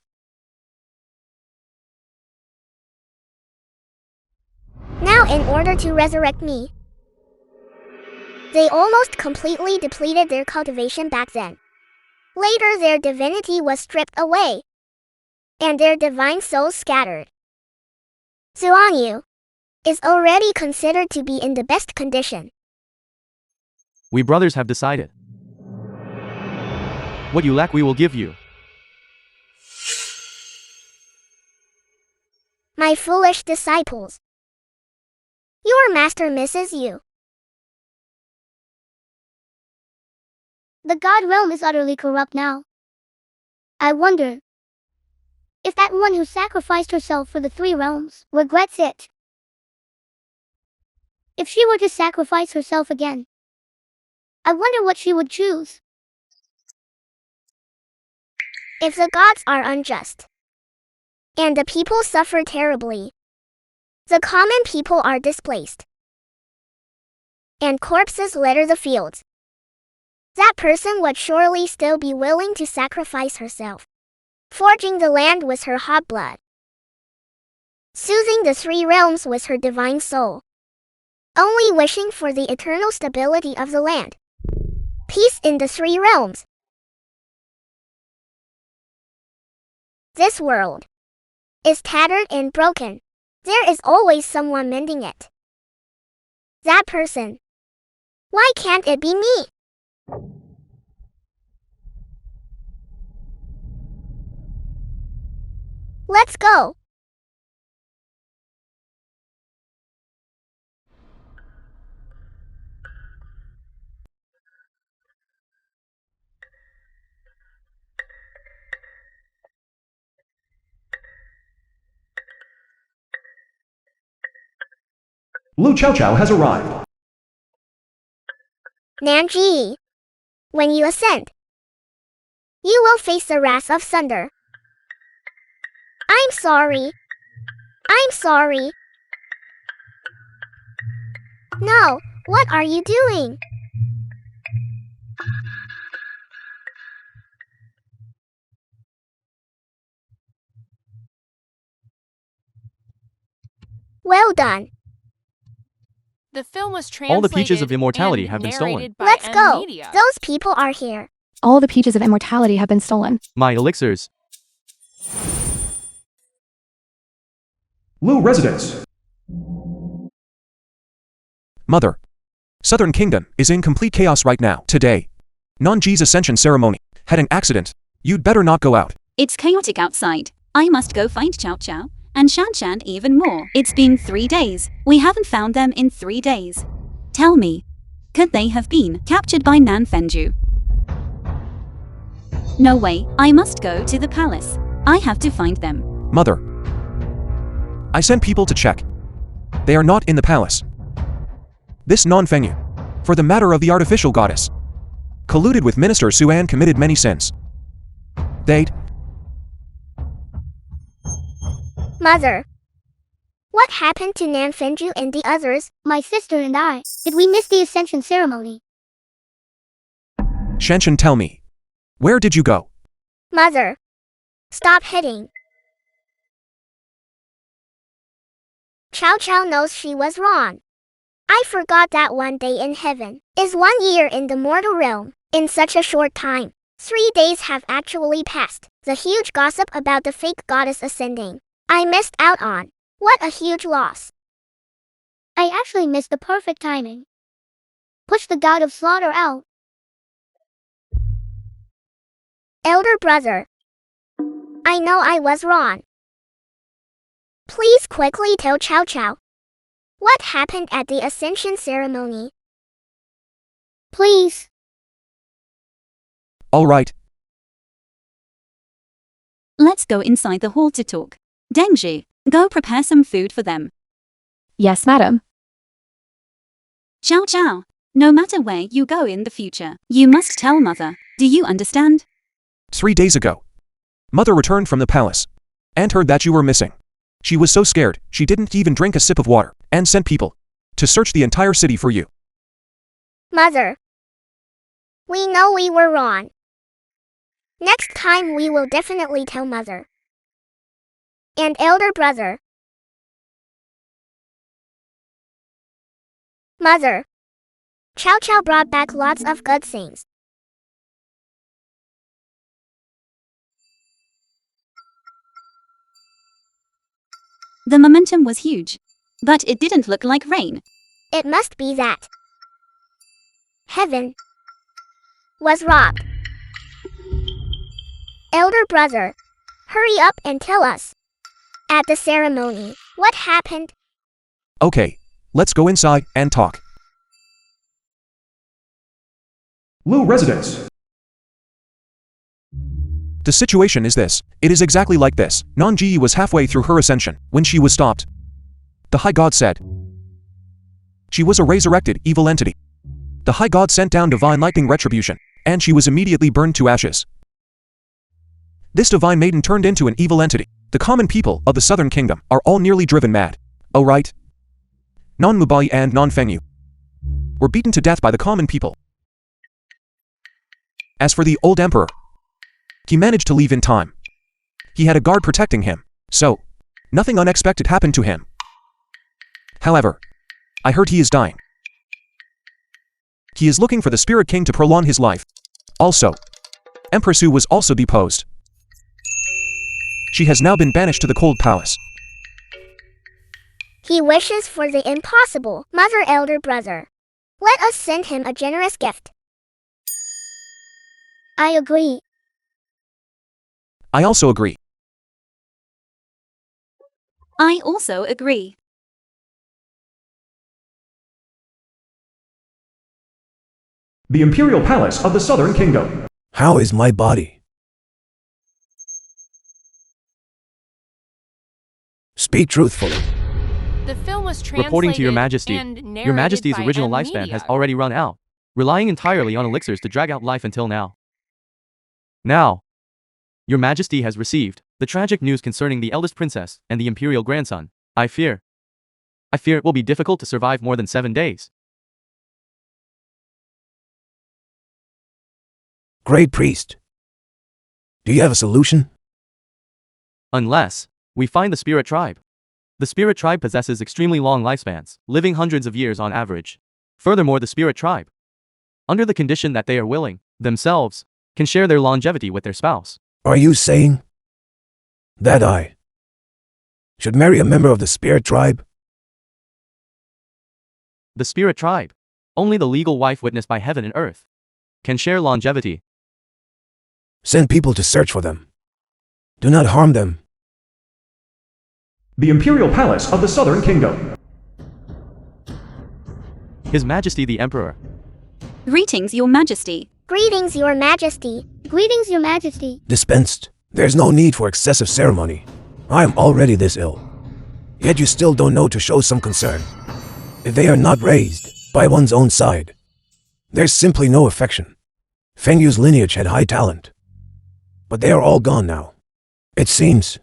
now in order to resurrect me, they almost completely depleted their cultivation back then. Later their divinity was stripped away, and their divine souls scattered. Zuanyu is already considered to be in the best condition.
We brothers have decided. What you lack we will give you.
My foolish disciples, your master misses you.
The God realm is utterly corrupt now. I wonder if that one who sacrificed herself for the 3 realms regrets it. If she were to sacrifice herself again, I wonder what she would choose.
If the gods are unjust, and the people suffer terribly, the common people are displaced, and corpses litter the fields, that person would surely still be willing to sacrifice herself, forging the land with her hot blood, soothing the 3 realms with her divine soul, only wishing for the eternal stability of the land, peace in the 3 realms. This world is tattered and broken. There is always someone mending it. That person. Why can't it be me? Let's go.
Lu Chow Chow has arrived.
Nanji, when you ascend, you will face the wrath of thunder. I'm sorry. I'm sorry. No, what are you doing? Well done.
The film was translated.
All the peaches of immortality
and
have been stolen.
narrated by
Let's go.
Media.
Those people are here.
All the peaches of immortality have been stolen.
My elixirs.
Lu residence. Mother. Southern Kingdom is in complete chaos right now. Today, Nanji's ascension ceremony had an accident. You'd better not go out.
It's chaotic outside. I must go find Chow Chow And Shan even more. It's been 3 days. We haven't found them in 3 days. Tell me, could they have been captured by Nan Fenju? No way, I must go to the palace. I have to find them.
Mother. I sent people to check. They are not in the palace. This non-Fenyu, for the matter of the artificial goddess, colluded with Minister Su and committed many sins. They'd...
Mother. What happened to Nan Fenju and the others?
My sister and I. Did we miss the ascension ceremony?
Shanshan, tell me. Where did you go?
Mother. Stop hitting. Chow Chow knows she was wrong. I forgot that one day in heaven is 1 year in the mortal realm. In such a short time, 3 days have actually passed. The huge gossip about the fake goddess ascending, I missed out on. What a huge loss.
I actually missed the perfect timing. Push the god of slaughter out.
Elder brother. I know I was wrong. Please quickly tell Chow Chow what happened at the ascension ceremony.
Please.
All right.
Let's go inside the hall to talk. Dengji, go prepare some food for them.
Yes, madam.
Chow Chow, no matter where you go in the future, you must tell mother. Do you understand?
3 days ago, Mother returned from the palace and heard that you were missing. She was so scared, she didn't even drink a sip of water and sent people to search the entire city for you.
Mother. We know we were wrong. Next time we will definitely tell Mother. And elder brother. Mother. Chow Chow brought back lots of good things.
The momentum was huge. But it didn't look like rain.
It must be that heaven was robbed. Elder brother, hurry up and tell us. At the ceremony, what happened?
Okay, let's go inside and talk. Lu residence. The situation is this. It is exactly like this. Nanji was halfway through her ascension when she was stopped. The High God said she was a resurrected evil entity. The High God sent down divine lightning retribution, and she was immediately burned to ashes. This divine maiden turned into an evil entity. The common people of the Southern Kingdom are all nearly driven mad. Oh right. Non Mubai and Non Fengyu were beaten to death by the common people. As for the old emperor, he managed to leave in time. He had a guard protecting him, so nothing unexpected happened to him. However, I heard he is dying. He is looking for the Spirit King to prolong his life. Also, Empress Su was also deposed. She has now been banished to the Cold Palace.
He wishes for the impossible, Mother elder brother. Let us send him a generous gift.
I agree.
I also agree.
I also agree.
The Imperial Palace of the Southern Kingdom.
How is my body? Speak truthfully.
The film was translated
Reporting to Your Majesty,
and narrated
Your Majesty's
by
original
M
lifespan has
Media.
already run out, relying entirely on elixirs to drag out life until now. Now, Your Majesty has received the tragic news concerning the eldest princess and the imperial grandson. I fear it will be difficult to survive more than 7 days.
Great priest. Do you have a solution?
Unless we find the spirit tribe. The spirit tribe possesses extremely long lifespans, living hundreds of years on average. Furthermore, the spirit tribe, under the condition that they are willing, themselves, can share their longevity with their spouse.
Are you saying that I should marry a member of the spirit tribe?
The spirit tribe, only the legal wife witnessed by heaven and earth, can share longevity.
Send people to search for them. Do not harm them.
The Imperial Palace of the Southern Kingdom.
His Majesty the Emperor.
Greetings, Your Majesty.
Greetings, Your Majesty.
Greetings, Your Majesty.
Dispensed. There's no need for excessive ceremony. I am already this ill. Yet you still don't know to show some concern. If they are not raised by one's own side, there's simply no affection. Feng Yu's lineage had high talent, but they are all gone now. It seems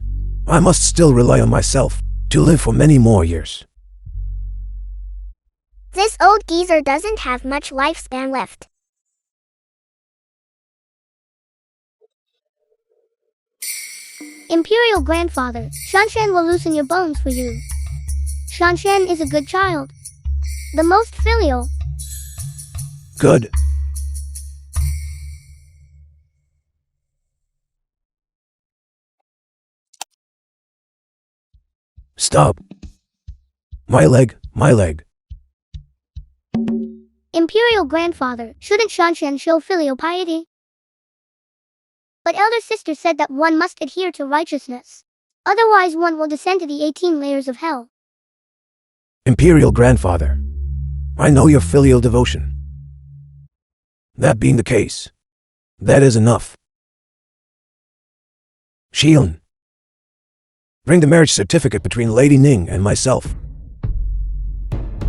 I must still rely on myself to live for many more years.
This old geezer doesn't have much lifespan left.
Imperial Grandfather, Shanshan will loosen your bones for you. Shanshan is a good child. The most filial.
Good. Stop. My leg, my leg.
Imperial Grandfather, shouldn't Shanshan show filial piety? But elder sister said that one must adhere to righteousness. Otherwise one will descend to the 18 layers of hell.
Imperial Grandfather, I know your filial devotion. That being the case, that is enough. Xion, bring the marriage certificate between Lady Ning and myself.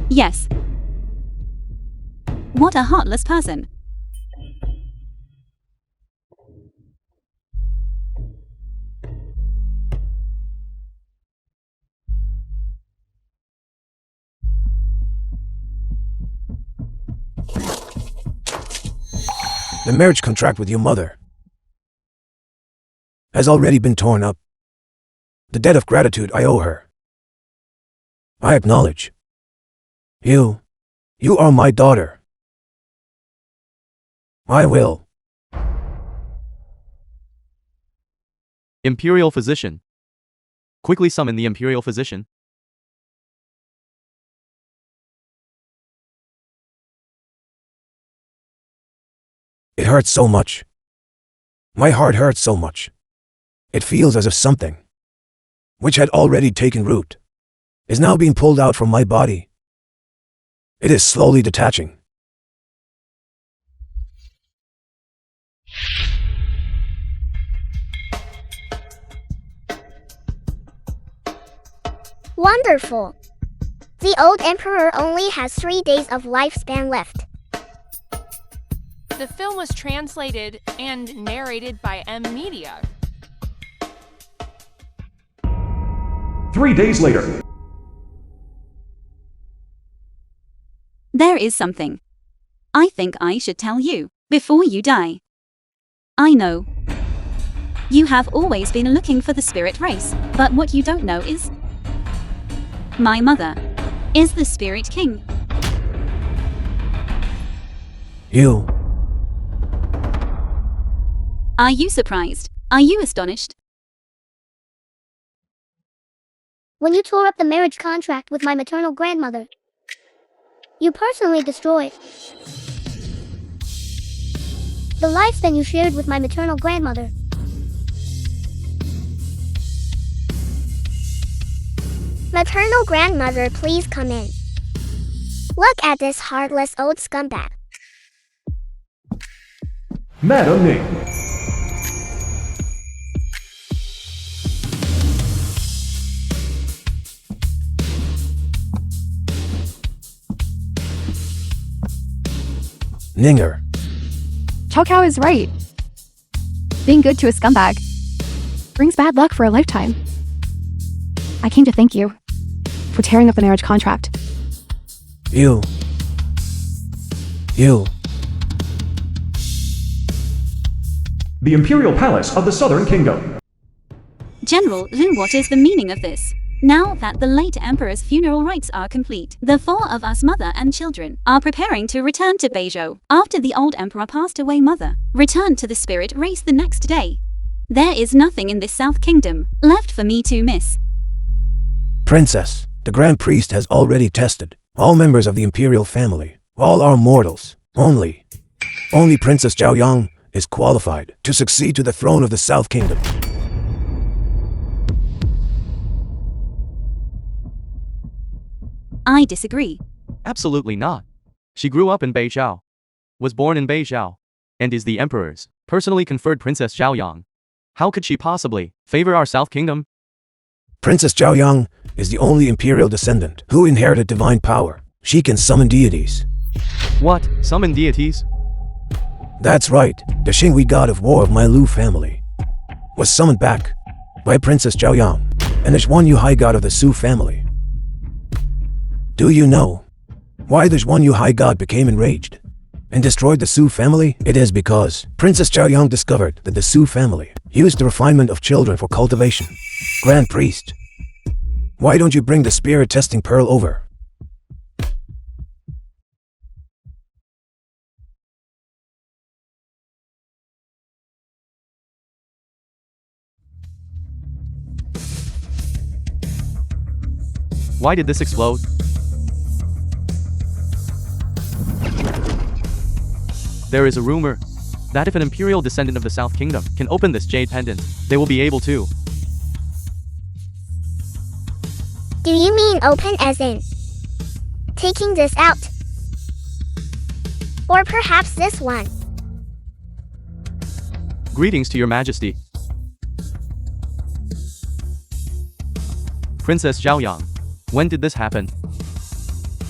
Yes. What a heartless person.
The marriage contract with your mother has already been torn up. The debt of gratitude I owe her, I acknowledge. You are my daughter. I will.
Imperial Physician. Quickly summon the Imperial Physician.
It hurts so much. My heart hurts so much. It feels as if something, which had already taken root, is now being pulled out from my body. It is slowly detaching.
Wonderful. The old emperor only has 3 days of lifespan left.
The film was translated and narrated by M Media.
3 days later.
There is something I think I should tell you before you die. I know you have always been looking for the spirit race, but what you don't know is my mother is the Spirit King.
You.
Are you surprised? Are you astonished?
When you tore up the marriage contract with my maternal grandmother, you personally destroyed the lifespan you shared with my maternal grandmother.
Maternal grandmother, please come in. Look at this heartless old scumbag.
Madam Ning.
Ninger.
Chow Chow is right. Being good to a scumbag brings bad luck for a lifetime. I came to thank you for tearing up the marriage contract.
You.
The Imperial Palace of the Southern Kingdom.
General Lu, what is the meaning of this? Now that the late Emperor's funeral rites are complete, the 4 of us, mother and children, are preparing to return to Beizhou. After the old Emperor passed away, mother returned to the spirit race the next day. There is nothing in this South Kingdom left for me to miss.
Princess, the Grand Priest has already tested all members of the Imperial family. All are mortals. Only Princess Zhao Yang is qualified to succeed to the throne of the South Kingdom.
I disagree.
Absolutely not. She grew up in Beizhou, was born in Beizhou, and is the emperor's personally conferred Princess Zhaoyang. How could she possibly favor our South Kingdom?
Princess Zhaoyang is the only imperial descendant who inherited divine power. She can summon deities.
What? Summon deities?
That's right. The Xinghui god of war of my Lu family was summoned back by Princess Zhaoyang and the Xuanyu high god of the Su family. Do you know why the Xuanyu high god became enraged and destroyed the Su family? It is because Princess Zhaoyang discovered that the Su family used the refinement of children for cultivation. Grand Priest, why don't you bring the spirit testing pearl over?
Why did this explode? There is a rumor that if an imperial descendant of the South Kingdom can open this jade pendant, they will be able to.
Do you mean open as in taking this out? Or perhaps this one?
Greetings to your majesty. Princess Zhaoyang, when did this happen?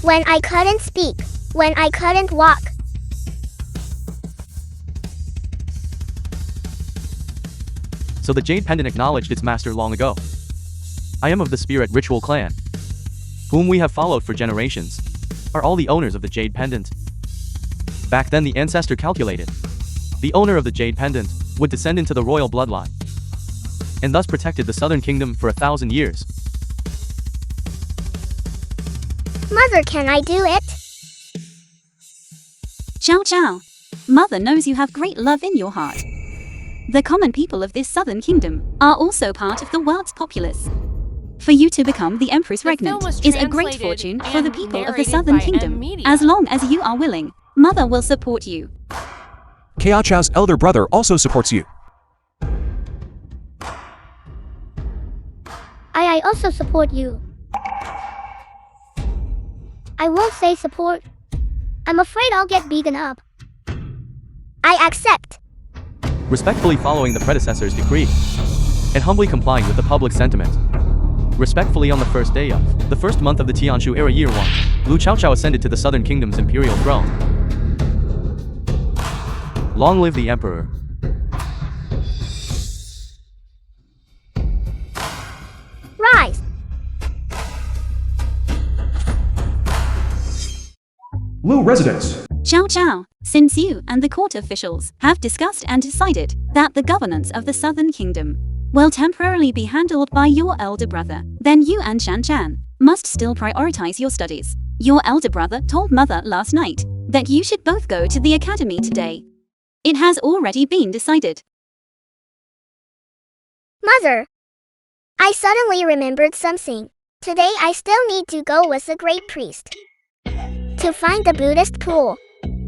When I couldn't speak, when I couldn't walk.
So the jade pendant acknowledged its master long ago. I am of the spirit ritual clan, whom we have followed for generations, are all the owners of the jade pendant. Back then the ancestor calculated the owner of the jade pendant would descend into the royal bloodline, and thus protected the southern kingdom for 1,000 years.
Mother, can I do it?
Chow Chow. Mother knows you have great love in your heart. The common people of this southern kingdom are also part of the world's populace. For you to become the Empress
The film
regnant
was
is a great
translated
fortune for the
and
people of the
narrated
southern
by
kingdom.
Media.
As long as you are willing, Mother will support you.
Chow Chow's elder brother also supports you.
I also support you. I won't say support. I'm afraid I'll get beaten up.
I accept.
Respectfully following the predecessor's decree, and humbly complying with the public sentiment. Respectfully, on the first day of the first month of the Tianshu era year 1, Lu Chow Chow ascended to the southern kingdom's imperial throne. Long live the emperor.
Rise.
Lu residence.
Chow Chow, since you and the court officials have discussed and decided that the governance of the southern kingdom will temporarily be handled by your elder brother, then you and Shan Chan must still prioritize your studies. Your elder brother told Mother last night that you should both go to the academy today. It has already been decided.
Mother, I suddenly remembered something. Today I still need to go with the great priest to find the Buddhist pool.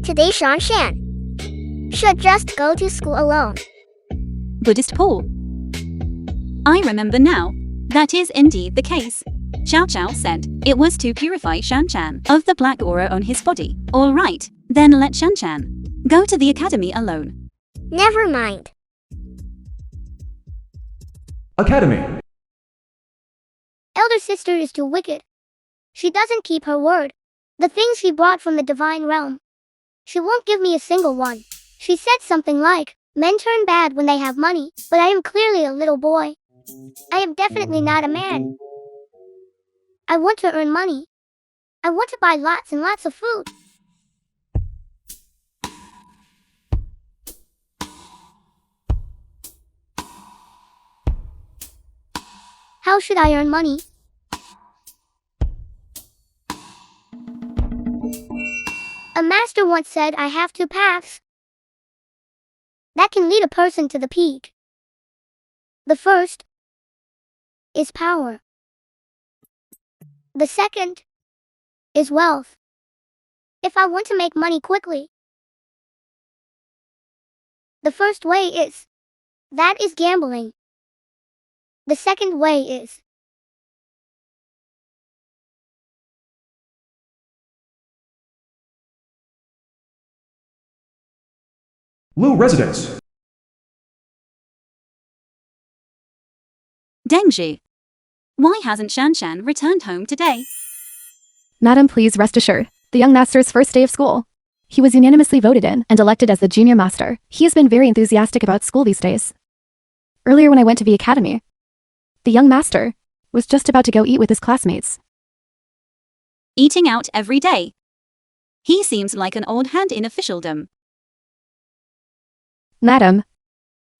Today Shan Shan should just go to school alone.
Buddhist pool. I remember now. That is indeed the case. Chow Chow said it was to purify Shan Chan of the black aura on his body. All right, then let Shan Chan go to the academy alone.
Never mind.
Academy.
Elder sister is too wicked. She doesn't keep her word. The things she brought from the divine realm, she won't give me a single one. She said something like, men turn bad when they have money, but I am clearly a little boy. I am definitely not a man. I want to earn money. I want to buy lots and lots of food. How should I earn money? A master once said I have two paths that can lead a person to the peak. The first is power. The second is wealth. If I want to make money quickly, the first way is gambling. The second way is
Lu residence.
Denji. Why hasn't Shan returned home today?
Madam, please rest assured. The young master's first day of school. He was unanimously voted in and elected as the junior master. He has been very enthusiastic about school these days. Earlier when I went to the academy, the young master was just about to go eat with his classmates.
Eating out every day. He seems like an old hand in officialdom.
Madam,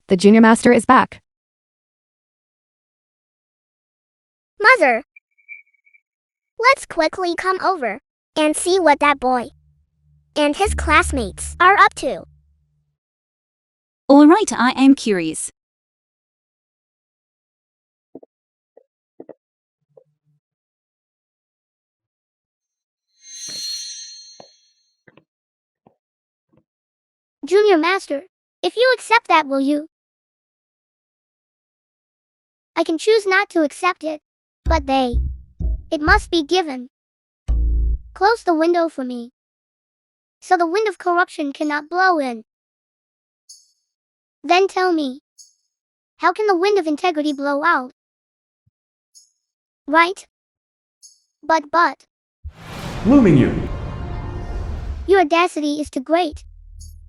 the junior master is back.
Mother, let's quickly come over and see what that boy and his classmates are up to.
All right, I am curious.
Junior Master, if you accept that, will you? I can choose not to accept it, but it must be given. Close the window for me, so the wind of corruption cannot blow in. Then tell me, how can the wind of integrity blow out? Right? But.
Blooming you.
Your audacity is too great.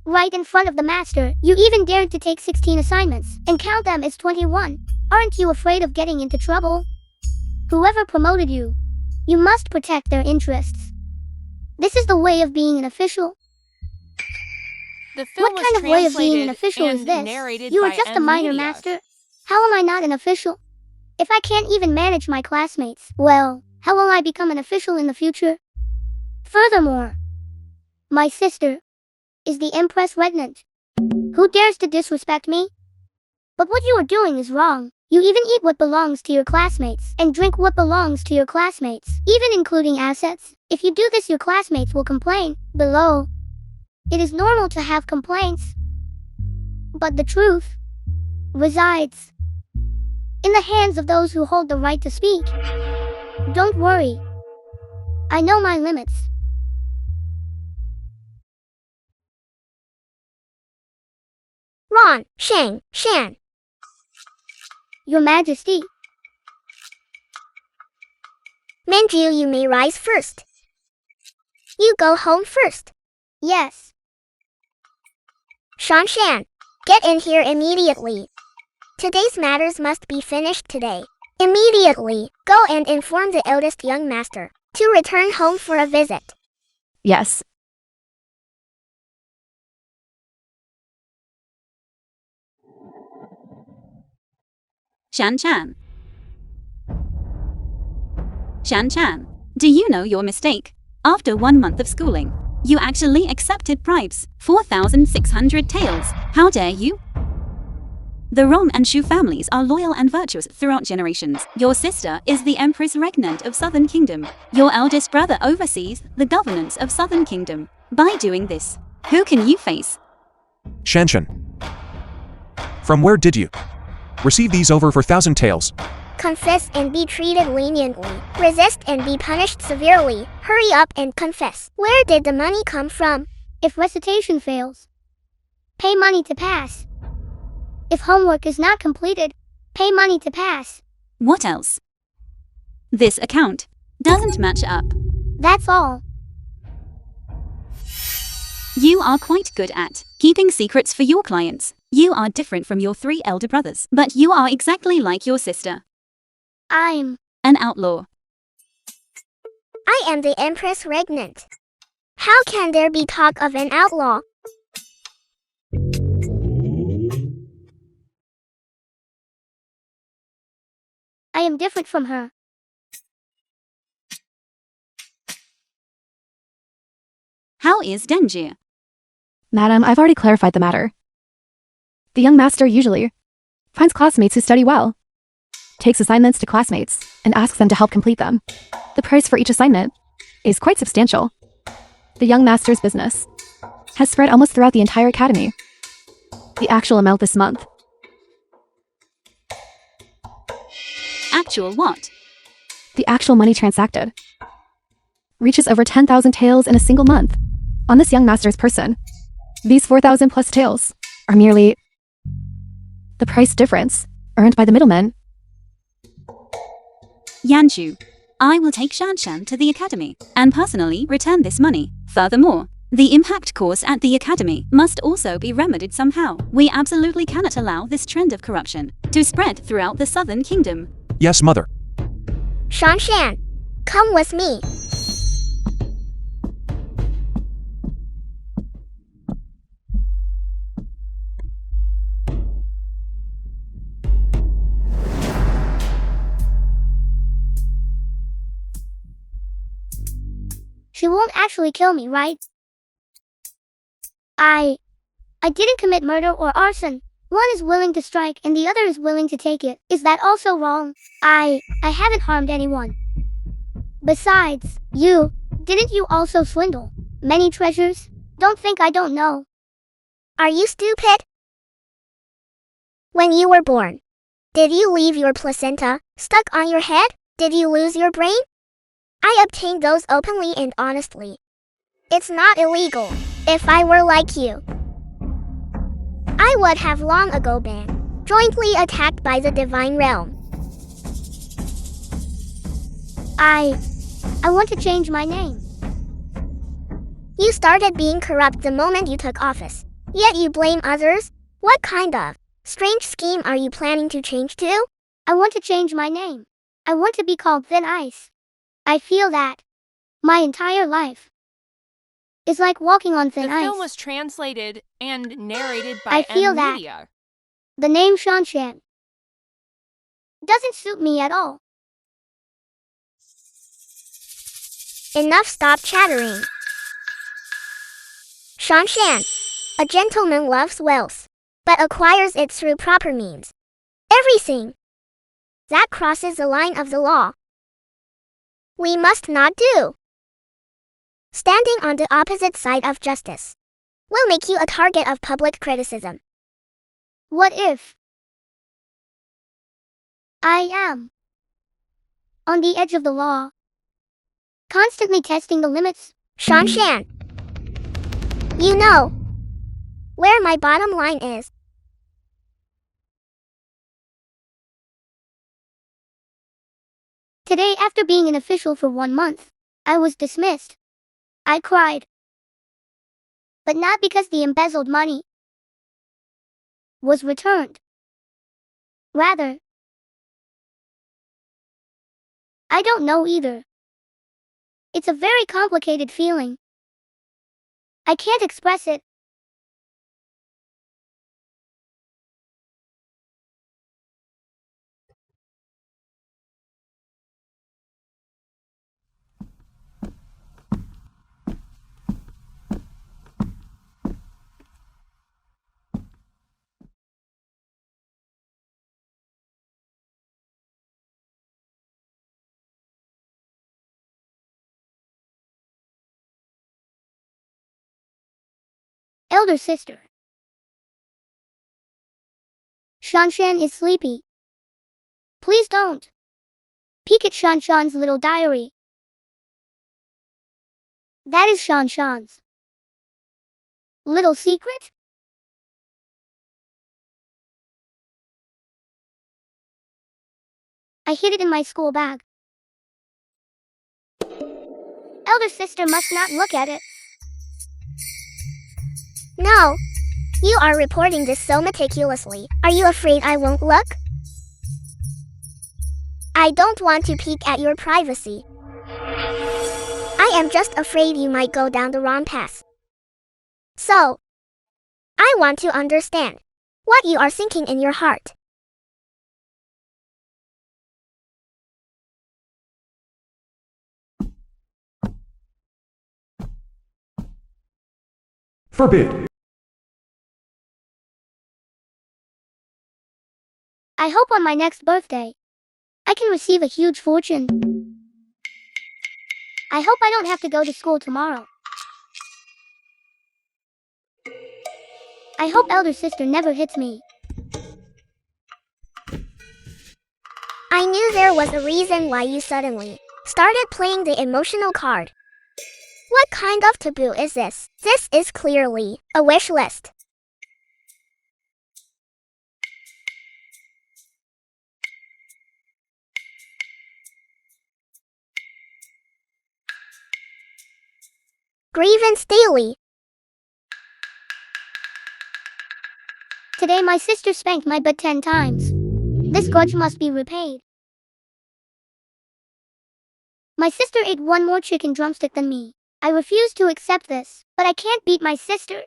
Right in front of the master, you even dared to take 16 assignments and count them as 21. Aren't you afraid of getting into trouble? Whoever promoted you, you must protect their interests. This is the way of being an official.
The film
What kind of way of being an official is this? You are just a minor master. How am I not an official? If I can't even manage my classmates, well, how will I become an official in the future? Furthermore, my sister is the Empress regnant. Who dares to disrespect me? But what you are doing is wrong. You even eat what belongs to your classmates and drink what belongs to your classmates, even including assets. If you do this, your classmates will complain. Below, it is normal to have complaints. But the truth resides in the hands of those who hold the right to speak. Don't worry. I know my limits.
Ron, Shang, Shan.
Your Majesty.
Minju, you may rise first. You go home first.
Yes.
Shan, get in here immediately. Today's matters must be finished today. Immediately, go and inform the eldest young master to return home for a visit.
Yes.
Shan. Do you know your mistake? After 1 month of schooling, you actually accepted bribes. 4,600 taels. How dare you? The Rom and Shu families are loyal and virtuous throughout generations. Your sister is the Empress regnant of Southern Kingdom. Your eldest brother oversees the governance of Southern Kingdom. By doing this, who can you face?
Shanshan. From where did you receive these over 4,000 taels?
Confess and be treated leniently. Resist and be punished severely. Hurry up and confess. Where did the money come from?
If recitation fails, pay money to pass. If homework is not completed, pay money to pass.
What else? This account doesn't match up.
That's all.
You are quite good at keeping secrets for your clients. You are different from your 3 elder brothers, but you are exactly like your sister.
I'm
an outlaw.
I am the Empress regnant. How can there be talk of an outlaw?
I am different from her.
How is Denji?
Madam, I've already clarified the matter. The young master usually finds classmates who study well, takes assignments to classmates, and asks them to help complete them. The price for each assignment is quite substantial. The young master's business has spread almost throughout the entire academy. The actual amount this month.
Actual what?
The actual money transacted reaches over 10,000 taels in a single month on this young master's person. These 4,000 plus taels are merely the price difference earned by the middlemen.
Yanshu, I will take Shanshan to the academy and personally return this money. Furthermore, the impact caused at the academy must also be remedied somehow. We absolutely cannot allow this trend of corruption to spread throughout the Southern Kingdom.
Yes, mother.
Shanshan, come with me.
She won't actually kill me, right? I didn't commit murder or arson. One is willing to strike and the other is willing to take it. Is that also wrong? I haven't harmed anyone. Besides, didn't you also swindle many treasures? Don't think I don't know.
Are you stupid? When you were born, did you leave your placenta stuck on your head? Did you lose your brain? I obtained those openly and honestly. It's not illegal. If I were like you, I would have long ago been jointly attacked by the divine realm.
I want to change my name.
You started being corrupt the moment you took office, yet you blame others? What kind of strange scheme are you planning to change to?
I want to change my name. I want to be called Thin Ice. I feel that my entire life is like walking on thin ice.
The film was translated and narrated by
I feel
Media.
The name Shanshan doesn't suit me at all.
Enough, stop chattering. Shanshan, a gentleman loves wealth, but acquires it through proper means. Everything that crosses the line of the law, we must not do. Standing on the opposite side of justice will make you a target of public criticism.
What if I am on the edge of the law, constantly testing the limits?
Shanshan, you know where my bottom line is.
Today, after being an official for 1 month, I was dismissed. I cried. But not because the embezzled money was returned. Rather, I don't know either. It's a very complicated feeling. I can't express it. Elder sister. Shanshan is sleepy. Please don't peek at Shanshan's little diary. That is Shanshan's little secret. I hid it in my school bag. Elder sister must not look at it.
No. You are reporting this so meticulously. Are you afraid I won't look? I don't want to peek at your privacy. I am just afraid you might go down the wrong path. So, I want to understand what you are thinking in your heart.
Forbid.
I hope on my next birthday, I can receive a huge fortune. I hope I don't have to go to school tomorrow. I hope elder sister never hits me.
I knew there was a reason why you suddenly started playing the emotional card. What kind of taboo is this? This is clearly a wish list. grievance daily.
Today my sister spanked my butt 10 times. This grudge must be repaid. My sister ate one more chicken drumstick than me. I refuse to accept this, but I can't beat my sister.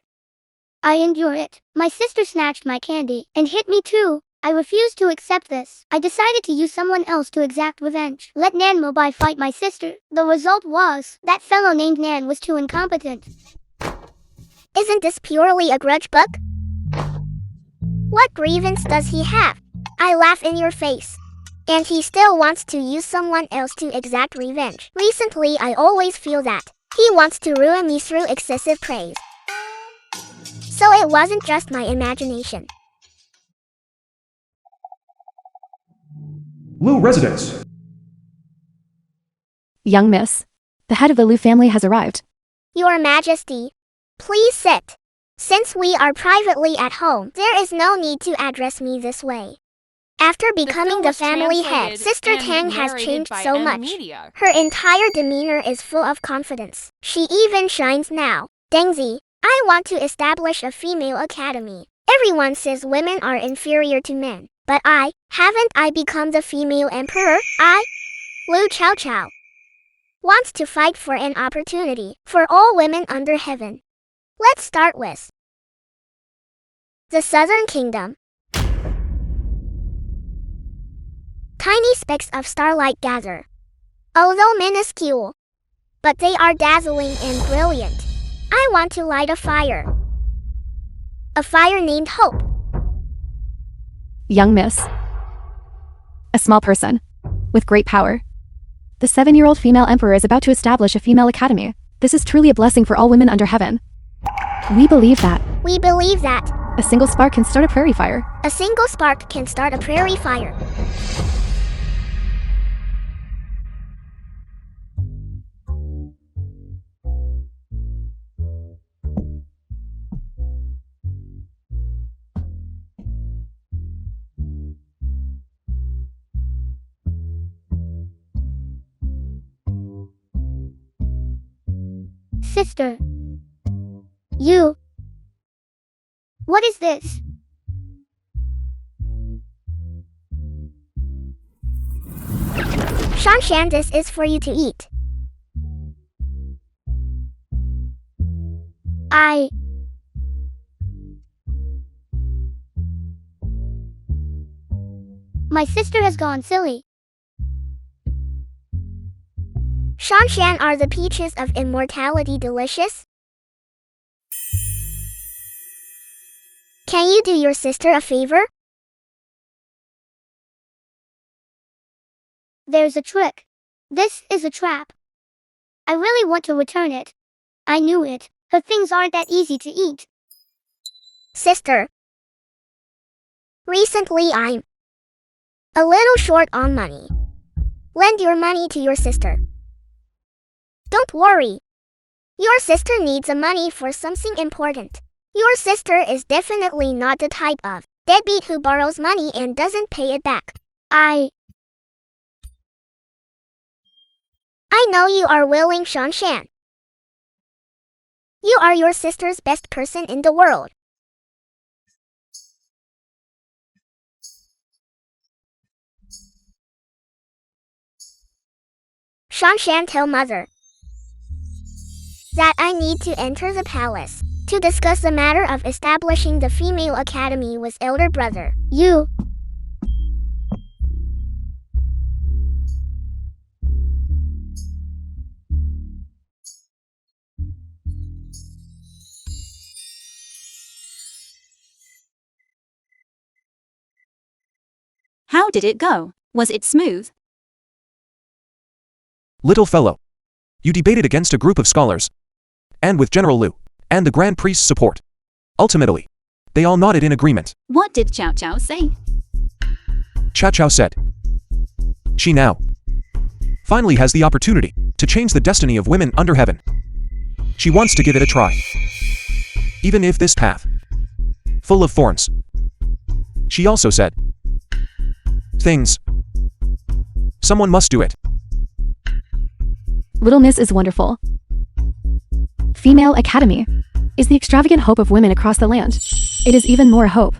I endure it. My sister snatched my candy and hit me too. I refuse to accept this. I decided to use someone else to exact revenge. Let Nan Mobai fight my sister. The result was, that fellow named Nan was too incompetent.
Isn't this purely a grudge book? What grievance does he have? I laugh in your face. And he still wants to use someone else to exact revenge. Recently, I always feel that he wants to ruin me through excessive praise. So it wasn't just my imagination.
Lu residence.
Young miss. The head of the Lu family has arrived.
Your Majesty, please sit. Since we are privately at home, there is no need to address me this way. After becoming the
was
family head,
translated
Sister
and
Tang has
narrated
changed
by
so
M
much.
Media.
Her entire demeanor is full of confidence. She even shines now. Dengzi, I want to establish a female academy. Everyone says women are inferior to men. But haven't I become the female emperor? Lu Chow Chow, wants to fight for an opportunity for all women under heaven. Let's start with the Southern Kingdom. Tiny specks of starlight gather. Although minuscule, but they are dazzling and brilliant. I want to light a fire. A fire named Hope.
Young miss. A small person. With great power. The 7-year-old female emperor is about to establish a female academy. This is truly a blessing for all women under heaven. We believe that
We believe that
a single spark can start a prairie fire.
a single spark can start a prairie fire.
Sister. You. What is this?
Shanshan, this is for you to eat.
My sister has gone silly.
Shanshan, are the peaches of immortality delicious? Can you do your sister a favor?
There's a trick. This is a trap. I really want to return it. I knew it. Her things aren't that easy to eat.
Sister. Recently I'm a little short on money. Lend your money to your sister. Don't worry. Your sister needs the money for something important. Your sister is definitely not the type of deadbeat who borrows money and doesn't pay it back. I know you are willing, Shanshan. You are your sister's best person in the world. Shanshan, tell mother that I need to enter the palace to discuss the matter of establishing the female academy with elder brother.
You.
How did it go? Was it smooth?
Little fellow. You debated against a group of scholars. And with General Lu. And the Grand Priest's support. Ultimately, they all nodded in agreement.
What did Chow Chow say?
Chow Chow said. She now finally has the opportunity to change the destiny of women under heaven. She wants to give it a try. Even if this path full of thorns. She also said things. Someone must do it.
Little miss is wonderful. Female Academy is the extravagant hope of women across the land. It is even more hope.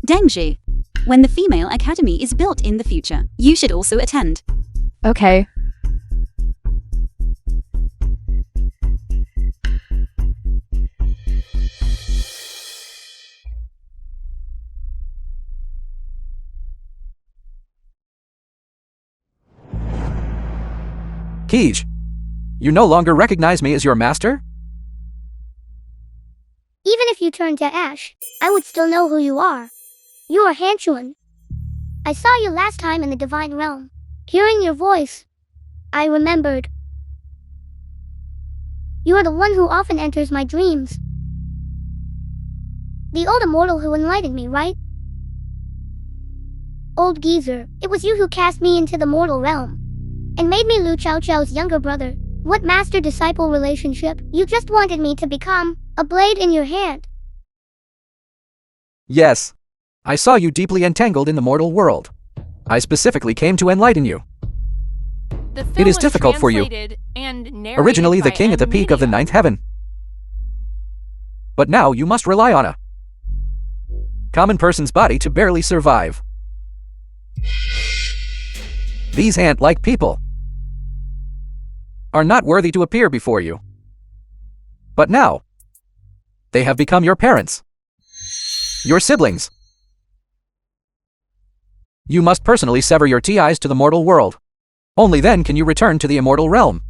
Dengji. When the Female Academy is built in the future, you should also attend.
Okay.
Keej, you no longer recognize me as your master?
Even if you turn to ash, I would still know who you are. You are Hanchuan. I saw you last time in the Divine Realm. Hearing your voice, I remembered. You are the one who often enters my dreams. The old immortal who enlightened me, right? Old geezer, it was you who cast me into the mortal realm and made me Lu Chow Chow's younger brother. What master-disciple relationship? You just wanted me to become a blade in your hand.
Yes. I saw you deeply entangled in the mortal world. I specifically came to enlighten you.
The film
It is
was
difficult for you.
translated and narrated
Originally the
by
king at the peak of the
Media.
9th heaven. But now you must rely on a common person's body to barely survive. These ant-like people are not worthy to appear before you. But now, they have become your parents, your siblings. You must personally sever your ties to the mortal world. Only then can you return to the immortal realm.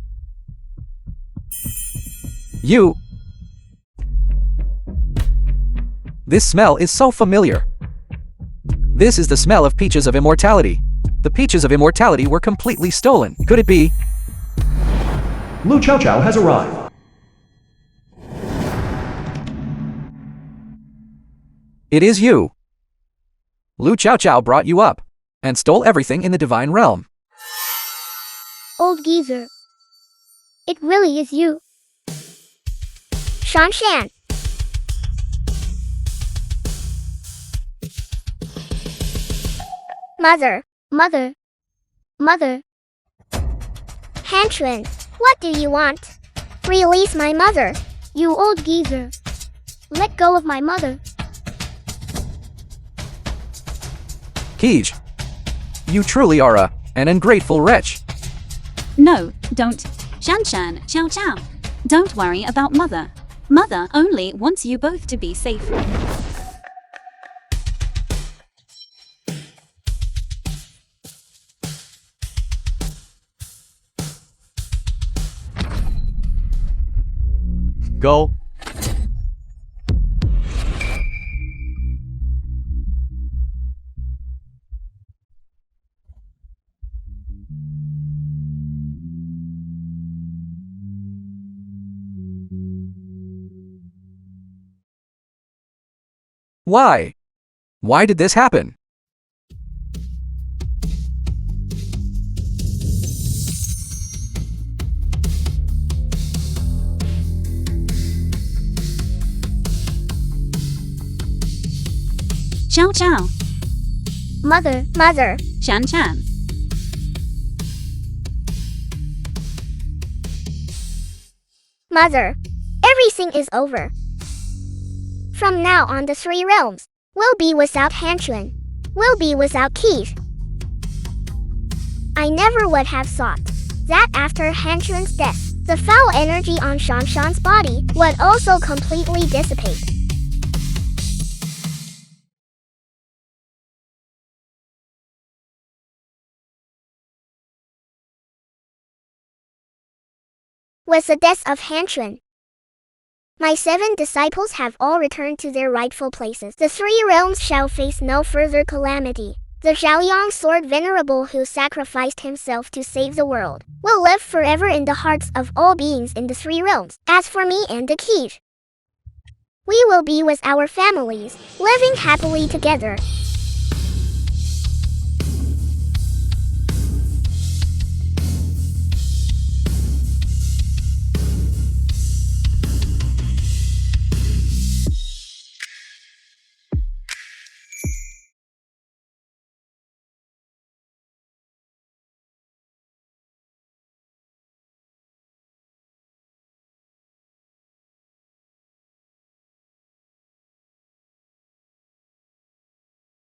This smell is so familiar. This is the smell of peaches of immortality. The peaches of immortality were completely stolen. Could it be?
Lu Chow Chow has arrived.
It is you. Lu Chow Chow brought you up and stole everything in the divine realm.
Old geezer. It really is you.
Shan Shan. Mother.
Mother. Mother.
Hanchuan. What do you want? Release my mother.
You old geezer. Let go of my mother.
Keej, you truly are an ungrateful wretch.
No, don't. Shan Shan, Chow Chow. Don't worry about Mother. Mother only wants you both to be safe.
Go.
Why? Why did this happen?
Chow Chow.
Mother.
Mother.
Shan Shan.
Mother. Everything is over. From now on the three realms will be without Hanchuan. Will be without Keith. I never would have thought that after Hanchuan's death, the foul energy on Shan Shan's body would also completely dissipate. With the death of Hanchuan, my 7 disciples have all returned to their rightful places. The 3 realms shall face no further calamity. The Zhaoliang sword venerable who sacrificed himself to save the world will live forever in the hearts of all beings in the 3 realms. As for me and the Keej, we will be with our families, living happily together.